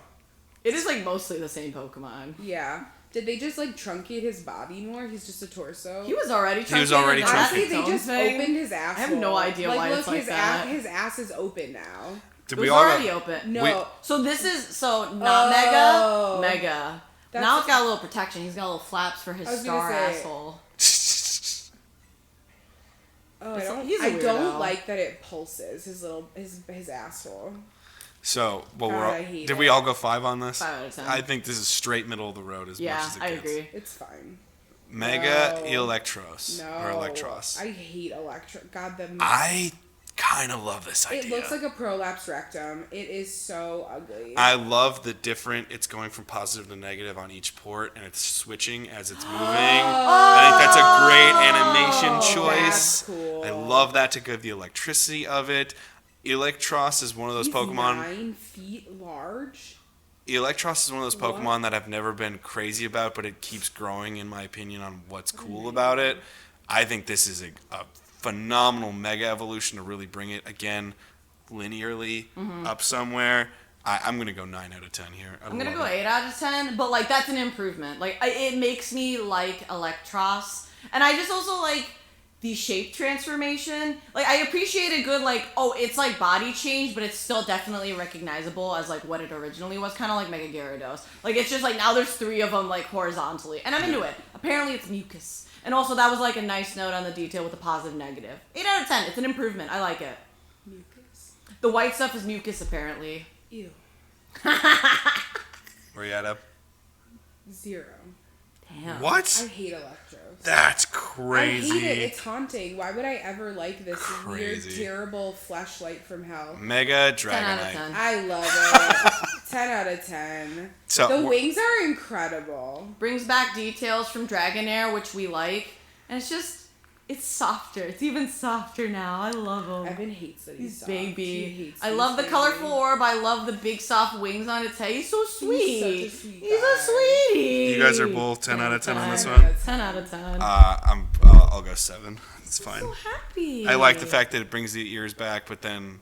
It is like mostly the same Pokemon. Yeah. Did they just like truncate his body more? He's just a torso. He was already He was already truncated. Honestly, truncated. they just opened his ass. I have no idea why look, it's like that. his ass is open now. Did It we was all already go, open. No. So this is not Oh. mega. That's- Now it's got a little protection. He's got little flaps for his I was gonna star say- asshole. Oh, He's a I don't weirdo. like that it pulses his asshole. So, well, God, I hate did we it. all go 5 on this? 5 out of 10. I think this is straight middle of the road as Yeah, much as it I gets. agree. It's fine. Mega No. Electros. No. Or Electros. I hate Electro. God, I kind of love this idea. It looks like a prolapse rectum. It is so ugly. I love the different, it's going from positive to negative on each port, and it's switching as it's moving. I think that's a great animation choice. That's cool. I love that to give the electricity of it. Electros is one of those He's Pokemon. 9 feet large. Electros is one of those What? Pokemon that I've never been crazy about, but it keeps growing, in my opinion, on what's cool about it. I think this is a phenomenal mega evolution to really bring it, again, linearly up somewhere. I'm going to go 9 out of 10 here. I'm gonna go 8 out of 10, but like that's an improvement. Like it makes me like Electros, and I just also like the shape transformation. Like I appreciate a good like it's like body change, but it's still definitely recognizable as like what it originally was, kind of like Mega Gyarados. Like it's just like now there's 3 of them like horizontally, and I'm into it. Apparently it's mucus, and also that was like a nice note on the detail with the positive negative. 8 out of 10. It's an improvement. I like it. Mucus. The white stuff is mucus apparently. Ew. Where you at, Eb? 0. Damn. I What? hate Electros. That's I crazy. hate it. It's haunting. Why would I ever like this weird, Crazy. terrible fleshlight from hell? Mega 10 out of Dragonite. 10. I love it. 10 out of 10. So, The wings are incredible. Brings back details from Dragonair, which we like, and it's softer. It's even softer now. I love him. Evan hates that he's He's soft. He baby. hates I these love the baby. colorful orb. I love the big soft wings on its head. He's so sweet. such a sweet He's guy. a sweetie. You guys are both 10 out of 10 on this 10 one? out of 10 out of 10. I'll go 7. It's fine. so happy. I like the fact that it brings the ears back, but then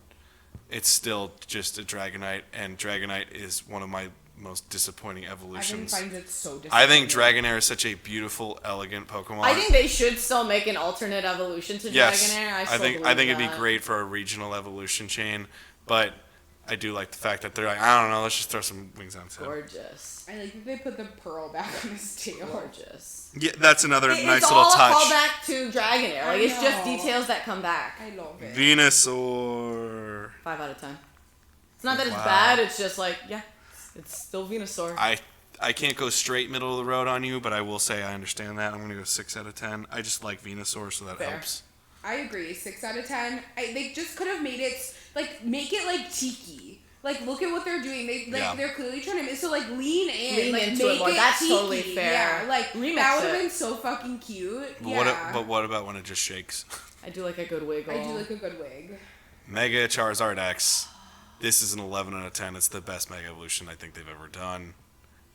it's still just a Dragonite, and Dragonite is one of my most disappointing Evan evolutions. finds it so I think disappointing. Dragonair is such a beautiful, elegant Pokemon. I think they should still make an alternate evolution to yes, Dragonair. I think it'd be great for a regional evolution chain, but I do like the fact that they're like, I don't know, let's just throw some wings on it. Gorgeous. I like that they put the pearl back on his tail. Gorgeous. Yeah, that's another nice it's little all touch. a callback to Dragonair. Like, I it's just know. details that come back. I love it. Venusaur. 5 out of 10. It's not that it's Wow. bad, it's just like, yeah, it's still Venusaur. I can't go straight middle of the road on you, but I will say I understand that. I'm going to go 6 out of 10. I just like Venusaur, so that Fair. helps. I agree. 6 out of 10. They just could have made it make it like Tiki. Like, look at what they're doing. They're clearly trying to lean in. Lean like, into make it more. That's Tiki. totally fair. Yeah, like Remix that would have it. been so fucking cute. But, Yeah. what about when it just shakes? I do like a good wiggle. I do like a good wig. Mega Charizard X. This is an 11 out of 10. It's the best Mega Evolution I think they've ever done.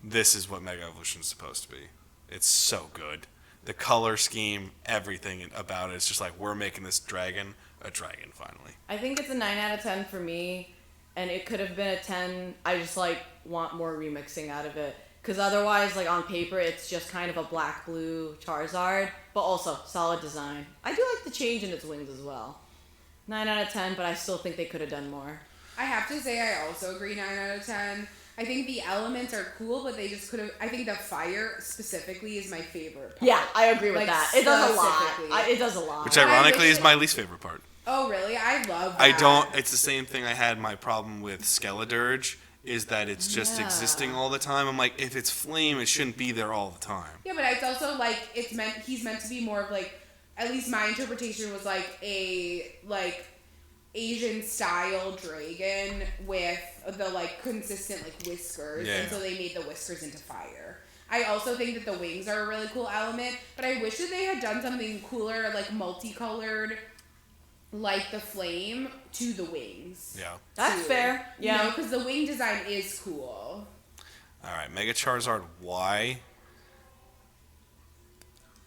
This is what Mega Evolution is supposed to be. It's so good. The color scheme, everything about it. It's just like, we're making this dragon a dragon finally. I think it's a 9 out of 10 for me, and it could have been a 10. I just, want more remixing out of it. Because otherwise, on paper, it's just kind of a black-blue Charizard, but also solid design. I do like the change in its wings as well. 9 out of 10, but I still think they could have done more. I have to say, I also agree 9 out of 10. I think the elements are cool, but they just could have. I think the fire specifically is my favorite part. Yeah, I agree with that. It does a specifically. lot. It does a lot. Which I ironically wish is my least favorite part. Oh, really? I love that. I don't. It's the same thing I had my problem with Skeledirge, is that it's just Yeah. existing all the time. I'm like, if it's flame, it shouldn't be there all the time. Yeah, but it's also he's meant to be more of at least my interpretation was a Asian style dragon with the consistent whiskers, Yeah. and so they made the whiskers into fire. I also think that the wings are a really cool element, but I wish that they had done something cooler, multicolored, like the flame to the wings. Yeah. That's too. fair. Yeah. because the wing design is cool. All right, Mega Charizard Y.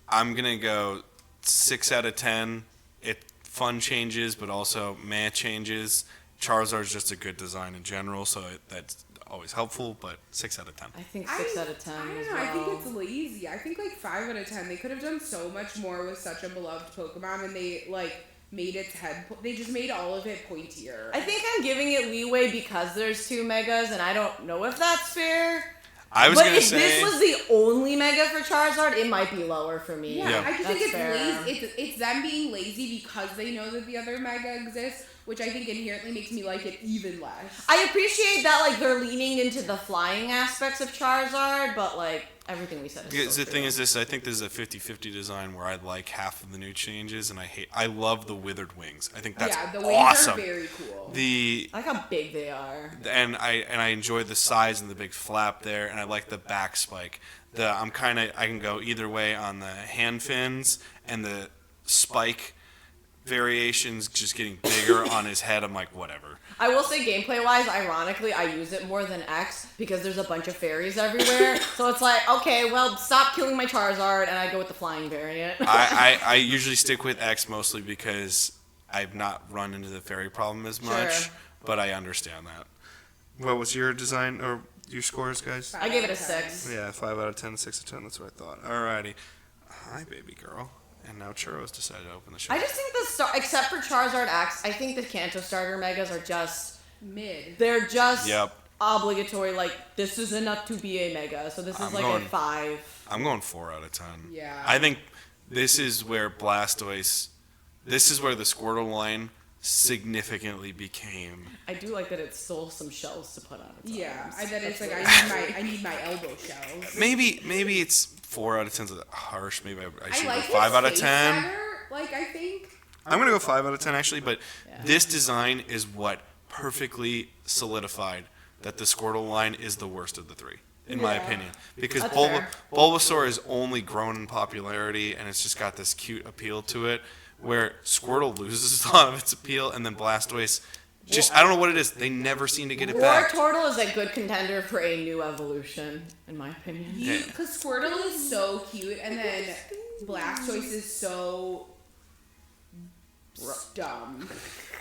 I'm gonna go 6 out of 10. It fun changes, but also changes. Charizard's just a good design in general, so that's always helpful, but 6 out of 10. I think 6 out of 10 I don't as know. well. I think it's lazy. I think like 5 out of 10. They could have done so much more with such a beloved Pokemon, and they like made its head. They just made all of it pointier. I think I'm giving it leeway because there's 2 megas, and I don't know if that's fair. I was But gonna if say this was the only mega for Charizard, it might be lower for me. Yeah, Yeah. I just That's think it's fair. lazy. It's them being lazy because they know that the other mega exists, which I think inherently makes me like it even less. I appreciate that, like, they're leaning into the flying aspects of Charizard, but, like, everything we said is because so the thing true. is this. I think this is a 50-50 design where I like half of the new changes, and I love the withered wings. I think that's yeah, the wings awesome. are very cool. The I like how big they are. and I enjoy the size and the big flap there, and I like the back spike. I can go either way on the hand fins and the spike variations just getting bigger on his head. I'm like, whatever. I will say, gameplay-wise, ironically, I use it more than X because there's a bunch of fairies everywhere. So it's like, okay, well, stop killing my Charizard, and I go with the flying variant. I usually stick with X mostly because I've not run into the fairy problem as much, Sure. but I understand that. What was your design or your scores, guys? I gave it a 6. Yeah, 5 out of 10, 6 out of 10. That's what I thought. Alrighty. Hi, baby girl. And now Churros decided to open the show. I just think except for Charizard X, I think the Kanto starter megas are just Mid. they're just Yep. obligatory. Like, this is enough to be a mega, so this is I'm like going- a 5. I'm going 4 out of 10. Yeah. I think this is where Blastoise, this is where the Squirtle line significantly became. I do like that it stole some shells to put on its Yeah, arms. that it's That's like really I need my elbow shells. Maybe it's 4 out of 10 is harsh. Maybe I should I like go 5 out of his 10. face better, like I think. I'm gonna go 5 out of 10 actually, but Yeah. this design is what perfectly solidified that the Squirtle line is the worst of the 3, in my Yeah. opinion. Because That's fair. Bulbasaur has only grown in popularity, and it's just got this cute appeal to it, where Squirtle loses a lot of its appeal, and then Blastoise, I don't know what it is. They never seem to get it back. Wartortle is a good contender for a new evolution, in my opinion. Because Squirtle is so cute, and then Blastoise is so dumb.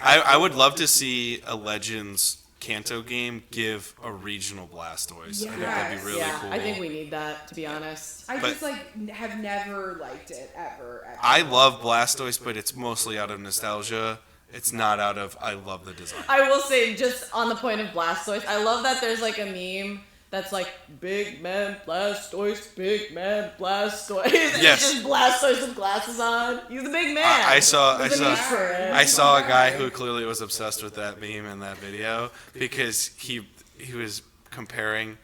I would love to see a Legends Kanto game give a regional Blastoise. I think that'd be really yeah, cool. I think we need that, to be honest. I But- just like have never liked it ever. I love Blastoise, but it's mostly out of nostalgia. It's not out of I love the design. I will say, just on the point of Blastoise, I love that there's like a meme that's like, big man Blastoise, big man Blastoise. And Yes. It's just Blastoise with glasses on. He's the big man. I saw There's a need for it. I saw a guy who clearly was obsessed with that meme and that video because he was comparing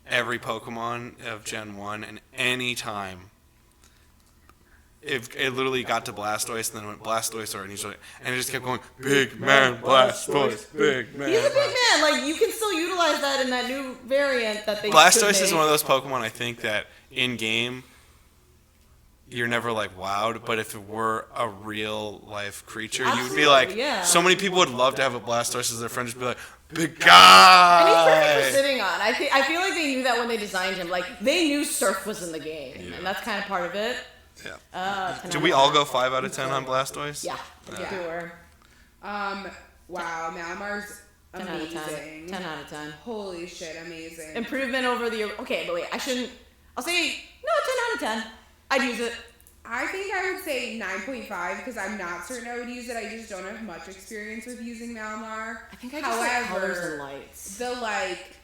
every Pokemon of Gen 1, and any time it literally got to Blastoise and then went Blastoise, and he's like, and it just kept going, big man Blastoise, big man. He's a big man. Like, you can still utilize that in that new variant that they Blastoise should is make. one of those Pokemon I think that in game you're never like wowed, but if it were a real life creature, you would be like, Absolutely, yeah. so many people would love to have a Blastoise as their friend, just be like, big And he's perfect for guy. sitting on. I feel like they knew that when they designed him. Like, they knew Surf was in the game, Yeah. and that's kind of part of it. Yeah. 10 Did out we of all 10. go 5 out of 10 on Blastoise? Yeah, Yeah. we were. Wow, Malamar's 10 out of amazing. 10. 10 out of 10. Holy shit, amazing. Improvement over the. Okay, but wait, I shouldn't. I'll say no. 10 out of 10. I'd use it. I think I would say 9.5 because I'm not certain I would use it. I just don't have much experience with using Malamar. I think I just like colors and However, lights. the like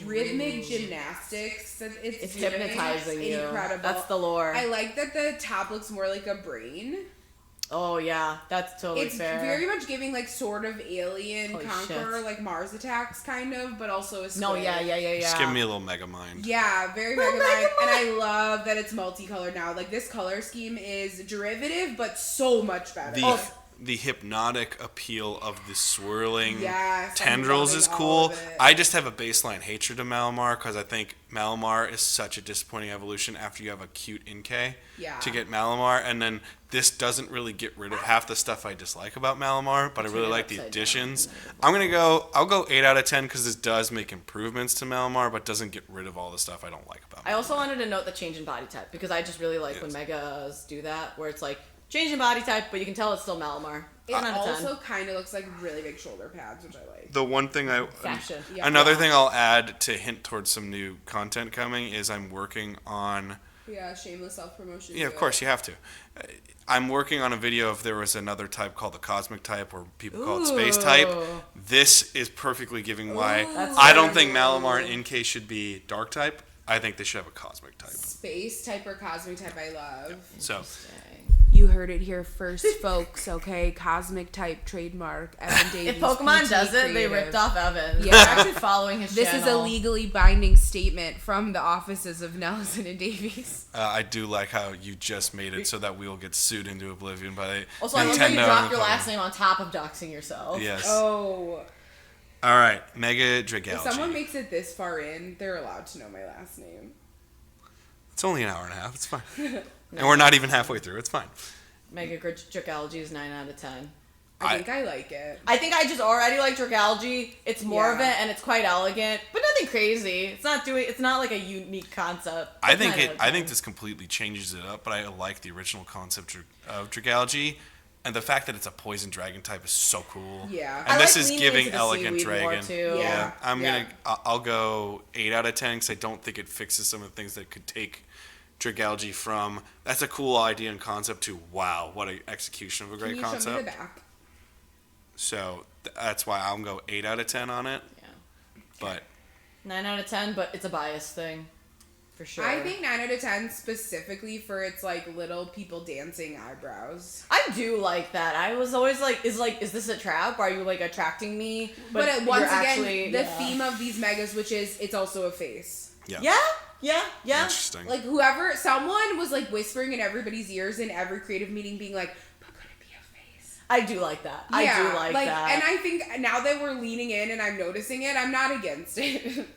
rhythmic gymnastics that It's doing, hypnotizing you. incredible. That's the lore. I like that the top looks more like a brain. Oh yeah, that's totally It's fair. very much giving like sort of alien Holy conqueror, shit. like Mars attacks kind of, but also a No, squid. yeah. Just give me a little Mega Mind. Yeah, very Well, Mega Mind, Mega and Mind. I love that it's multicolored now. Like this color scheme is derivative, but so much better. The hypnotic appeal of the swirling Yes, I'm tendrils loving is all cool. of it. I just have a baseline hatred of Malamar because I think Malamar is such a disappointing evolution after you have a cute Inkay Yeah. to get Malamar, and then this doesn't really get rid of half the stuff I dislike about Malamar, but I really Turn it like the upside additions. down. I'll go 8 out of 10 because this does make improvements to Malamar, but doesn't get rid of all the stuff I don't like about Malamar. I also wanted to note the change in body type because I just really like when Yes. megas do that, where it's like Changing body type, but you can tell it's still Malamar. It 10 out of 10. also kind of looks like really big shoulder pads, which I like. The one thing Fashion. Yeah. another thing I'll add to hint towards some new content coming is I'm working on. Yeah, shameless self-promotion. Yeah, of course you have to. I'm working on a video if there was another type called the cosmic type, or people call it space type. This is perfectly giving why I don't think Malamar and NK should be dark type. I think they should have a cosmic type. Space type or cosmic type, I love. So, You heard it here first, folks, okay? Cosmic type trademark, Evan Davies. If Pokemon PT does it, they creative. ripped off Evan. Yeah. They're actually following his This channel. is a legally binding statement from the offices of Nelson and Davies. I do like how you just made it so that we will get sued into oblivion by Also, Nintendo. I love how you dropped your and last name on top of doxing yourself. Yes. Oh. All right, Mega If Dragalge. someone makes it this far in, they're allowed to know my last name. It's only an hour and a half. It's fine. And we're not even halfway through. It's fine. Mega Dragalge is 9 out of 10. I think I like it. I think I just already like Dragalge. It's more of Yeah. it, and it's quite elegant, but nothing crazy. It's not like a unique concept. I It's think 9 out of 10. I think this completely changes it up, but I like the original concept of Dragalge, and the fact that it's a poison dragon type is so cool. Yeah. And I this like is leaning giving into the elegant seaweed more, dragon. too. Yeah. I'll go 8 out of 10 because I don't think it fixes some of the things that could take Dragalge from that's a cool idea and concept to wow, what an execution of a Can great you concept. show me the back? So that's why I'll go 8 out of 10 on it. Yeah. But 9 out of 10, but it's a bias thing. For sure. I think 9 out of 10 specifically for its like little people dancing eyebrows. I do like that. I was always is this a trap? Are you like attracting me? But you're once again, actually, the theme of these megas, which is it's also a face. yeah. Yeah. Interesting. Like someone was like whispering in everybody's ears in every creative meeting, being like, "But could it be a face?" I do like that. I do like that. And I think now that we're leaning in and I'm noticing it, I'm not against it.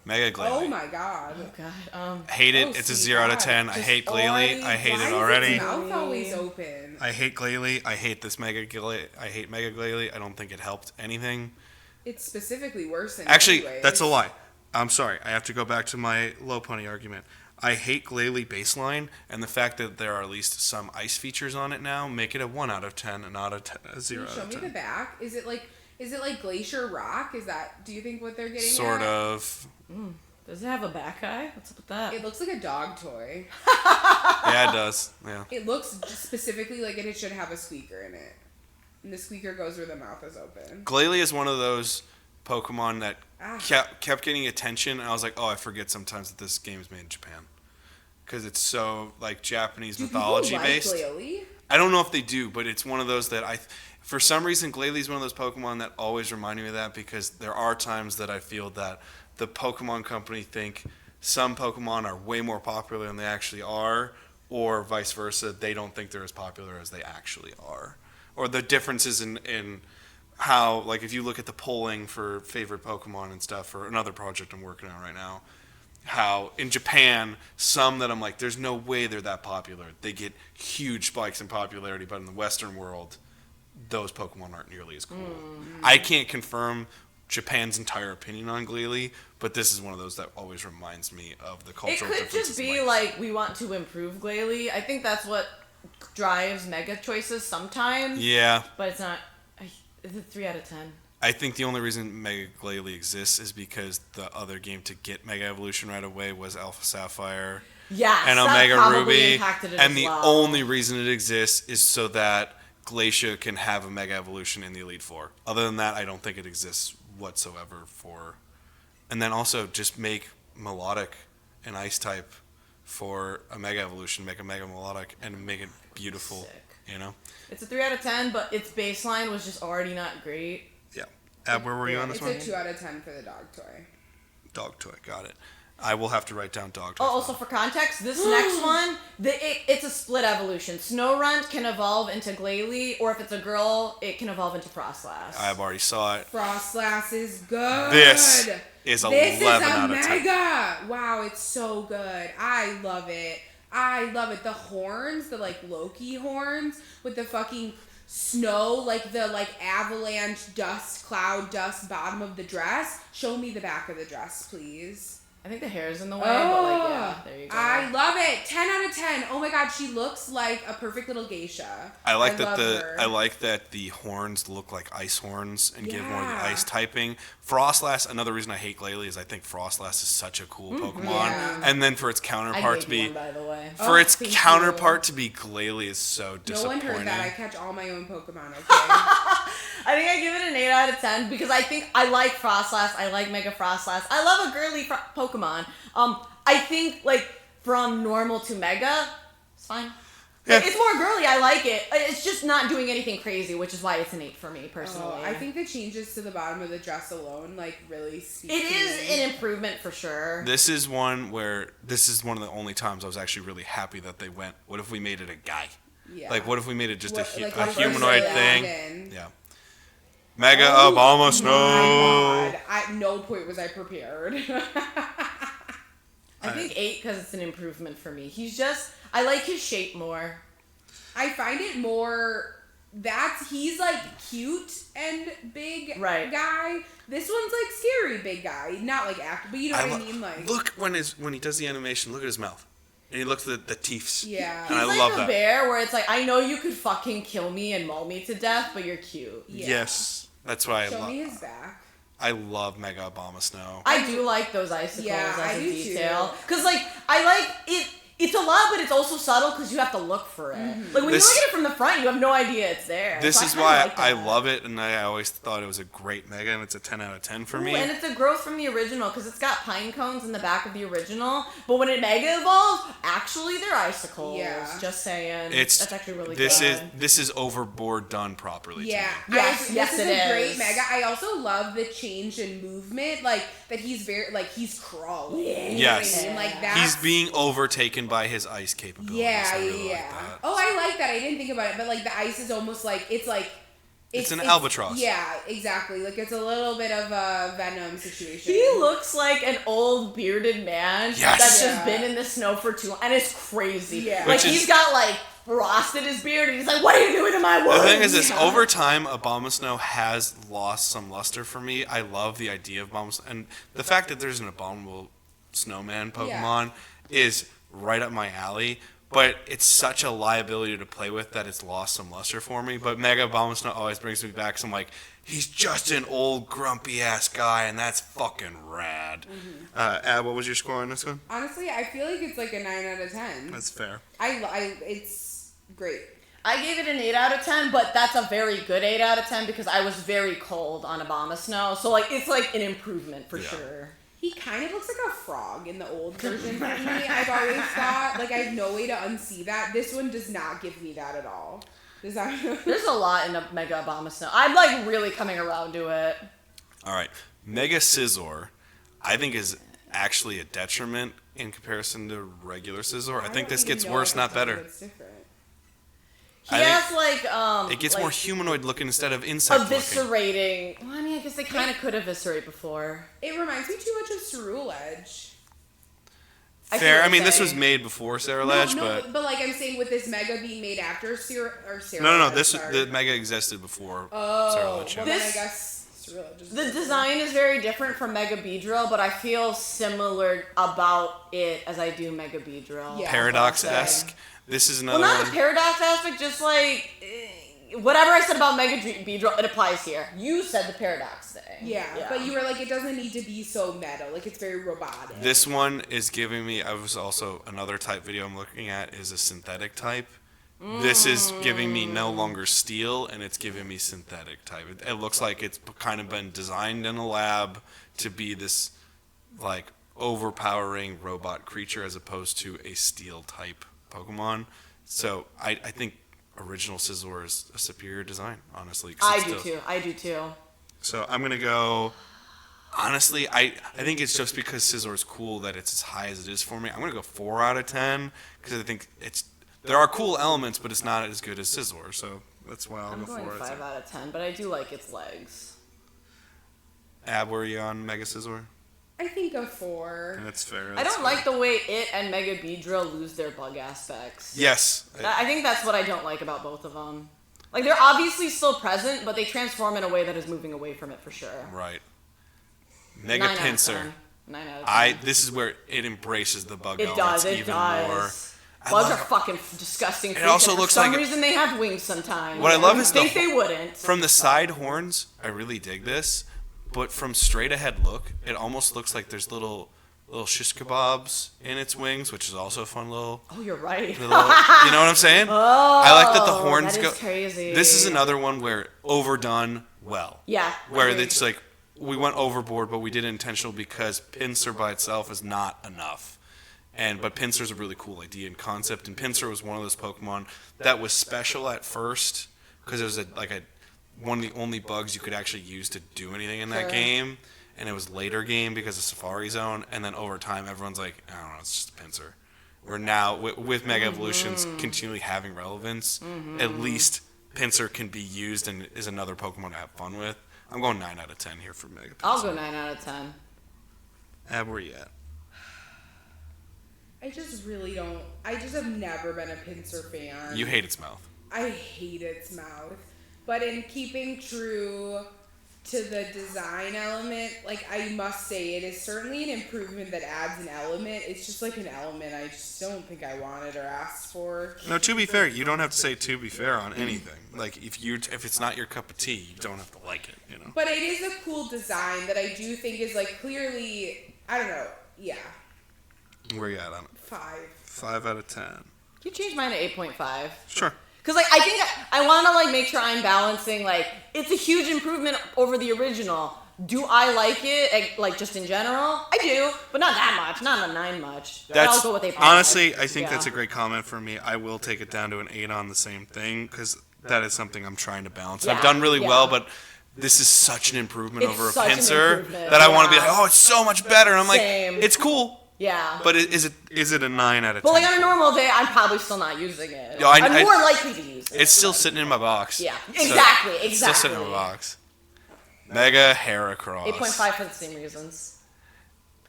Mega Glalie. Oh my god. Oh god. Hate it. Oh, It's a sweet 0 out of God. 10. I Just hate Glalie. already- I hate Why it is already. its mouth always open? I hate Glalie. I hate this Mega Glalie. I hate Mega Glalie. I don't think it helped anything. It's specifically worse than Actually, anyways. that's a lie. I'm sorry. I have to go back to my low pony argument. I hate Glalie baseline, and the fact that there are at least some ice features on it now make it a 1 out of 10 and not a 0 Can you show out of me the 10. back? Is it like glacier rock? Is that? Do you think what they're getting? Sort at? of. Does it have a back eye? What's up with that? It looks like a dog toy. Yeah, it does. Yeah. It looks just specifically like it should have a squeaker in it, and the squeaker goes where the mouth is open. Glalie is one of those Pokemon that Ah. kept getting attention, and I was like, oh, I forget sometimes that this game is made in Japan. Because it's so, like, Japanese Do mythology people like based. Glalie? I don't know if they do, but it's one of those that for some reason, Glalie is one of those Pokemon that always remind me of that, because there are times that I feel that the Pokemon company think some Pokemon are way more popular than they actually are, or vice versa, they don't think they're as popular as they actually are. Or the differences in how, like, if you look at the polling for favorite Pokemon and stuff for another project I'm working on right now, how in Japan, some that I'm like, there's no way they're that popular. They get huge spikes in popularity, but in the Western world, those Pokemon aren't nearly as cool. I can't confirm Japan's entire opinion on Glalie, but this is one of those that always reminds me of the It cultural could differences. just be like we want to improve Glalie. I think that's what drives mega choices sometimes. Yeah, But it's not. It's a 3 out of 10. I think the only reason Mega Glalie exists is because the other game to get Mega Evolution right away was Alpha Sapphire Yeah, and that Omega probably Ruby, impacted it and as the well. only reason it exists is so that Glacia can have a Mega Evolution in the Elite Four. Other than that, I don't think it exists whatsoever for. And then also just make Melodic an Ice type for a Mega Evolution, make a Mega Melodic, and make it beautiful. Sick. You know? It's a 3 out of 10, but its baseline was just already not great. Yeah. Where were you on this It's one? a 2 out of 10 for the dog toy. Dog toy, got it. I will have to write down dog toy. Oh, also for context, this next one, it's a split evolution. Snorunt can evolve into Glalie, or if it's a girl, it can evolve into Frostlass. I already saw it. Frostlass is good. This is 11 This is a out of 10. mega. Wow, it's so good. I love it. I love it. The horns, the like Loki horns with the fucking snow, like the like avalanche dust, cloud dust bottom of the dress. Show me the back of the dress, please. I think the hair's in the way, but like, yeah, there you go. I love it. 10 out of 10. Oh my god, she looks like a perfect little geisha. I like love her. I like that the horns look like ice horns and give more of the Yeah. ice typing. Frostlass, another reason I hate Glalie is I think Frostlass is such a cool Pokemon. Yeah. And then for its I counterpart to gave you be one, by the way. Oh, its thank counterpart to be Glalie is so No disappointing. one heard that. I catch all my own Pokemon, okay? I think I give it an 8 out of 10 because I think I like Frostlass. I like Mega Frostlass. I love a girly Pokemon. I think like from normal to Mega, it's fine. Yeah. It's more girly. I like it. It's just not doing anything crazy, which is why it's an 8 for me personally. I think the changes to the bottom of the dress alone like really speak it to is me. an improvement for sure. This is one of the only times I was actually really happy that they went, what if we made it a guy? Yeah. Like, what if we made it just a when humanoid first thing? landed. Yeah. Mega Obama Snow. God. At no point was I prepared. I think 8 because it's an improvement for me. I like his shape more. I find it more he's like cute and big guy. This one's like scary big guy, not like active, but you know what I mean. Like look when he does the animation. Look at his mouth, and he looks at the teeth. Yeah, and He's I like love a that. bear where it's like I know you could fucking kill me and maul me to death, but you're cute. Yeah. Yes, that's why Show me his back. I love Mega Obama Snow. I do like those icicles Yeah, as I a do detail. Because, like, I like it. It's a lot, but it's also subtle because you have to look for it. Like, when you look at it from the front, you have no idea it's there. This So is kinda why like I that. love it, and I always thought it was a great Mega, and it's a 10 out of 10 for me. And it's a growth from the original because it's got pine cones in the back of the original. But when it Mega evolves, actually they're icicles. Yeah. Just saying. That's actually really this good. This is overboard done properly. Yeah. To me. Yes, this yes, is it a great is. Mega. I also love the change in movement, like that he's he's crawling. Yeah. You know Yes. what I mean? Like that. He's being overtaken by his ice capabilities. Yeah, I really yeah. like that. Oh, I like that. I didn't think about it, but like the ice is almost like it's an albatross. Yeah, exactly. Like it's a little bit of a Venom situation. He looks like an old bearded man Yes. that's Yeah. just been in the snow for too long, and it's crazy. Yeah. Like, Which is- he's got, like, frost in his beard, and he's like, what are you doing to my woods? The thing is this, over time, Abomasnow has lost some luster for me. I love the idea of Abomasnow, and the fact that there's an Abominable Snowman Pokemon is right up my alley, but it's such a liability to play with that it's lost some luster for me. But Mega Abomasnow always brings me back, so I'm like, he's just an old grumpy-ass guy, and that's fucking rad. Ab, what was your score on this one? Honestly, I feel like it's like a 9 out of 10. That's fair. It's great. I gave it an 8 out of 10, but that's a very good 8 out of 10 because I was very cold on Abomasnow. So, like, it's like an improvement for sure. He kind of looks like a frog in the old version for me. I've always thought, like, I have no way to unsee that. This one does not give me that at all. Does that? There's a lot in a Mega Abomasnow. I'm, like, really coming around to it. All right. Mega Scizor, I think, is actually a detriment in comparison to regular Scizor. I think this gets worse, not better. It's different. He I has, like, It gets like, more humanoid looking instead of insect looking. eviscerating. Well, I mean, I guess they kind of could eviscerate before. It reminds me too much of Ceruledge. I see Fair. what I mean, you're this was saying. made before Ceruledge, but like I'm saying, with this Mega being made after Ceruledge. no. The sorry. Mega existed before Oh, Ceruledge. well, Yeah. then I This- guess Ceruledge is The different. design is very different from Mega Beedrill, but I feel similar about it as I do Mega Beedrill. Yeah. Paradox-esque. This is Well, another not one. the paradox aspect, just like whatever I said about Mega Beedrill, it applies here. You said the paradox thing. Yeah, but you were like, it doesn't need to be so meta. Like, it's very robotic. This one is giving me. I was also another type video I'm looking at is a synthetic type. This is giving me no longer steel, and it's giving me synthetic type. It looks like it's kind of been designed in a lab to be this, like, overpowering robot creature as opposed to a steel type Pokemon. So I think original Scizor is a superior design, honestly. 'cause I do too. So I'm gonna go. Honestly, I think it's just because Scizor is cool that it's as high as it is for me. I'm gonna go 4 out of 10 because I think there are cool elements, but it's not as good as Scizor. So that's why I'll I'm go 4 going out of 10. 5 out of 10, but I do like its legs. Ab, were you on Mega Scizor? I think a 4. That's fair. I don't like the way it and Mega Beedrill lose their bug aspects. Yes. I think that's what I don't like about both of them. Like, they're obviously still present, but they transform in a way that is moving away from it for sure. Right. Mega 9 out of Pinsir. 10. 9 out of 10. This is where it embraces the bug It elements does. It even does. more. Bugs are fucking disgusting. It also looks for some like reason they have wings sometimes. What I love is think they wouldn't. From the side horns, I really dig this, but from straight ahead look, it almost looks like there's little shish kebabs in its wings, which is also a fun little. Oh, you're right. You know what I'm saying? I like that the horns that is go. crazy. This is another one where overdone well. Yeah. Where agreed. it's like we went overboard, but we did it intentional because Pinsir by itself is not enough. But Pinsir's a really cool idea and concept, and Pinsir was one of those Pokemon that was special at first because it was one of the only bugs you could actually use to do anything in that game, and it was later game because of Safari Zone, and then over time everyone's like, I don't know, it's just a Pinsir. We're now with Mega Evolutions continually having relevance, at least Pinsir can be used and is another Pokemon to have fun with. I'm going 9 out of 10 here for Mega Pinsir. I'll go 9 out of 10. Ab, where you at? I just really don't. I just have never been a Pinsir fan. You hate its mouth. I hate its mouth. But in keeping true to the design element, like, I must say, it is certainly an improvement that adds an element. It's just like an element I just don't think I wanted or asked for. No, to be fair, you don't have to say to be fair on anything. Like, if it's not your cup of tea, you don't have to like it, you know? But it is a cool design that I do think is, like, clearly, I don't know, yeah. Where you at on it? 5. 5 out of 10. Can you change mine to 8.5? Sure. Because, like, I think I want to, like, make sure I'm balancing, like, it's a huge improvement over the original. Do I like it, like, just in general? I do, but not that much. Not a 9 much. But I'll go with 8.5. Honestly, I think that's a great comment for me. I will take it down to an 8 on the same thing, because that is something I'm trying to balance. Yeah, I've done really yeah. well, but this is such an improvement It's over a such an Pinsir improvement, that I want to be yeah. like, oh, it's so much better. And I'm Same. like, it's cool. Yeah. But is it a 9 out of 10? But, like, on a normal day, I'm probably still not using it. Yo, I'm more likely to use it. It's still sitting in my box. Yeah, So, exactly. it's still sitting in my box. Mega Heracross. 8.5 for the same reasons.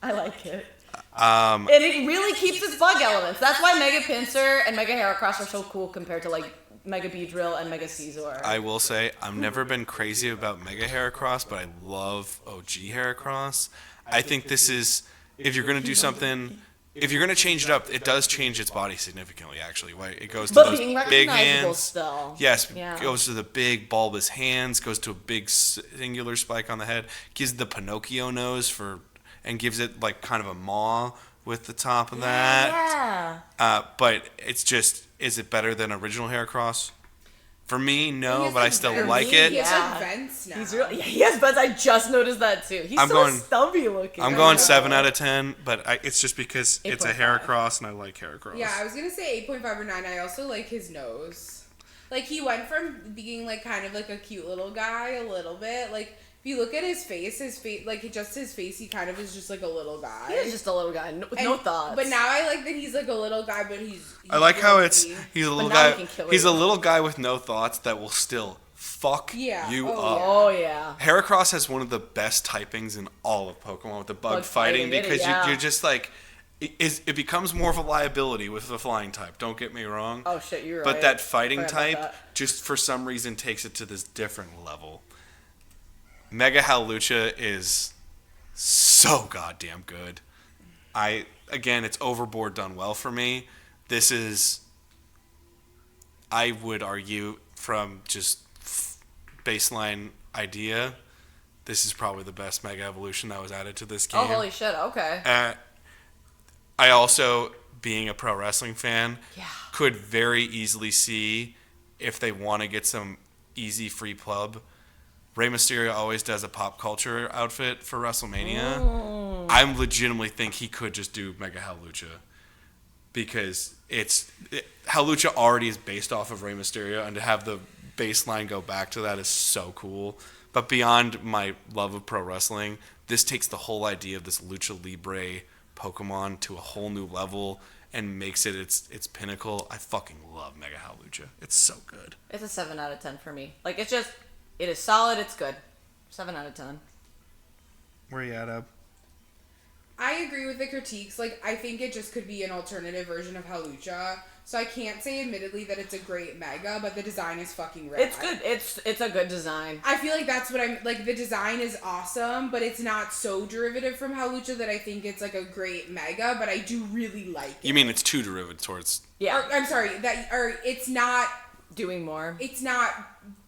I like it. And it really keeps its bug elements. That's why Mega Pinsir and Mega Heracross are so cool compared to, like, Mega Beedrill and Mega Caesar. I will say, I've never been crazy about Mega Heracross, but I love OG Heracross. I think this is, if you're going to do something, if you're going to change it up, it does change its body significantly, actually. It goes to But those being big recognizable hands. still. Yes, Yeah. goes to the big bulbous hands, goes to a big singular spike on the head, gives the Pinocchio nose and gives it like kind of a maw with the top of that. Yeah. But it's just, is it better than original Heracross? For me, no, He's but I like still very- like He it. has Yeah. like vents now. He's really, yeah, he has buds. I just noticed that too. He's I'm so going- stubby looking. I'm going 7 out of 10, but it's just because it's a 8.5. Heracross and I like Heracross. Yeah, I was gonna say 8.5 or 9. I also like his nose. Like, he went from being like kind of like a cute little guy a little bit. Like, if you look at his face, like just his face, he kind of is just like a little guy. He's just a little guy with no thoughts. But now I like that he's like a little guy, but he's I like how dorky. he's a little now he guy. can kill He's you. a little guy with no thoughts that will still fuck Yeah. you Oh, up. yeah. Oh yeah. Heracross has one of the best typings in all of Pokemon with the bug fighting because yeah. you're just like it becomes more of a liability with the flying type. Don't get me wrong. Oh shit, you're right. But that fighting Forgot about type that. just for some reason takes it to this different level. Mega Hawlucha is so goddamn good. Again, it's overboard done well for me. This is, I would argue, from just baseline idea, this is probably the best Mega Evolution that was added to this game. Oh holy shit. Okay. I also, being a pro wrestling fan, Yeah. could very easily see if they want to get some easy free pub. Rey Mysterio always does a pop culture outfit for WrestleMania. I legitimately think he could just do Mega Hawlucha because Hawlucha already is based off of Rey Mysterio, and to have the baseline go back to that is so cool. But beyond my love of pro wrestling, this takes the whole idea of this Lucha Libre Pokemon to a whole new level and makes it its pinnacle. I fucking love Mega Hawlucha. It's so good. It's a 7 out of 10 for me. Like, it's just, it is solid. It's good. 7 out of 10. Where you at, Ab? I agree with the critiques. Like, I think it just could be an alternative version of Halucha. So I can't say admittedly that it's a great mega, but the design is fucking rad. It's good. It's a good design. I feel like that's what I'm like. The design is awesome, but it's not so derivative from Halucha that I think it's like a great mega. But I do really like it. You mean it's too derivative towards? Yeah. Or, I'm sorry. It's not Doing more. It's not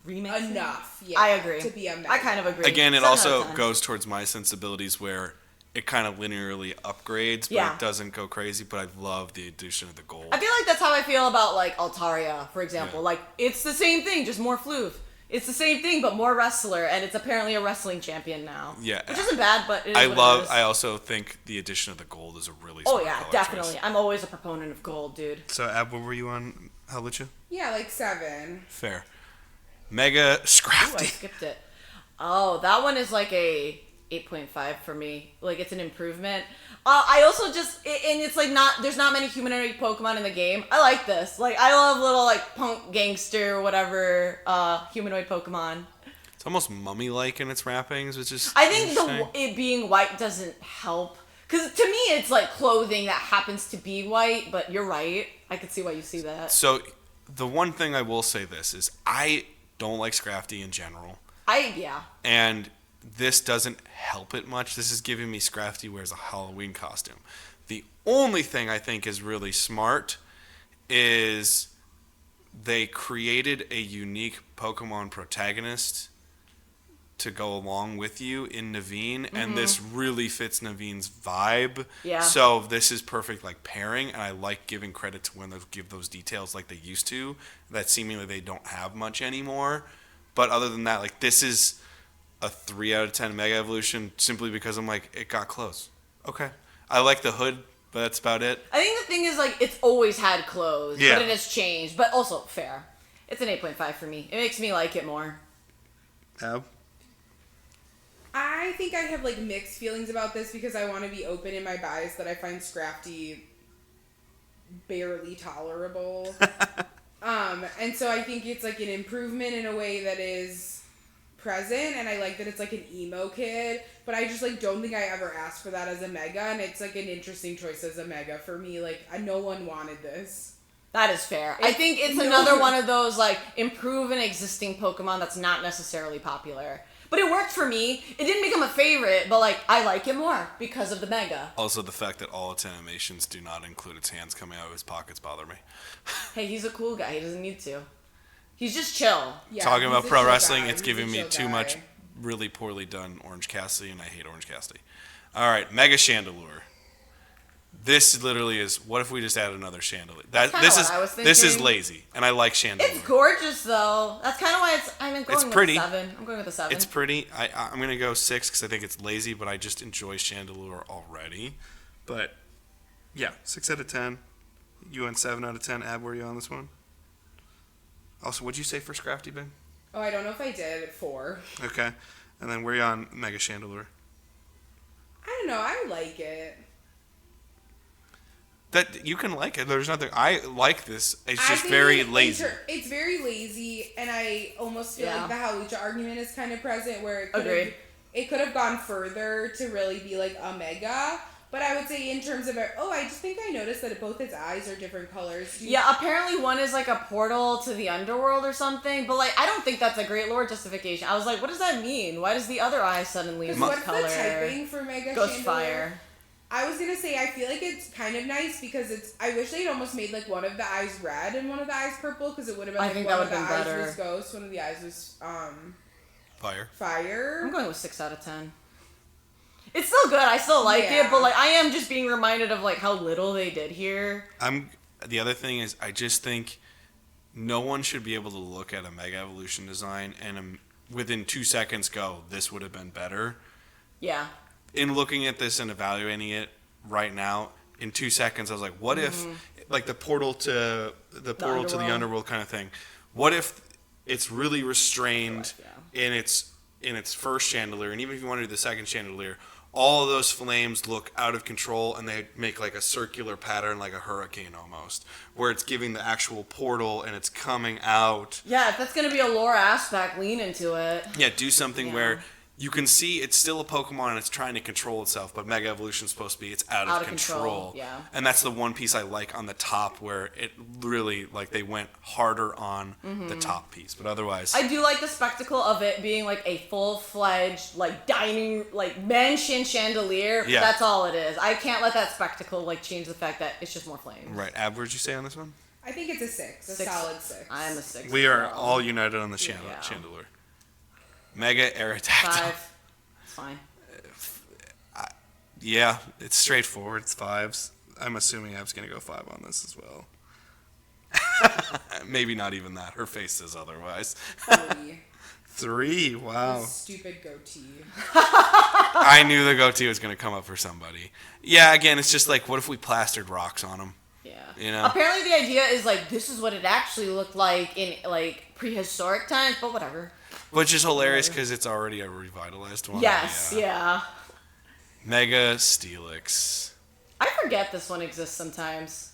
Remixing? enough. Yeah, I agree. To be a mega. I kind of agree. Again, it 7 out also of 10. goes towards my sensibilities where it kind of linearly upgrades, but Yeah. it doesn't go crazy. But I love the addition of the gold. I feel like that's how I feel about like Altaria, for example. Yeah. Like it's the same thing, just more floof. It's the same thing, but more wrestler, and it's apparently a wrestling champion now. Yeah. Which isn't bad, but it is what it is. I also think the addition of the gold is a really Oh smart yeah, color definitely. choice. I'm always a proponent of gold, dude. So, Ab, what were you on Halucha? Yeah, like 7. Fair. Mega Ooh, I Scrafty. skipped it. Oh, that one is like a 8.5 for me. Like it's an improvement. I also just and it's like there's not many humanoid Pokemon in the game. I like this. Like I love little like punk gangster or whatever humanoid Pokemon. It's almost mummy-like in its wrappings, which is I think interesting. it being white doesn't help. Because to me, it's like clothing that happens to be white, but you're right. I could see why you see that. So, the one thing I will say this is I don't like Scrafty in general. Yeah. And this doesn't help it much. This is giving me Scrafty wears a Halloween costume. The only thing I think is really smart is they created a unique Pokemon protagonist to go along with you in Naveen, and this really fits Naveen's vibe. Yeah. So this is perfect like pairing, and I like giving credit to when they give those details like they used to, that seemingly they don't have much anymore. But other than that, like this is a 3 out of 10 Mega Evolution simply because I'm like, it got close. Okay. I like the hood, but that's about it. I think the thing is, like, it's always had clothes, Yeah. but it has changed. But also, fair. It's an 8.5 for me. It makes me like it more. Ab? I think I have like mixed feelings about this because I want to be open in my bias that I find Scrafty barely tolerable. And so I think it's like an improvement in a way that is present, and I like that it's like an emo kid, but I just like don't think I ever asked for that as a mega, and it's like an interesting choice as a mega for me. Like no one wanted this. That is fair. I think it's another one of those, like, improve an existing Pokemon that's not necessarily popular. But it worked for me. It didn't become a favorite, but, like, I like it more because of the Mega. Also, the fact that all its animations do not include its hands coming out of his pockets bother me. Hey, he's a cool guy. He doesn't need to. He's just chill. Yeah, Talking he's about a pro chill wrestling, guy. it's He's giving a me chill too guy. much really poorly done Orange Cassidy, and I hate Orange Cassidy. All right, Mega Chandelure. This literally is. What if we just add another chandelier? That's kinda what I was This is thinking. lazy, and I like Chandelure. It's gorgeous, though. That's kind of why I'm going with pretty. a 7. I'm going with a 7. It's pretty. I'm gonna go 6 because I think it's lazy, but I just enjoy Chandelure already. But yeah, 6 out of 10. You went 7 out of 10. Ab, were you on this one? Also, what'd you say for Scrafty, Ben? Oh, I don't know if I did at 4. Okay, and then were you on Mega Chandelure? I don't know. I like it. That you can like it. There's nothing. I like this. It's I just think very lazy. It's very lazy, and I almost feel Yeah. like the Halucha argument is kind of present, where Agreed. it could have gone further to really be like a mega. But I would say in terms of I just think I noticed that both its eyes are different colors. Yeah, apparently one is like a portal to the underworld or something, but like I don't think that's a great lore justification. I was like, what does that mean? Why does the other eye suddenly Because look what's color? the typing for Mega Ghost Chandelier? Fire. I was gonna say I feel like it's kind of nice because I wish they'd almost made like one of the eyes red and one of the eyes purple because it would have been I like think one that of the would've eyes been better. was ghost, one of the eyes was Fire. fire. I'm going with 6 out of 10. It's still good. I still like it, but like I am just being reminded of like how little they did here. The other thing is, I just think no one should be able to look at a Mega Evolution design and within 2 seconds go, this would have been better. Yeah. In looking at this and evaluating it right now, in 2 seconds, I was like, what if, like the portal to the underworld kind of thing? What if it's really restrained in its first chandelier, and even if you want to do the second chandelier, all of those flames look out of control, and they make like a circular pattern, like a hurricane almost, where it's giving the actual portal and it's coming out. Yeah, if that's gonna be a lore aspect, lean into it. Yeah, do something where you can see it's still a Pokemon and it's trying to control itself, but Mega Evolution's supposed to be it's out of control. Yeah. And that's the one piece I like on the top where it really, like, they went harder on the top piece. But otherwise... I do like the spectacle of it being, like, a full-fledged, like, dining, like, mansion chandelier. Yeah. That's all it is. I can't let that spectacle, like, change the fact that it's just more flames. Right. Ab, what'd you say on this one? I think it's a 6. A solid 6. I'm a 6. We are all united on the chandelier. Mega Aerodactyl. 5. It's fine. Yeah, it's straightforward. It's 5s. I'm assuming Ab's going to go 5 on this as well. Maybe not even that. Her face says otherwise. 3. 3? Wow. Stupid goatee. I knew the goatee was going to come up for somebody. Yeah, again, it's just like, what if we plastered rocks on him? Yeah. You know? Apparently the idea is, like, this is what it actually looked like in, like, prehistoric times, but whatever. Which is hilarious because it's already a revitalized one. Yes, yeah. Mega Steelix. I forget this one exists sometimes.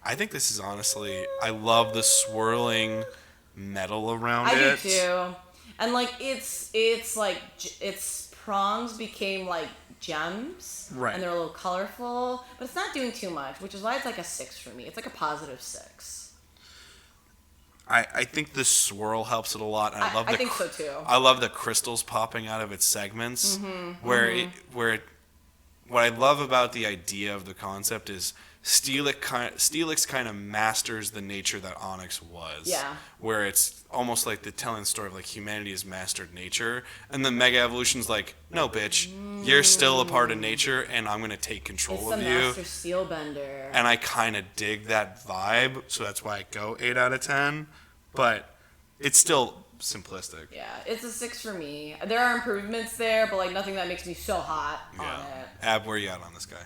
I think this is honestly... I love the swirling metal around it. I do too. And, like, it's like, its prongs became, like, gems. Right. And they're a little colorful. But it's not doing too much, which is why it's like a 6 for me. It's like a positive 6. I think the swirl helps it a lot. And I think so too. I love the crystals popping out of its segments. What I love about the idea of the concept is Steelix kind of masters the nature that Onyx was. Yeah. Where it's almost like the telling story of like humanity has mastered nature, and then Mega Evolution's like, no, bitch, you're still a part of nature, and I'm gonna take control of you. It's the Master Steelbender. And I kind of dig that vibe, so that's why I go 8 out of 10. But it's still simplistic. Yeah, it's a 6 for me. There are improvements there, but like nothing that makes me so hot on it. Ab, where you at on this guy?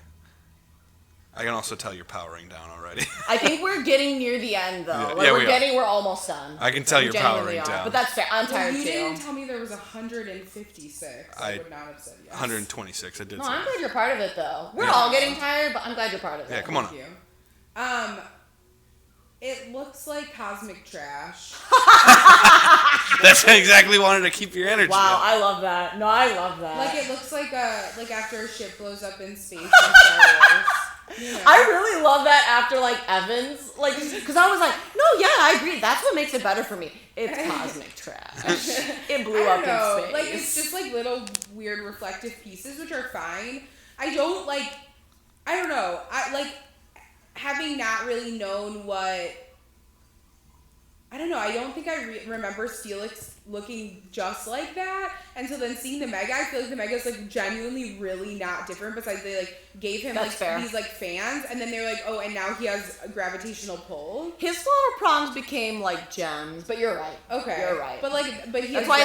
I can also tell you're powering down already. I think we're getting near the end though. Yeah, Like, yeah, we're almost done. I can tell We you're genuinely powering down. But that's fair. I'm tired You too. didn't tell me there was 156. I would not have said yes. 126, I did No, say I'm that. glad you're part of it though. We're Yeah. all getting tired, but I'm glad you're part of it. Yeah, come on. Thank you. It looks like cosmic trash. That's exactly wanted to keep your energy Wow, up. I love that. No, I love that. Like it looks like after a ship blows up in space in Star Wars. You know? I really love that after like Evans, like, because I was like, no, yeah, I agree. That's what makes it better for me. It's cosmic trash. It blew up in space. Like it's just like little weird reflective pieces, which are fine. I don't know. I like having not really known what. I don't know. I don't think I remember Steelix looking just like that until then seeing the Mega. I feel like the Mega is like genuinely really not different. Besides, they like gave him That's fair. these like fans, and then they're like, oh, and now he has a gravitational pull. His little prongs became like gems, but you're right. Okay, You're right. But he That's why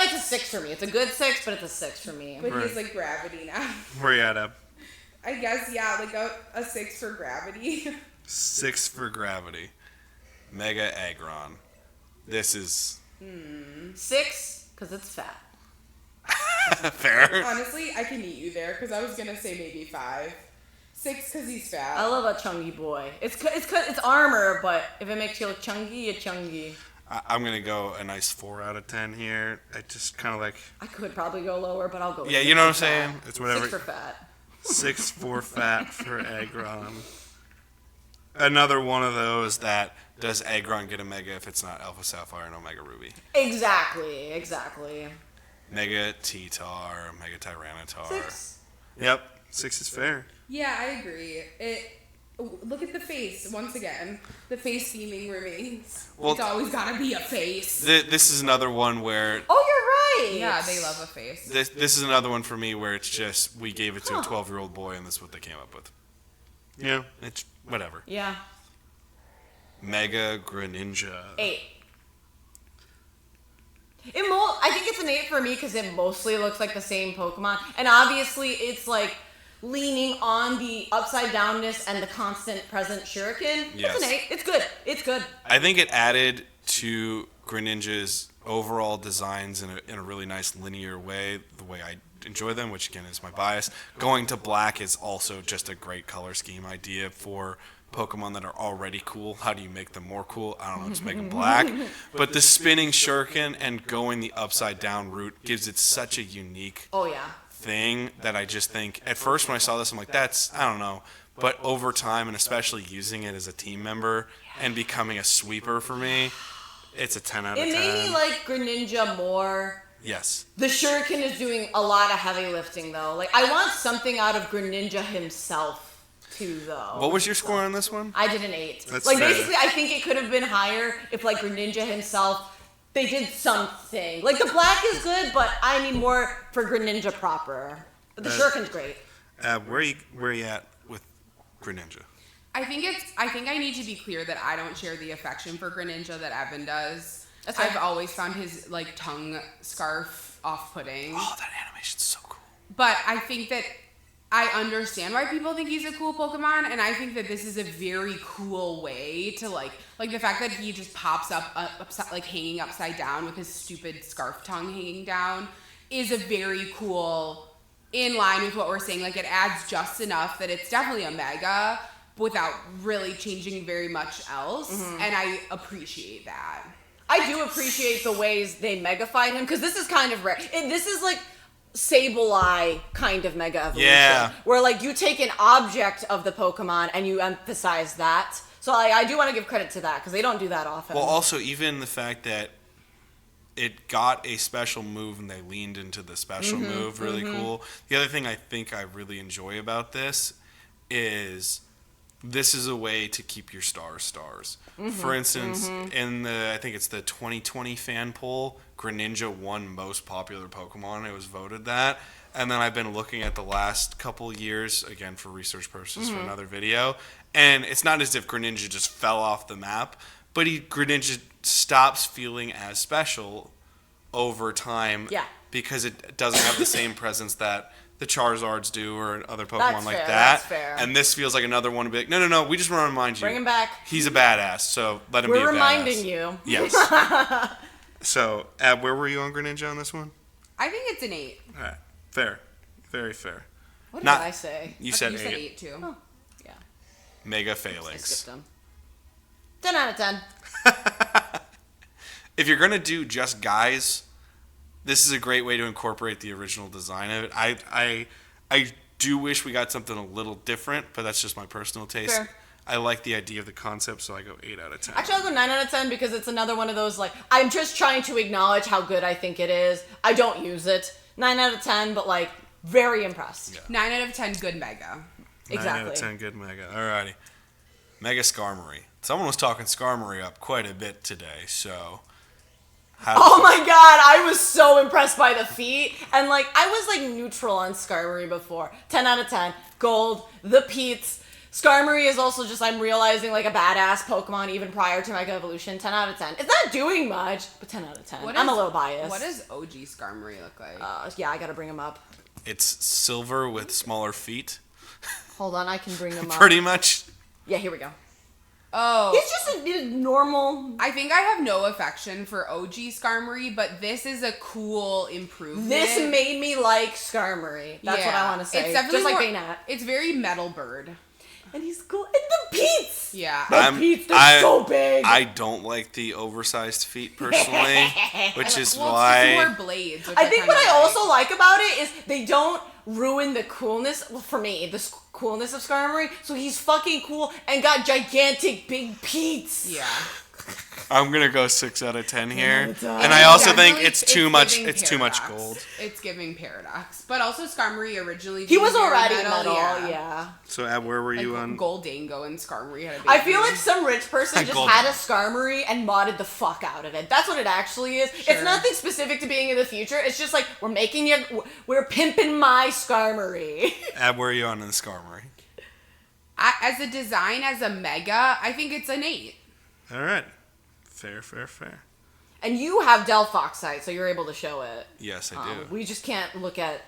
it's a 6 for me. It's a good 6, but it's a 6 for me. But Right. he's like gravity now. Where you at, Ab? I guess like a 6 for gravity. 6 for gravity. Mega Aggron. This is 6 because it's fat. fair. Honestly, I can meet you there because I was gonna say maybe 5. 6 because he's fat. I love a chungy boy. It's armor, but if it makes you look chungy, you're chungy. I'm gonna go a nice 4 out of 10 here. I just kind of like. I could probably go lower, but I'll go. Yeah, with you know what I'm 6 for saying? fat. It's whatever. 6 for fat. 6 for fat for Aggron. Another one of those that does Aggron get a Mega if it's not Alpha Sapphire and Omega Ruby? Exactly. Mega T-Tar, Mega Tyranitar. 6. Yep, 6 is fair. Yeah, I agree. Look at the face once again. The face theming remains. Well, it's always gotta be a face. This is another one where Oh, you're right. Yeah, they love a face. this is another one for me where it's just we gave it to a 12-year-old boy and this is what they came up with. Yeah, it's whatever. Yeah. Mega Greninja. 8. I think it's an 8 for me because it mostly looks like the same Pokemon, and obviously it's like leaning on the upside downness and the constant present Shuriken. Yes. It's an 8. It's good. It's good. I think it added to Greninja's overall designs in a really nice linear way, the way I enjoy them, which again is my bias. Going to black is also just a great color scheme idea for Pokemon that are already cool. How do you make them more cool? I don't know, just make them black. But the spinning shuriken and going the upside down route gives it such a unique Oh yeah. thing that I just think, at first when I saw this, I'm like, that's, I don't know. But over time, and especially using it as a team member and becoming a sweeper for me, it's a 10 out of 10. It made me like Greninja more. Yes. The Shuriken is doing a lot of heavy lifting, though. Like, I want something out of Greninja himself, too, though. What was your score on this one? I did an 8. That's like, fair. basically, I think it could have been higher if, like, Greninja himself, they did something. Like, the black is good, but I need more for Greninja proper. But the Shuriken's great. Where are you at with Greninja? I think I need to be clear that I don't share the affection for Greninja that Evan does. That's right. I've always found his like tongue scarf off-putting. Oh, that animation's so cool. But I think that I understand why people think he's a cool Pokemon, and I think that this is a very cool way to like the fact that he just pops up upside, like hanging upside down with his stupid scarf tongue hanging down is a very cool, in line with what we're saying. Like, it adds just enough that it's definitely a mega without really changing very much else, and I appreciate that. I do appreciate the ways they megafied him, because this is kind of rare. This is like Sableye kind of mega evolution. Yeah. Where like you take an object of the Pokemon and you emphasize that. So I do want to give credit to that, because they don't do that often. Well, also, even the fact that it got a special move and they leaned into the special move, really cool. The other thing I think I really enjoy about this is this is a way to keep your stars. For instance, in I think it's the 2020 fan poll, Greninja won most popular Pokemon. It was voted that. And then I've been looking at the last couple years, again, for research purposes for another video. And it's not as if Greninja just fell off the map, but Greninja stops feeling as special over time. Yeah. Because it doesn't have the same presence that the Charizards do or other Pokemon That's like fair, that. that's fair. And this feels like another one to be like, no, we just want to remind you. Bring him back. He's a badass, so let him be a We're badass. reminding you. Yes. So, Ab, where were you on Greninja on this one? I think it's an 8. All right. Fair. Very fair. What did Not- I say? You said You 8. said 8 too. Oh, yeah. Mega I Phalanx. skipped them. 10 out of 10. If you're going to do just guys, this is a great way to incorporate the original design of it. I do wish we got something a little different, but that's just my personal taste. Fair. I like the idea of the concept, so I go 8 out of 10. Actually, I'll go 9 out of 10 because it's another one of those, like, I'm just trying to acknowledge how good I think it is. I don't use it. 9 out of 10, but, like, very impressed. Yeah. 9 out of 10 good mega. Exactly. 9 out of 10, good Mega. Alrighty. Mega Skarmory. Someone was talking Skarmory up quite a bit today, so... Oh my god, I was so impressed by the feat. And, like, I was, like, neutral on Skarmory before. 10 out of 10. Gold. The Peets. Skarmory is also just, I'm realizing, like, a badass Pokemon even prior to Mega Evolution. 10 out of 10. It's not doing much, but 10 out of 10. I'm a little biased. What does OG Skarmory look like? Yeah, I gotta bring him up. It's silver with smaller feet. Hold on, I can bring him up. Pretty much. Yeah, here we go. Oh. He's just a normal... I think I have no affection for OG Skarmory, but this is a cool improvement. This made me like Skarmory. That's what I want to say. It's definitely just like more, Baynat. It's very Metal Bird. And he's cool. And the Peets! Yeah. The Peets, they're so big! I don't like the oversized feet personally, which is Well, why... it's just more blades. Which I think what kinda I like. also like about it is they don't ruin the coolness, well, for me, the coolness of Skarmory. So he's fucking cool and got gigantic big Peets. Yeah. I'm gonna go 6 out of 10 here, out of 10. and I also think Definitely, it's too much. giving It's too much Paradox. gold. It's giving Paradox, but also Skarmory originally. He was being very already metal, yeah. So, Ab, where were you Like on? Goldango and Skarmory had a baby. I feel like some rich person just Gold. had a Skarmory and modded the fuck out of it. That's what it actually is. Sure. It's nothing specific to being in the future. It's just like, we're pimping my Skarmory. Ab, where are you on in the Skarmory? As a design, as a mega, I think it's an 8. All right, fair. And you have Delphoxite, so you're able to show it. Yes, I do. We just can't look at...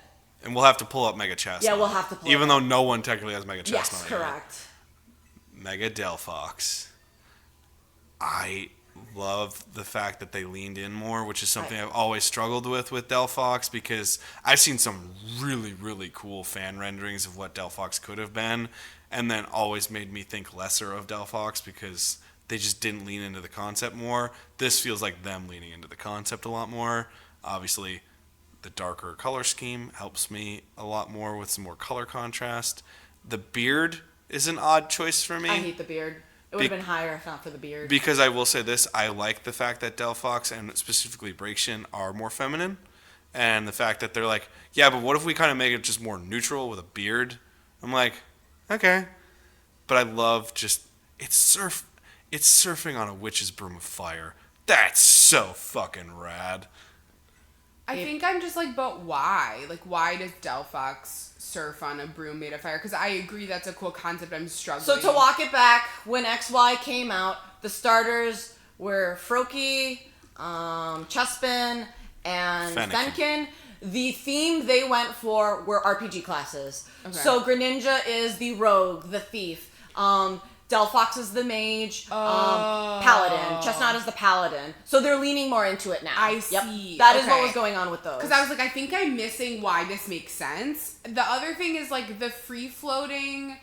And we'll have to pull up Mega Chestnut. Yeah, we'll have to pull even it though no one technically has Mega Chestnut. Yes, yet. correct. Mega Delphox. love the fact that they leaned in more, which is something I've always struggled with Delphox, because I've seen some really, really cool fan renderings of what Delphox could have been, and then always made me think lesser of Delphox because they just didn't lean into the concept more. This feels like them leaning into the concept a lot more. Obviously, the darker color scheme helps me a lot more with some more color contrast. The beard is an odd choice for me. I hate the beard. It would have been higher if not for the beard. Because I will say this, I like the fact that Delphox and specifically Breakshin are more feminine. And the fact that they're like, yeah, but what if we kind of make it just more neutral with a beard? I'm like, okay. But I love just, it's surfing on a witch's broom of fire. That's so fucking rad. I think I'm just like, but why? Like, why does Delphox surf on a broom made of fire? Because I agree that's a cool concept. I'm struggling. So to walk it back, when XY came out, the starters were Froakie, Chespin, and Fennekin. The theme they went for were RPG classes. Okay. So Greninja is the rogue, the thief. Delphox is the mage. Paladin. Chestnut is the paladin. So they're leaning more into it now. I see. That is what was going on with those. Because I was like, I think I'm missing why this makes sense. The other thing is like the free-floating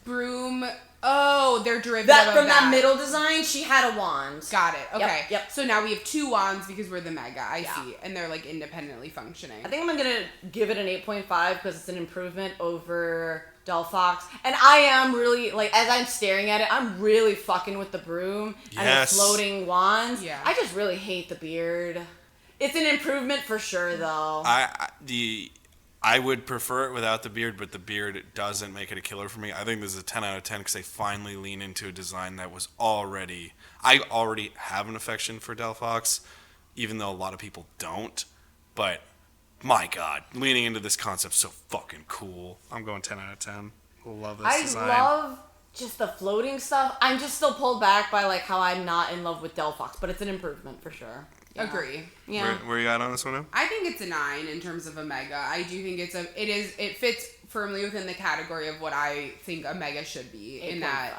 broom. Oh, they're derivative of that. From that middle design, she had a wand. Got it. Okay. Yep. So now we have 2 wands because we're the Mega. I see. And they're like independently functioning. I think I'm going to give it an 8.5 because it's an improvement over Delphox. And I am really, like, as I'm staring at it, I'm really fucking with the broom and the floating wands. Yeah. I just really hate the beard. It's an improvement for sure, though. I would prefer it without the beard, but the beard doesn't make it a killer for me. I think this is a 10 out of 10 because they finally lean into a design that was already... I already have an affection for Delphox, even though a lot of people don't. But, my God, leaning into this concept's so fucking cool. I'm going 10 out of 10. Love this design. I love just the floating stuff. I'm just still pulled back by like how I'm not in love with Delphox, but it's an improvement for sure. Yeah. Agree. Yeah. Where you at on this one now? I think it's a 9 in terms of a Mega. I do think it fits firmly within the category of what I think a Mega should be. 8.5. In that.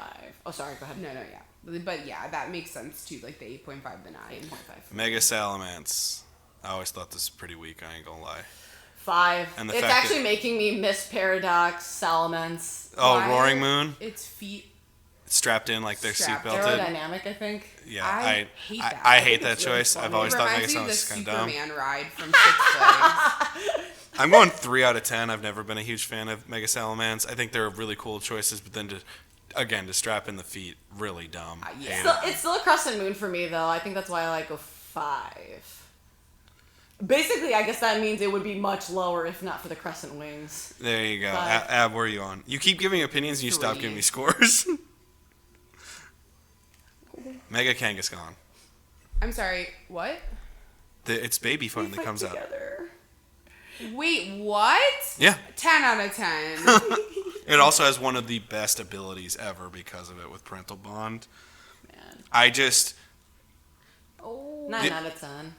Oh, sorry. Go ahead. No, yeah. But yeah, that makes sense too. Like the 8.5, the 9. 8.5. Mega Salamence. I always thought this was pretty weak. I ain't gonna lie. 5. And it's actually making me miss Paradox, Salamence. Oh, Roaring Moon. Its feet. Strapped in like they're seatbelted. Aerodynamic, I think. Yeah, I hate that. I hate that choice. I've always thought Mega Salamence was kind of dumb. Superman ride from Six Flags. I'm going 3 out of 10. I've never been a huge fan of Mega Salamence. I think they're really cool choices, but then to strap in the feet, really dumb. Yeah. It's still a Crescent Moon for me, though. I think that's why I like a 5. Basically, I guess that means it would be much lower if not for the Crescent Wings. There you go. Ab, where are you on? You keep giving opinions and you stop giving me scores. Mega Kangaskhan. I'm sorry, what? Its baby finally comes out. Wait, what? Yeah. 10 out of 10. It also has one of the best abilities ever because of it with Parental Bond. Man. I just... 9 out of 10.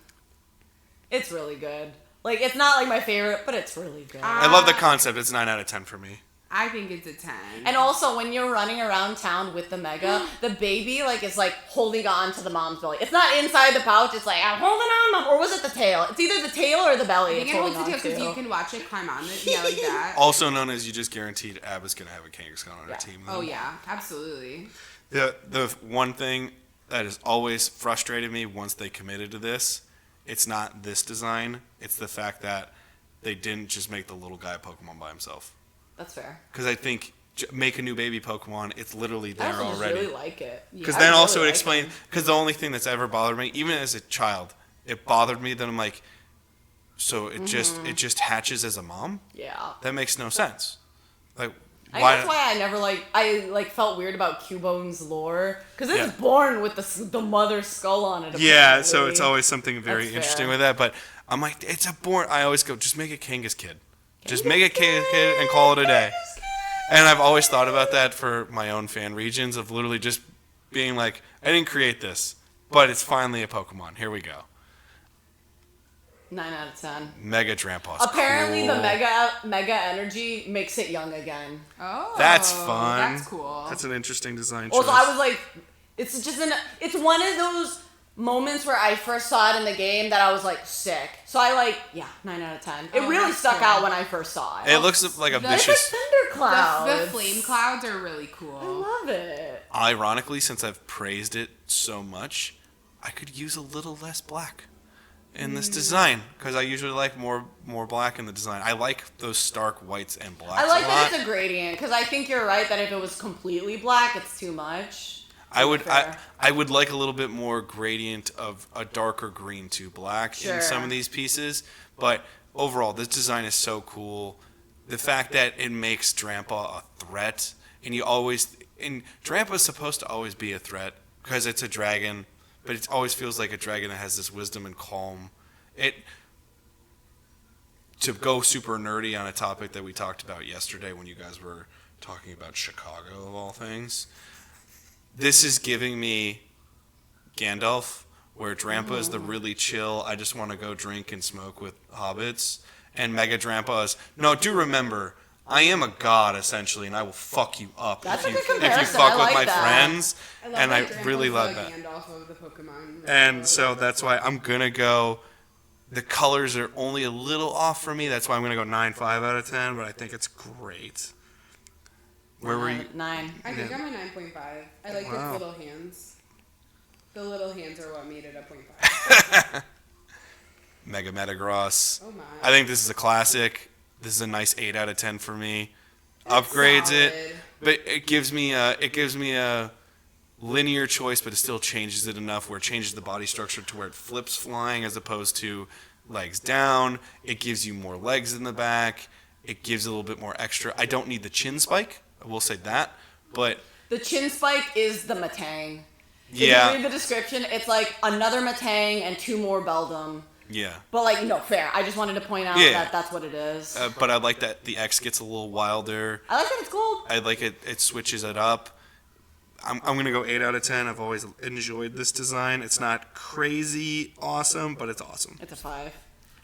It's really good. Like, it's not like my favorite, but it's really good. I love the concept. It's 9 out of 10 for me. I think it's a 10. And also, when you're running around town with the Mega, the baby, like, is, like, holding on to the mom's belly. It's not inside the pouch. It's like, I'm holding on, Mom. Or was it the tail? It's either the tail or the belly. I think it holds the tail because you can watch it climb on it. Yeah, like that. Also known as you just guaranteed Ab is going to have a Kangaskhan on her team. Oh, yeah. Absolutely. The one thing that has always frustrated me once they committed to this, it's not this design. It's the fact that they didn't just make the little guy Pokemon by himself. That's fair. Because I think make a new baby Pokemon, it's literally there I already. really like it. Because then also it explains. Because the only thing that's ever bothered me, even as a child, it bothered me that I'm like, so it just hatches as a mom. Yeah. That makes no sense. Like, why? That's why I felt weird about Cubone's lore because it's born with the mother skull on it. Yeah, so it's always something very interesting with that. But I'm like, it's a born. I always go, just make a Kangas kid. Just make a Kangas kid and call it a day. And I've always thought about that for my own fan regions of literally just being like, I didn't create this, but it's finally a Pokemon. Here we go. 9 out of 10. Mega Drampaw's Apparently, cool. the Mega Energy makes it young again. Oh, that's fun. That's cool. That's an interesting design choice. Also, I was like, it's one of those moments where I first saw it in the game that I was like sick. So I 9 out of 10. It really that's stuck cool. out when I first saw it. It looks like a It's like vicious. thunder clouds. The flame clouds are really cool. I love it. Ironically, since I've praised it so much, I could use a little less black in this design because I usually like more black in the design. I like those stark whites and blacks I like a that lot. it's a gradient because I think you're right that if it was completely black, it's too much. I would Fair. I would like a little bit more gradient of a darker green to black in some Sure. of these pieces, but overall this design is so cool. The fact that it makes Drampa a threat, and Drampa's supposed to always be a threat because it's a dragon, but it always feels like a dragon that has this wisdom and calm. To go super nerdy on a topic that we talked about yesterday when you guys were talking about Chicago of all things. This is giving me Gandalf, where Drampa is the really chill, I just want to go drink and smoke with hobbits. And Mega Drampa is, no, do remember, I am a god, essentially, and I will fuck you up That's if a you good fuck comparison. I with like my that. friends. love And I that Drampa's really love the that. Gandalf of the Pokemon. And so that's why I'm going to go, the colors are only a little off for me, that's why I'm going to go 9.5 out of 10, but I think it's great. Where were you? 9. I think I'm a 9.5. I like Wow. the little hands. The little hands are what made it a 0.5. Mega Metagross. Oh my. I think this is a classic. This is a nice 8 out of 10 for me. Upgrades it, Solid. but it gives me a linear choice, but it still changes it enough where it changes the body structure to where it flips flying as opposed to legs down. It gives you more legs in the back. It gives a little bit more extra. I don't need the chin spike. I will say that, but The chin spike is the Matang. If yeah, you read the description, it's like another Matang and 2 more Beldum. yeah. But fair. I just wanted to point out Yeah. that that's what it is. But I like that the X gets a little wilder. I like that it's gold. I like it. It switches it up. I'm going to go 8 out of 10. I've always enjoyed this design. It's not crazy awesome, but it's awesome. It's a 5.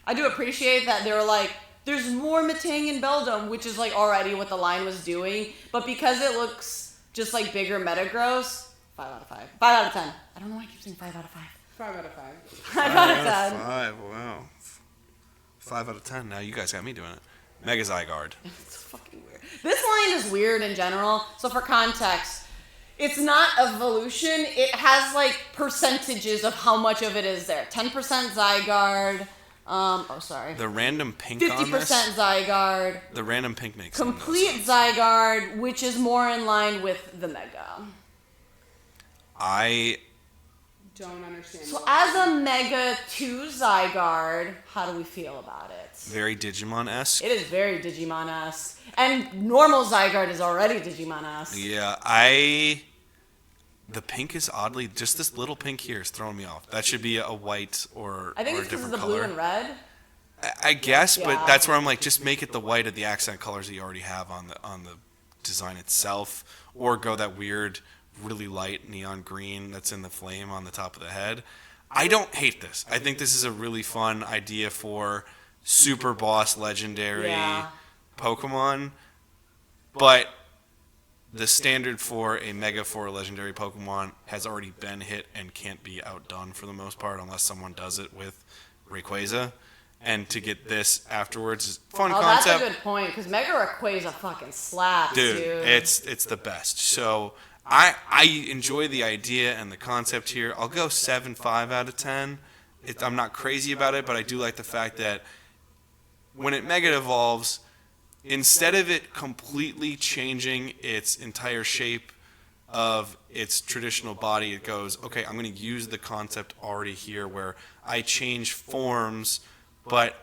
I do appreciate that they were like, there's more Matang and Beldum, which is already what the line was doing. But because it looks just like bigger Metagross, 5 out of 5. 5 out of 10. I don't know why I keep saying 5 out of 5. 5 out of 5. 5 out of 10. 5, wow. 5 out of 10. Now you guys got me doing it. Mega Zygarde. It's fucking weird. This line is weird in general. So for context, it's not evolution. It has percentages of how much of it is there. 10% Zygarde. Sorry. The random pink 50% on this. Zygarde. The random pink makes no Complete sense. Zygarde, which is more in line with the Mega. I Don't understand. So as a Mega 2 Zygarde, how do we feel about it? very Digimon-esque. It is very Digimon-esque. And normal Zygarde is already Digimon-esque. Yeah, the pink is oddly, just this little pink here is throwing me off. That should be a white or I think or a it's because of different the color. blue and red. I guess, Yeah. but that's where I'm like, just make it the white of the accent colors that you already have on the design itself, or go that weird, really light neon green that's in the flame on the top of the head. I don't hate this. I think this is a really fun idea for super boss legendary Yeah. Pokemon, but the standard for a Mega 4 legendary Pokemon has already been hit and can't be outdone for the most part unless someone does it with Rayquaza. And to get this afterwards is fun Oh, concept. that's a good point, because Mega Rayquaza fucking slaps, dude. It's the best. So I enjoy the idea and the concept here. I'll go 7.5 out of 10. I'm not crazy about it, but I do like the fact that when it Mega evolves, instead of it completely changing its entire shape of its traditional body, it goes, okay, I'm going to use the concept already here where I change forms, but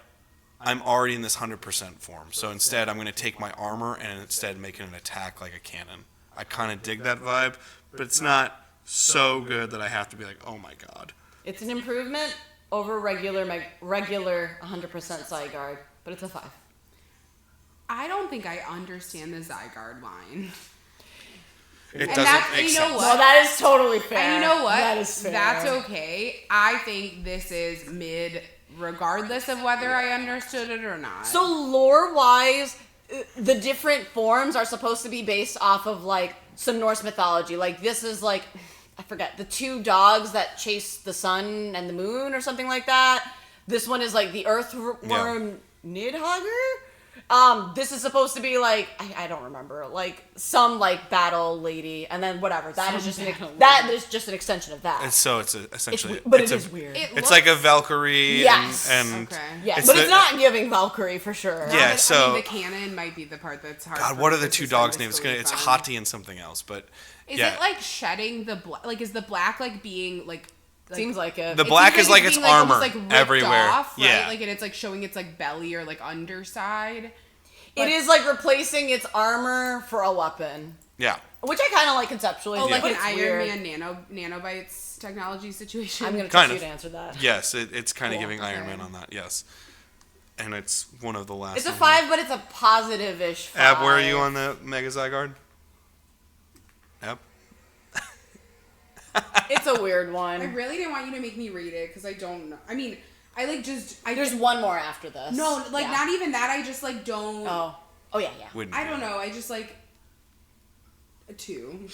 I'm already in this 100% form. So instead, I'm going to take my armor and instead make it an attack like a cannon. I kind of dig that vibe, but it's not so good that I have to be like, oh my god. It's an improvement over regular 100% Zygarde, but it's a 5. I don't think I understand the Zygarde line. It And doesn't that's, make you sense. know what? Well, that is totally fair. And you know what? That is fair. That's okay. I think this is mid, regardless of whether I understood it or not. So lore-wise, the different forms are supposed to be based off of some Norse mythology. This is I forget, the two dogs that chase the sun and the moon or something like that. This one is like the earthworm Nidhogger. This is supposed to be like I don't remember, like some like battle lady, and then whatever. That is just an extension of that. Essentially, it is weird. It's like a Valkyrie. Yes. And Okay. Yes, but it's not giving Valkyrie for sure. Yeah. So I mean, the canon might be the part that's hard. God, what are the two dogs' names? It's Hati and something else, but is it like shedding the black? Like, is the black like being like? Seems like it. The black is like its being, armor almost, like, everywhere. Off, right? Yeah. Like, and it's like showing its like belly or like underside. It is like replacing its armor for a weapon. Yeah. Which I kind of like conceptually. Oh, like but an it's Iron weird. Man nanobites technology situation. I'm going to Kind trust of. you to answer that. Yes, it's kind of Cool. giving Iron Man on that. Yes. And it's one of the last. It's a 5, but it's a positive-ish 5. Ab, where are you on the Mega Zygarde? Ab? It's a weird one. I really didn't want you to make me read it because I don't know. I mean, I like just. There's one more after this. No, like Yeah. not even that. I just like don't. Oh yeah. Wouldn't I be. don't know. I just like a 2.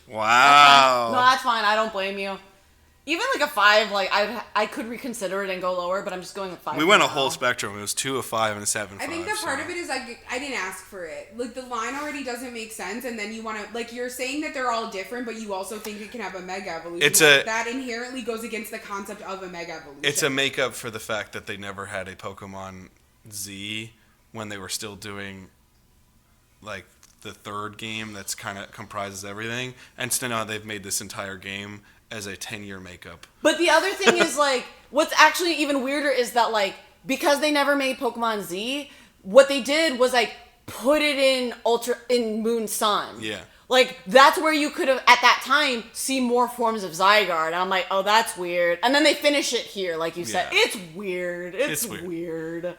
Wow. No, that's fine. I don't blame you. Even like a 5, like I could reconsider it and go lower, but I'm just going with 5. We went a now. whole spectrum. It was 2, a 5, and a 7. I think that part of it is like I didn't ask for it. Like the line already doesn't make sense, and then you want to like you're saying that they're all different, but you also think it can have a mega evolution. That inherently goes against the concept of a mega evolution. It's a makeup for the fact that they never had a Pokemon Z when they were still doing like the third game that's kind of comprises everything, and so now they've made this entire game as a 10-year makeup. But the other thing is like, what's actually even weirder is that like because they never made Pokemon Z, what they did was like put it in Moon Sun. Yeah. Like that's where you could have at that time see more forms of Zygarde. And I'm like, oh, that's weird. And then they finish it here, like you said. Yeah. It's weird. It's weird.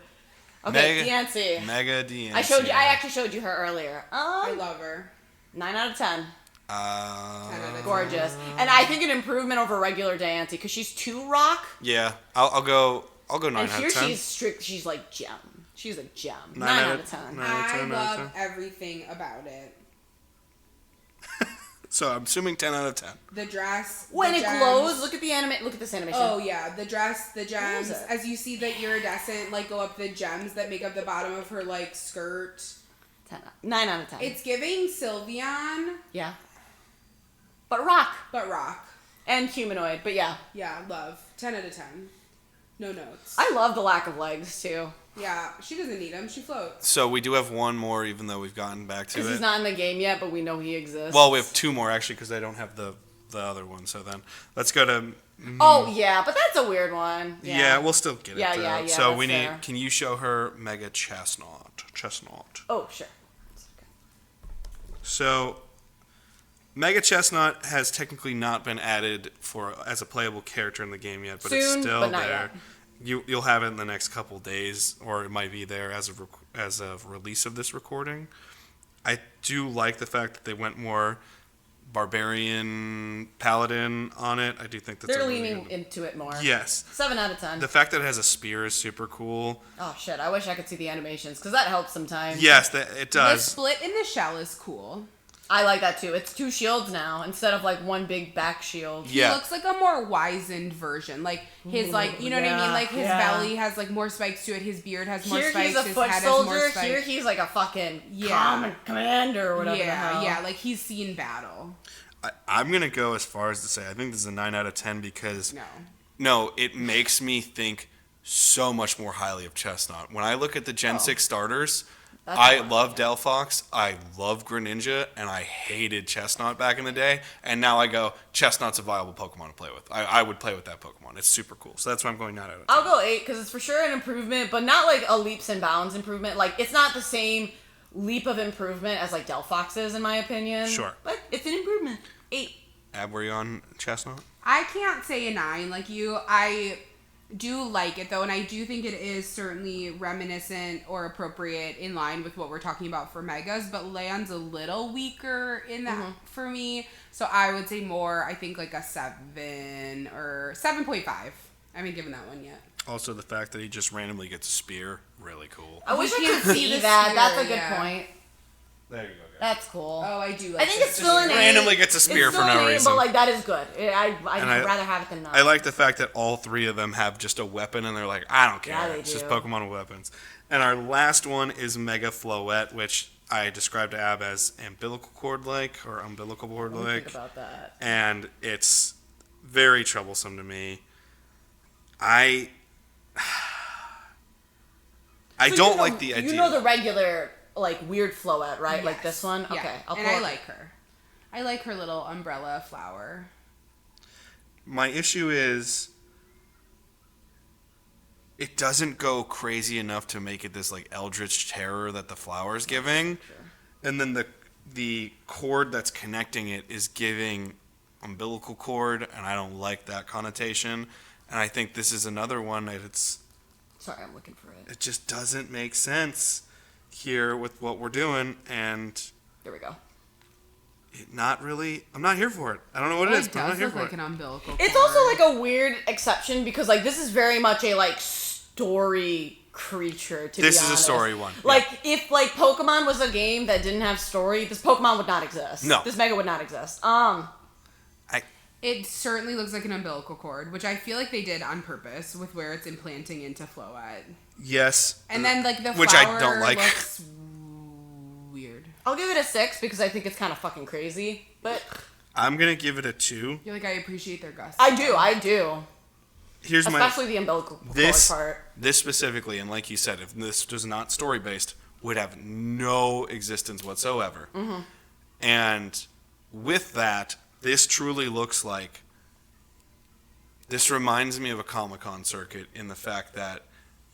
Okay, DNC. Mega DNC. I actually showed you her earlier. I love her. 9 out of 10. 10 out of 10. Gorgeous. And I think an improvement over regular Diancie because she's too rock. Yeah, I'll go 9 And out here of 10. she's strict. She's like gem. She's a gem. 9 out of 10. 9 out of 10, I 9 out of love 10. everything about it. So I'm assuming 10 out of 10. The dress. When the it gems. glows, look at the Look at this animation. Oh yeah, the dress, the gems. it? As you see the iridescent like go up the gems that make up the bottom of her like skirt. 9 out of 10. It's giving Sylveon, yeah. But rock but rock. and humanoid. But yeah, Yeah, love. 10 out of 10. No notes. I love the lack of legs too. Yeah, she doesn't need them. She floats. So we do have one more, even though we've gotten back to Because it. he's not in the game yet, but we know he exists. Well, we have 2 more actually because I don't have the other one. So then let's go to. Oh yeah, but that's a weird one. Yeah, we'll still get it. Yeah, though. yeah, So that's we need. fair. Can you show her Mega Chestnut? Oh sure. So, Mega Chestnut has technically not been added as a playable character in the game yet, but it's Soon, still but not there. You'll have it in the next couple days, or it might be there as of release of this recording. I do like the fact that they went more barbarian paladin on it. I do think that's They're really leaning good- into it more. Yes. 7 out of 10. The fact that it has a spear is super cool. Oh shit! I wish I could see the animations because that helps sometimes. Yes, it The does. split in the shell is cool. I like that too. It's 2 shields now instead of like one big back shield. He Yeah. looks like a more wizened version. Like his like you know what I mean? Like his belly has like more spikes to it, his beard has more Here spikes, he's a his foot head has more soldier. spikes. Here he's like a fucking Yeah. commander or whatever. the Yeah, hell. yeah, like he's seen battle. I'm going to go as far as to say I think this is a 9 out of 10 because No. it makes me think so much more highly of Chestnut. When I look at the Gen 6 starters, That's I fine. love Delphox, I love Greninja, and I hated Chestnut back in the day. And now I go, Chestnut's a viable Pokemon to play with. I would play with that Pokemon. It's super cool. So that's why I'm going 9 out of 10. I'll go 8 because it's for sure an improvement, but not like a leaps and bounds improvement. Like it's not the same leap of improvement as like Delphox is in my opinion. Sure. But it's an improvement. 8. Ab, were you on Chestnut? I can't say a 9 like you. I do like it though, and I do think it is certainly reminiscent or appropriate in line with what we're talking about for Megas, but Leon's a little weaker in that for me. So I would say more, I think like a 7 or 7.5. I haven't given that one yet. Also, the fact that he just randomly gets a spear, really cool. I wish I can't could see see the that. spear, That's a good yeah. point. There you go. That's cool. Oh, I do like I think this it's still an A. Randomly gets a spear It's for still no an A, reason. but like that is good. I'd I- rather have it than not. I like the fact that all three of them have just a weapon, and they're like, I don't care. Yeah, they It's just do. Pokemon with weapons. And our last one is Mega Floette, which I described to Ab as umbilical cord-like or umbilical What do you board-like. think about that? And it's very troublesome to me. I So don't you know, like the idea. You know the regular like weird Floette, right? Like Yes. this one. Yeah. Okay, I'll and pull I it. like her. I like her little umbrella flower. My issue is it doesn't go crazy enough to make it this like eldritch terror that the flower's giving. Sure. And then the cord that's connecting it is giving umbilical cord, and I don't like that connotation. And I think this is another one that Sorry, I'm looking for it. it just doesn't make sense here with what we're doing, and There we go. not really. I'm not here for it. I don't know what Well, it is, it but I'm not does here look for like it. an umbilical It's cord. also like a weird exception because like this is very much a like story creature. To This be is a honest. story one, yeah. Like if like Pokemon was a game that didn't have story, this Pokemon would not exist. No. This Mega would not exist. It certainly looks like an umbilical cord, which I feel like they did on purpose with where it's implanting into Floette. Yes. And then like the Which flower I don't like. looks weird. I'll give it a 6 because I think it's kind of fucking crazy. But I'm gonna give it a 2. You're like, I appreciate their gusto. I do. Here's Especially the umbilical this cord part. this specifically, and like you said, if this was not story based, would have no existence whatsoever. Mm-hmm. And with that, this truly looks like. This reminds me of a Comic-Con circuit in the fact that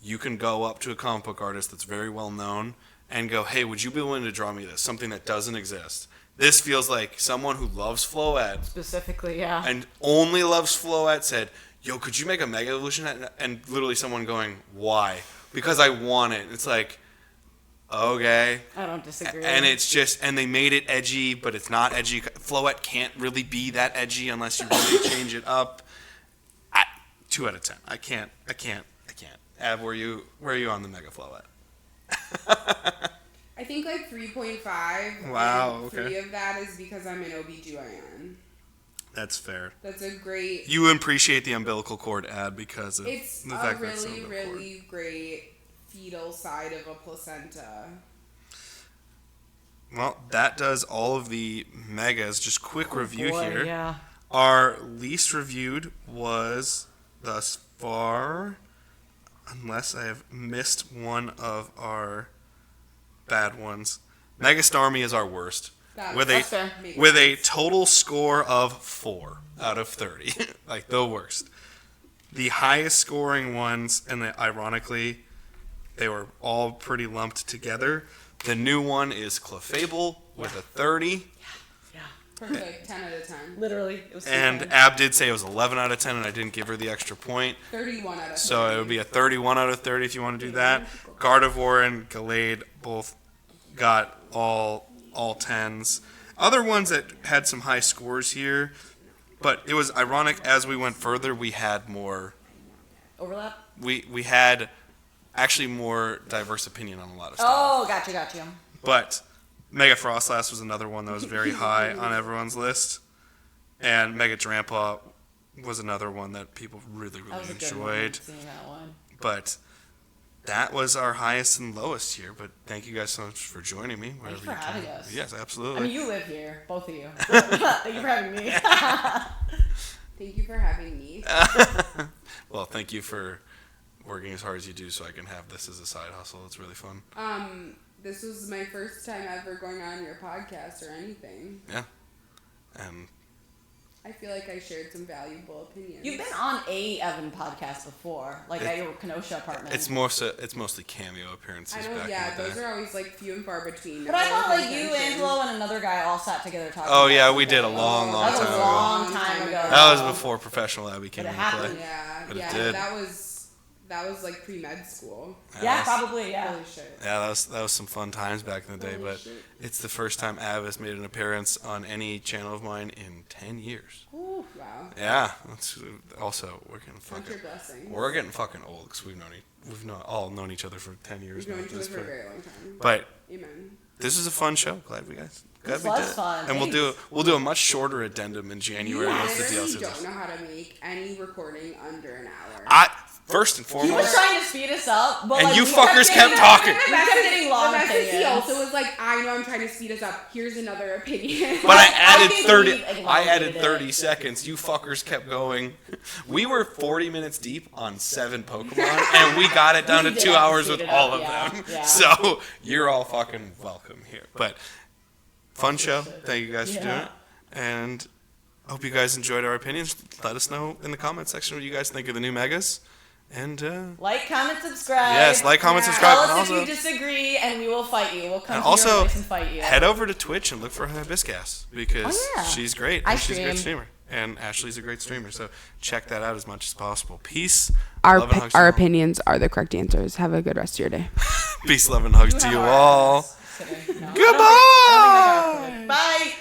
you can go up to a comic book artist that's very well known and go, "Hey, would you be willing to draw me this? Something that doesn't exist." This feels like someone who loves Floette Specifically, yeah. and only loves Floette said, "Yo, could you make a Mega Evolution?" And literally someone going, "Why?" Because I want it. It's like, okay. I don't disagree. And it's just, and they made it edgy, but it's not edgy. Floette can't really be that edgy unless you really change it up. 2 out of 10. I can't. Ab, where are you on the Mega Floette? I think like 3.5. Wow, and okay. 3 of that is because I'm an OBGYN. That's fair. That's a great. You appreciate the umbilical cord ad because of It's the a fact that it's really, umbilical cord. really great fetal side of a placenta. Well, that does all of the megas. Just quick review Boy, here. Yeah. Our least reviewed was thus far, unless I have missed one of our bad ones, Mega Starmie is our worst. That's fair. With a total score of 4 out of 30. Like the worst. The highest scoring ones, and ironically, they were all pretty lumped together. The new one is Clefable with a 30. Yeah. Perfect. 10 out of 10. Literally, it was. And Ab did say it was 11 out of 10, and I didn't give her the extra point. 31 out of 10. So it would be a 31 out of 30 if you want to do that. Gardevoir and Gallade both got all 10s. Other ones that had some high scores here, but it was ironic as we went further, we had more. Overlap. We had actually more diverse opinion on a lot of stuff. Oh, gotcha. But Mega Frostlass was another one that was very high on everyone's list, and Mega Drampa was another one that people really, That really was a good one. enjoyed. Seeing that one. But that was our highest and lowest here. But thank you guys so much for joining me. Thanks for having us. Yes, I absolutely. mean, you live here, both of you. Thank you for having me. Thank you for having me. Well, thank you for working as hard as you do so I can have this as a side hustle. It's really fun. This was my first time ever going on your podcast or anything. Yeah. And I feel like I shared some valuable opinions. You've been on a Evan podcast before, like at your Kenosha apartment. it's mostly cameo appearances I know, back yeah, in the those day. are always like few and far between. But I Never thought with like you, intention. Angelo, and another guy all sat together talking. Oh about yeah, something. we did a long That was time a ago. long time ago. That was before Professional Abby came But it into play. happened. Yeah, But it yeah, did. that was like pre-med school. Yeah, that's- probably. Yeah. Holy shit. Yeah, that was some fun times back in the day, Holy but shit. it's the first time Av has made an appearance on any channel of mine in 10 years. Ooh, wow. Yeah, that's also Count your blessings. we're getting fucking old because we've all known each other for 10 years We've known now. each other That's for a fair. very long time. But Amen. this is a fun show. Glad we This did was it. fun. And we'll do a much shorter addendum in You January once the literally DLC. don't know how to make any recording under an hour. First and He was foremost, trying to speed us up, but and like, you we fuckers getting- kept talking. We kept getting long The best is he opinions. also was like, I know I'm trying to speed us up. Here's another opinion. But I I added think 30. we I added elongated 30 it. seconds. You fuckers kept going. We were 40 minutes deep on 7 Pokemon, and we got it down We to did 2 have to hours speed with it all up, of yeah, them. yeah. So you're all fucking welcome here. But fun show. Thank you guys for doing Yeah. it, and hope you guys enjoyed our opinions. Let us know in the comment section what you guys think of the new megas, and Like, comment, subscribe. yes, like, comment, Yeah. subscribe, Tell and us if also. you disagree, and we will fight you. We'll come And to also, your place and fight you. head over to Twitch and look for Hibiscus because Oh, yeah. she's great. I And she's a great stream. streamer. And Ashley's a great streamer. So check that out as much as possible. Peace. Our love and hugs to our you all. opinions are the correct answers. Have a good rest of your day. Peace, love, and hugs to have you our all. address today. No, I don't think- Goodbye. I don't think I got it. Bye.